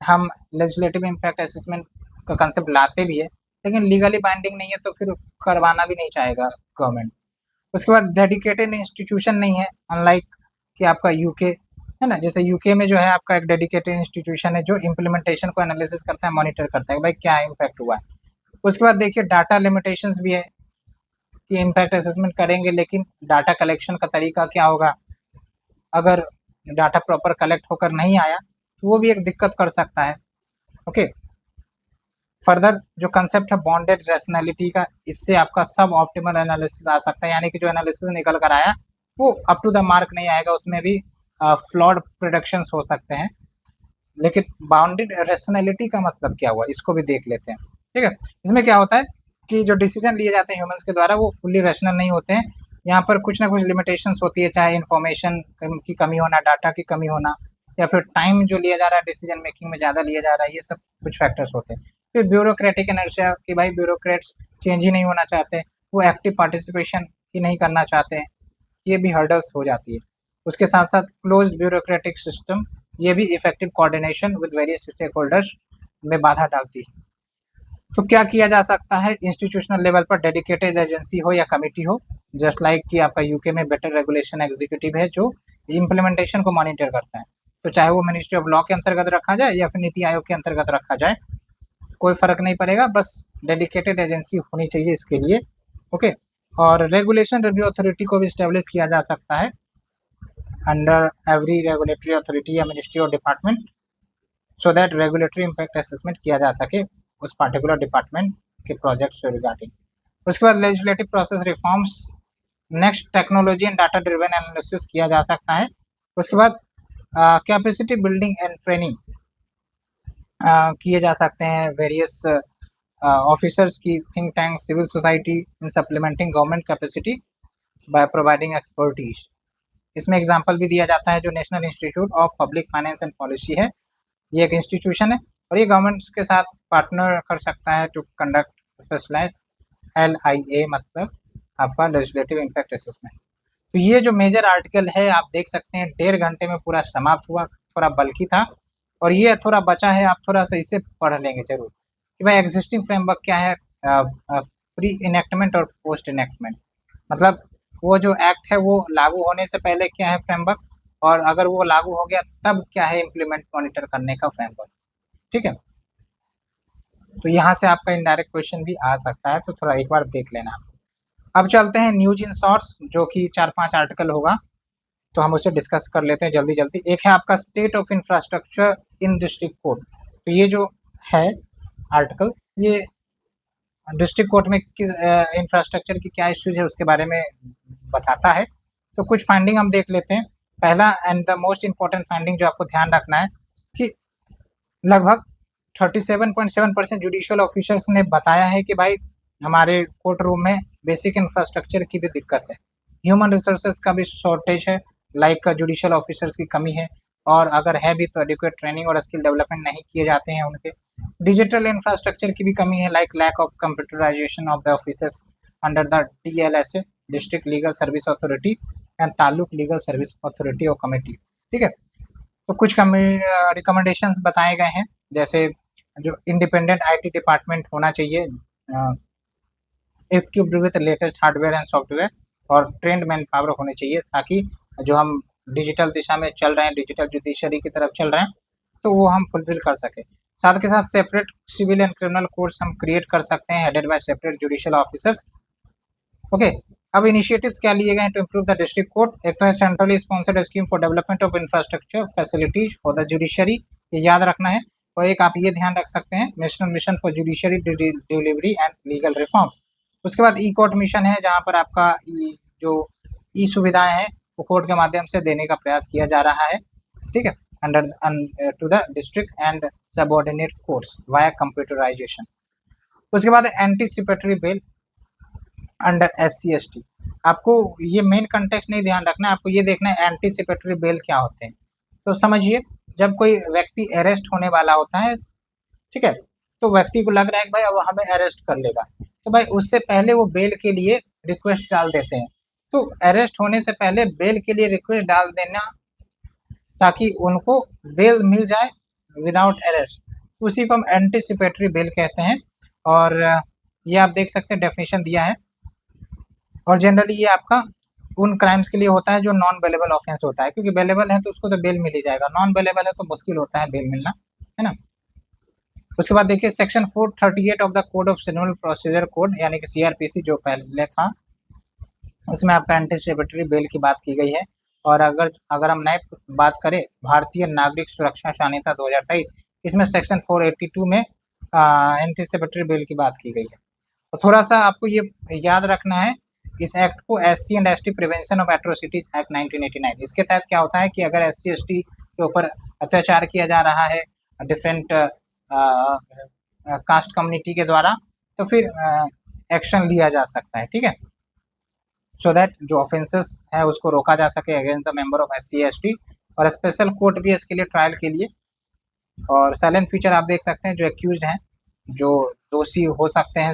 हम लेजिस्लेटिव इम्पैक्ट असेसमेंट का कंसेप्ट लाते भी है, लेकिन लीगली बाइंडिंग नहीं है, तो फिर करवाना भी नहीं चाहेगा गवर्नमेंट। उसके बाद डेडिकेटेड इंस्टीट्यूशन नहीं है, अनलाइक कि आपका यूके है ना, जैसे यूके में जो है आपका एक डेडिकेटेड इंस्टीट्यूशन है जो इम्प्लीमेंटेशन को एनालिसिस करता है, मॉनिटर करता है भाई क्या इम्पैक्ट हुआ है। उसके बाद देखिए डाटा लिमिटेशंस भी है कि इम्पैक्ट असेसमेंट करेंगे लेकिन डाटा कलेक्शन का तरीका क्या होगा, अगर डाटा प्रॉपर कलेक्ट होकर नहीं आया तो वो भी एक दिक्कत कर सकता है। ओके, फर्दर जो कंसेप्ट है बॉन्डेड रैशनैलिटी का, इससे आपका सब ऑप्टिमल एनालिसिस आ सकता है, यानी कि जो एनालिसिस निकल कर आया वो अप टू द मार्क नहीं आएगा, उसमें भी फ्लॉड प्रोडक्शंस हो सकते हैं। लेकिन बाउंडेड रैशनैलिटी का मतलब क्या हुआ, इसको भी देख लेते हैं। ठीक है, इसमें क्या होता है कि जो डिसीजन लिए जाते हैं ह्यूमंस के द्वारा वो फुल्ली रैशनल नहीं होते हैं, यहाँ पर कुछ ना कुछ लिमिटेशंस होती है, चाहे इन्फॉर्मेशन की कमी होना, डाटा की कमी होना, या फिर टाइम जो लिया जा रहा है डिसीजन मेकिंग में ज़्यादा लिया जा रहा है, ये सब कुछ फैक्टर्स होते हैं। फिर ब्यूरोक्रेटिक इनर्शिया कि भाई ब्यूरोक्रेट्स चेंज ही नहीं होना चाहते, वो एक्टिव पार्टिसिपेशन ही नहीं करना चाहते हैं, ये भी हर्डल्स हो जाती है। उसके साथ साथ क्लोज्ड ब्यूरोक्रेटिक सिस्टम, ये भी effective coordination with various stakeholders में बाधा डालती है। तो क्या किया जा सकता है, इंस्टीट्यूशनल लेवल पर डेडिकेटेड एजेंसी हो या कमिटी हो, जस्ट लाइक कि आपका यूके में बेटर रेगुलेशन एग्जीक्यूटिव है जो इम्प्लीमेंटेशन को मॉनिटर करता है, तो चाहे वो मिनिस्ट्री ऑफ लॉ के अंतर्गत रखा जाए या फिर नीति आयोग के अंतर्गत रखा जाए, कोई फर्क नहीं पड़ेगा, बस डेडिकेटेड एजेंसी होनी चाहिए इसके लिए। ओके, और रेगुलेशन रिव्यू अथॉरिटी को भी स्टेब्लिश किया जा सकता है अंडर एवरी रेगुलेटरी अथॉरिटी या मिनिस्ट्री और department, so that regulatory impact assessment किया जा सके उस पार्टिकुलर डिपार्टमेंट के प्रोजेक्ट से रिगार्डिंग। उसके बाद legislative process reforms, next technology and data driven analysis किया जा सकता है। उसके बाद कैपेसिटी बिल्डिंग एंड ट्रेनिंग किए जा सकते हैं वेरियस ऑफिसर्स की, think tank, civil society in supplementing government capacity by providing expertise. इसमें एग्जांपल भी दिया जाता है जो national institute of public finance and policy है, ये एक इंस्टीट्यूशन है और ये गवर्नमेंट्स के साथ पार्टनर कर सकता है टू कंडक्ट स्पेशलाइज LIA, मतलब आपका लेजिस्लेटिव इम्पैक्ट असेसमेंट। तो ये जो मेजर आर्टिकल है आप देख सकते हैं 1.5 घंटे में पूरा समाप्त हुआ, थोड़ा बल्कि था और ये थोड़ा बचा है, आप थोड़ा सा इसे पढ़ लेंगे जरूर कि भाई एग्जिस्टिंग फ्रेमवर्क क्या है, प्री इनेक्टमेंट और पोस्ट इनेक्टमेंट, मतलब वो जो एक्ट है वो लागू होने से पहले क्या है फ्रेमवर्क, और अगर वो लागू हो गया तब क्या है इम्प्लीमेंट मॉनिटर करने का फ्रेमवर्क। ठीक है, तो यहाँ से आपका इनडायरेक्ट क्वेश्चन भी आ सकता है, तो थोड़ा एक बार देख लेना। अब चलते हैं न्यूज इन शॉर्ट्स, जो कि 4-5 आर्टिकल होगा, तो हम उसे डिस्कस कर लेते हैं जल्दी जल्दी। एक है आपका state of infrastructure in district court, तो ये जो है आर्टिकल ये डिस्ट्रिक्ट कोर्ट में किस इंफ्रास्ट्रक्चर की क्या इश्यूज है उसके बारे में बताता है। तो कुछ फाइंडिंग हम देख लेते हैं। पहला and the most important finding जो आपको ध्यान रखना है कि लगभग 37.7% जुडिशियल ऑफिसर्स ने बताया है कि भाई हमारे कोर्ट रूम में बेसिक इंफ्रास्ट्रक्चर की भी दिक्कत है, ह्यूमन रिसोर्सेज का भी शॉर्टेज है, लाइक जुडिशियल ऑफिसर्स की कमी है, और अगर है भी तो एडिक्वेट ट्रेनिंग और स्किल डेवलपमेंट नहीं किए जाते हैं उनके। डिजिटल इंफ्रास्ट्रक्चर की भी कमी है, like lack of computerisation of the offices under the DLSA, district legal service authority and taluk legal service authority और कमेटी। ठीक है, तो कुछ रिकमेंडेशंस बताए गए हैं, जैसे जो इंडिपेंडेंट IT डिपार्टमेंट होना चाहिए, equipped with latest hardware and software, और ट्रेंड मैन पावर होने चाहिए, ताकि जो हम डिजिटल दिशा में चल रहे हैं, डिजिटल जुडिशरी की तरफ चल रहे हैं, तो वो हम फुलफिल कर सके। साथ के साथ separate civil and criminal courts हम क्रिएट कर सकते हैं headed by separate judicial officers. Okay, अब इनिशिएटिव्स क्या लिए गए हैं to improve the district court. एक तो है centrally sponsored scheme for development of infrastructure facilities for the judiciary, ये याद रखना है। और एक आप ये ध्यान रख सकते हैं national mission for judiciary delivery and legal reform. उसके बाद ई कोर्ट मिशन है, जहाँ पर आपका जो ई सुविधाएं हैं वो कोर्ट के माध्यम से देने का प्रयास किया जा रहा है। ठीक है, under to the district and subordinate courts via computerisation. उसके बाद एंटीसिपेटरी बेल अंडर SC/ST। आपको ये मेन कंटेक्स्ट नहीं ध्यान रखना है, आपको ये देखना है एंटीसिपेटरी बेल क्या होते हैं। तो समझिए, जब कोई व्यक्ति अरेस्ट होने वाला होता है, ठीक है, तो व्यक्ति को लग रहा है कि भाई अब हमें अरेस्ट कर लेगा, तो भाई उससे पहले वो बेल के लिए रिक्वेस्ट डाल देते हैं। तो अरेस्ट होने से पहले बेल के लिए रिक्वेस्ट डाल देना ताकि उनको बेल मिल जाए विदाउट अरेस्ट, उसी को हम एंटीसिपेटरी बेल कहते हैं। और ये आप देख सकते हैं डेफिनेशन दिया है, और जनरली ये आपका उन क्राइम्स के लिए होता है जो नॉन बेलेबल ऑफेंस होता है, क्योंकि बेलेबल है तो उसको तो बेल मिल ही जाएगा, नॉन बेलेबल है तो मुश्किल होता है बेल मिलना, है ना। उसके बाद देखिए section 438 of the code of civil procedure code यानी कि सीआरपीसी जो पहले था, उसमें आपका एंटीसिपेटरी बेल की बात की गई है। और अगर अगर हम नए बात करें भारतीय नागरिक सुरक्षा संहिता 2023, इसमें सेक्शन 482 में एंटीसिपेटरी बेल की बात की गई है। तो थोड़ा सा आपको ये याद रखना है, इस एक्ट को SC and ST prevention of atrocities act 1989, इसके तहत क्या होता है कि अगर SC ST के ऊपर अत्याचार किया जा रहा है डिफरेंट कास्ट कम्युनिटी के द्वारा, तो फिर एक्शन लिया जा सकता है, ठीक है, सो दैट जो ऑफेंसेस है उसको रोका जा सके against the member of SC ST। और स्पेशल कोर्ट भी है इसके लिए ट्रायल के लिए। और साइलेंट फीचर आप देख सकते हैं, जो एक्यूज्ड हैं, जो दोषी हो सकते हैं,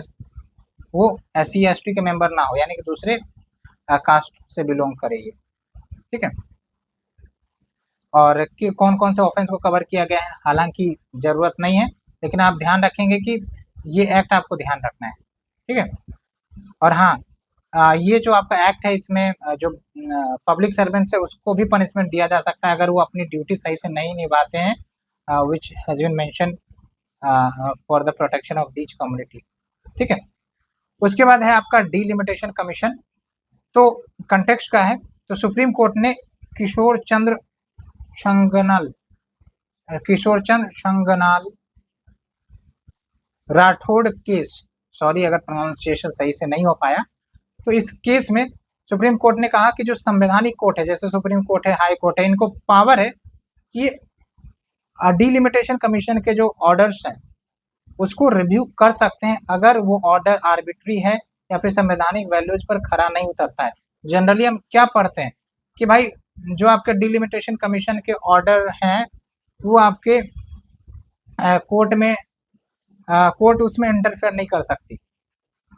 वो SC ST के मेंबर ना हो, यानी कि दूसरे कास्ट से बिलोंग करे ये, ठीक है। और कि कौन कौन से ऑफेंस को कवर किया गया है, हालांकि ज़रूरत नहीं है, लेकिन आप ध्यान रखेंगे कि ये एक्ट आपको ध्यान रखना है, ठीक है। और हाँ, ये जो आपका एक्ट है, इसमें जो पब्लिक सर्वेंट्स है उसको भी पनिशमेंट दिया जा सकता है अगर वो अपनी ड्यूटी सही से नहीं निभाते हैं, which has been mention for the protection of these community, ठीक है। उसके बाद है आपका डीलिमिटेशन कमीशन। तो कंटेक्स्ट का है, तो सुप्रीम कोर्ट ने किशोर चंद्र शंगनाल राठौड़ केस, सॉरी अगर प्रोनाउंसिएशन सही से नहीं हो पाया, तो इस केस में सुप्रीम कोर्ट ने कहा कि जो संवैधानिक कोर्ट है, जैसे सुप्रीम कोर्ट है, हाई कोर्ट है, इनको पावर है कि डीलिमिटेशन कमीशन के जो ऑर्डर्स हैं उसको रिव्यू कर सकते हैं अगर वो ऑर्डर आर्बिट्री है या फिर संवैधानिक वैल्यूज पर खरा नहीं उतरता है। जनरली हम क्या पढ़ते हैं कि भाई जो आपके डीलिमिटेशन कमीशन के ऑर्डर हैं वो आपके कोर्ट में कोर्ट उसमें इंटरफेयर नहीं कर सकती।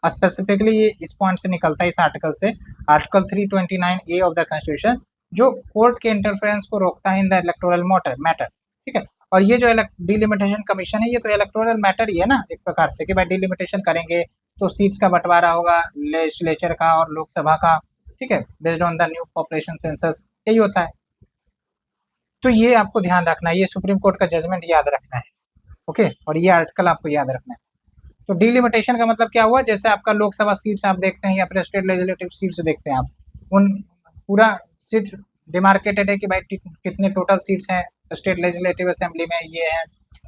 स्पेसिफिकली ये इस पॉइंट से निकलता है, इस आर्टिकल से, article 329A of the constitution, जो कोर्ट के इंटरफेरेंस को रोकता है इन द इलेक्टोरल मैटर, ठीक है। और ये जो डीलिमिटेशन कमीशन है, ये तो इलेक्टोरल मैटर ही है ना एक प्रकार से, कि भाई डीलिमिटेशन करेंगे तो सीट्स का बंटवारा होगा लेजिस्लेचर का और लोकसभा का, ठीक है, based on the new population census, यही होता है। तो ये आपको ध्यान रखना है, ये सुप्रीम कोर्ट का जजमेंट याद रखना है, ओके। और ये आर्टिकल आपको याद रखना है। तो डीलिमिटेशन का मतलब क्या हुआ, जैसे आपका लोकसभा सीट्स आप देखते हैं या फिर स्टेट लेजिस्लेटिव सीट्स देखते हैं आप, उन पूरा सीट डिमार्केटेड है कि भाई कितने टोटल सीट्स हैं स्टेट लेजिस्लेटिव असेंबली में, ये हैं,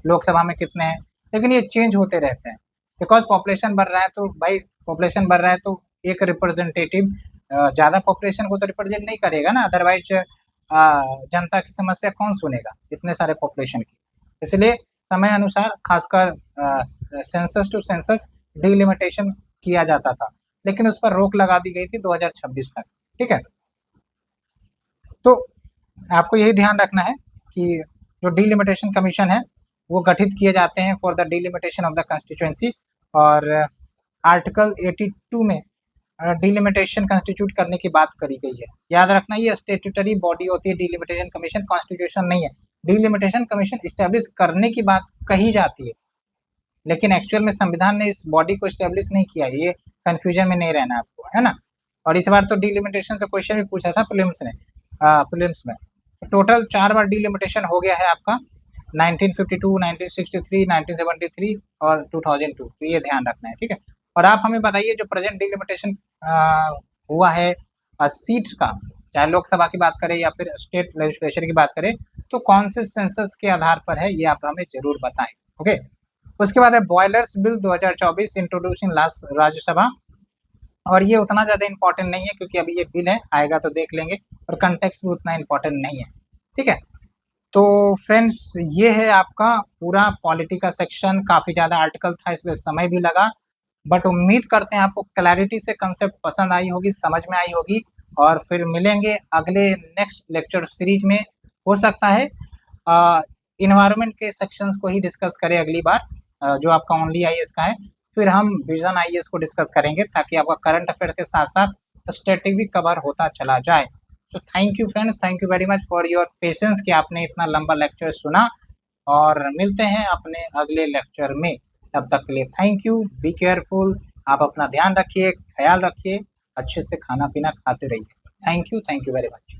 लोकसभा में कितने हैं, लेकिन ये चेंज होते रहते हैं बिकॉज पॉपुलेशन बढ़ रहा है। तो भाई पॉपुलेशन बढ़ रहा है तो एक रिप्रेजेंटेटिव ज़्यादा पॉपुलेशन को तो रिप्रेजेंट नहीं करेगा ना, अदरवाइज जनता की समस्या कौन सुनेगा इतने सारे पॉपुलेशन की। इसलिए समय अनुसार खासकर सेंसस टू सेंसस डीलिमिटेशन किया जाता था, लेकिन उस पर रोक लगा दी गई थी 2026 तक, ठीक है। तो आपको यही ध्यान रखना है कि जो डीलिमिटेशन कमीशन है वो गठित किए जाते हैं for the delimitation of the constituency. और आर्टिकल 82 में डीलिमिटेशन कंस्टिट्यूट करने की बात करी गई है। याद रखना ये स्टेट्यूटरी बॉडी होती है डिलिमिटेशन कमीशन, कॉन्स्टिट्यूशन नहीं है। डिलिमिटेशन कमीशन इस्टेब्लिश करने की बात कही जाती है, लेकिन एक्चुअल में संविधान ने इस बॉडी को इस्टेब्लिश नहीं किया, ये कंफ्यूजन में नहीं रहना आपको, है ना। और इस बार तो डीलिमिटेशन से क्वेश्चन भी पूछा था प्रीलिम्स में। टोटल 4 बार डीलिमिटेशन हो गया है आपका, 1952, 1963, 1973 और 2002, तो ये ध्यान रखना है, ठीक है। और आप हमें बताइए जो प्रेजेंट डिलिमिटेशन हुआ है सीट्स का, चाहे लोकसभा की बात करें या फिर स्टेट लेजिस्लेचर की बात करें, तो कौन से सेंसस के आधार पर है, ये आप हमें जरूर बताएं, ओके। उसके बाद है boilers bill 2024 introduce in last Rajya Sabha, और ये उतना ज़्यादा इंपॉर्टेंट नहीं है क्योंकि अभी ये बिल है, आएगा तो देख लेंगे, और कंटेक्स्ट भी उतना इंपॉर्टेंट नहीं है, ठीक है। तो फ्रेंड्स ये है आपका पूरा पॉलिटी का सेक्शन, काफ़ी ज़्यादा आर्टिकल था इसलिए समय भी लगा, बट उम्मीद करते हैं आपको क्लैरिटी से कंसेप्ट पसंद आई होगी, समझ में आई होगी। और फिर मिलेंगे अगले नेक्स्ट लेक्चर सीरीज में, हो सकता है इन्वायरमेंट के सेक्शंस को ही डिस्कस करें अगली बार, जो आपका ओनली आईएएस का है, फिर हम विजन आईएएस को डिस्कस करेंगे ताकि आपका करंट अफेयर के साथ साथ स्टैटिक भी कवर होता चला जाए। So thank you friends, thank you very much for your patience कि आपने इतना लंबा लेक्चर सुना, और मिलते हैं अपने अगले लेक्चर में। तब तक के लिए थैंक यू, बी केयरफुल, आप अपना ध्यान रखिए, ख्याल रखिए, अच्छे से खाना पीना खाते रहिए। Thank you very much.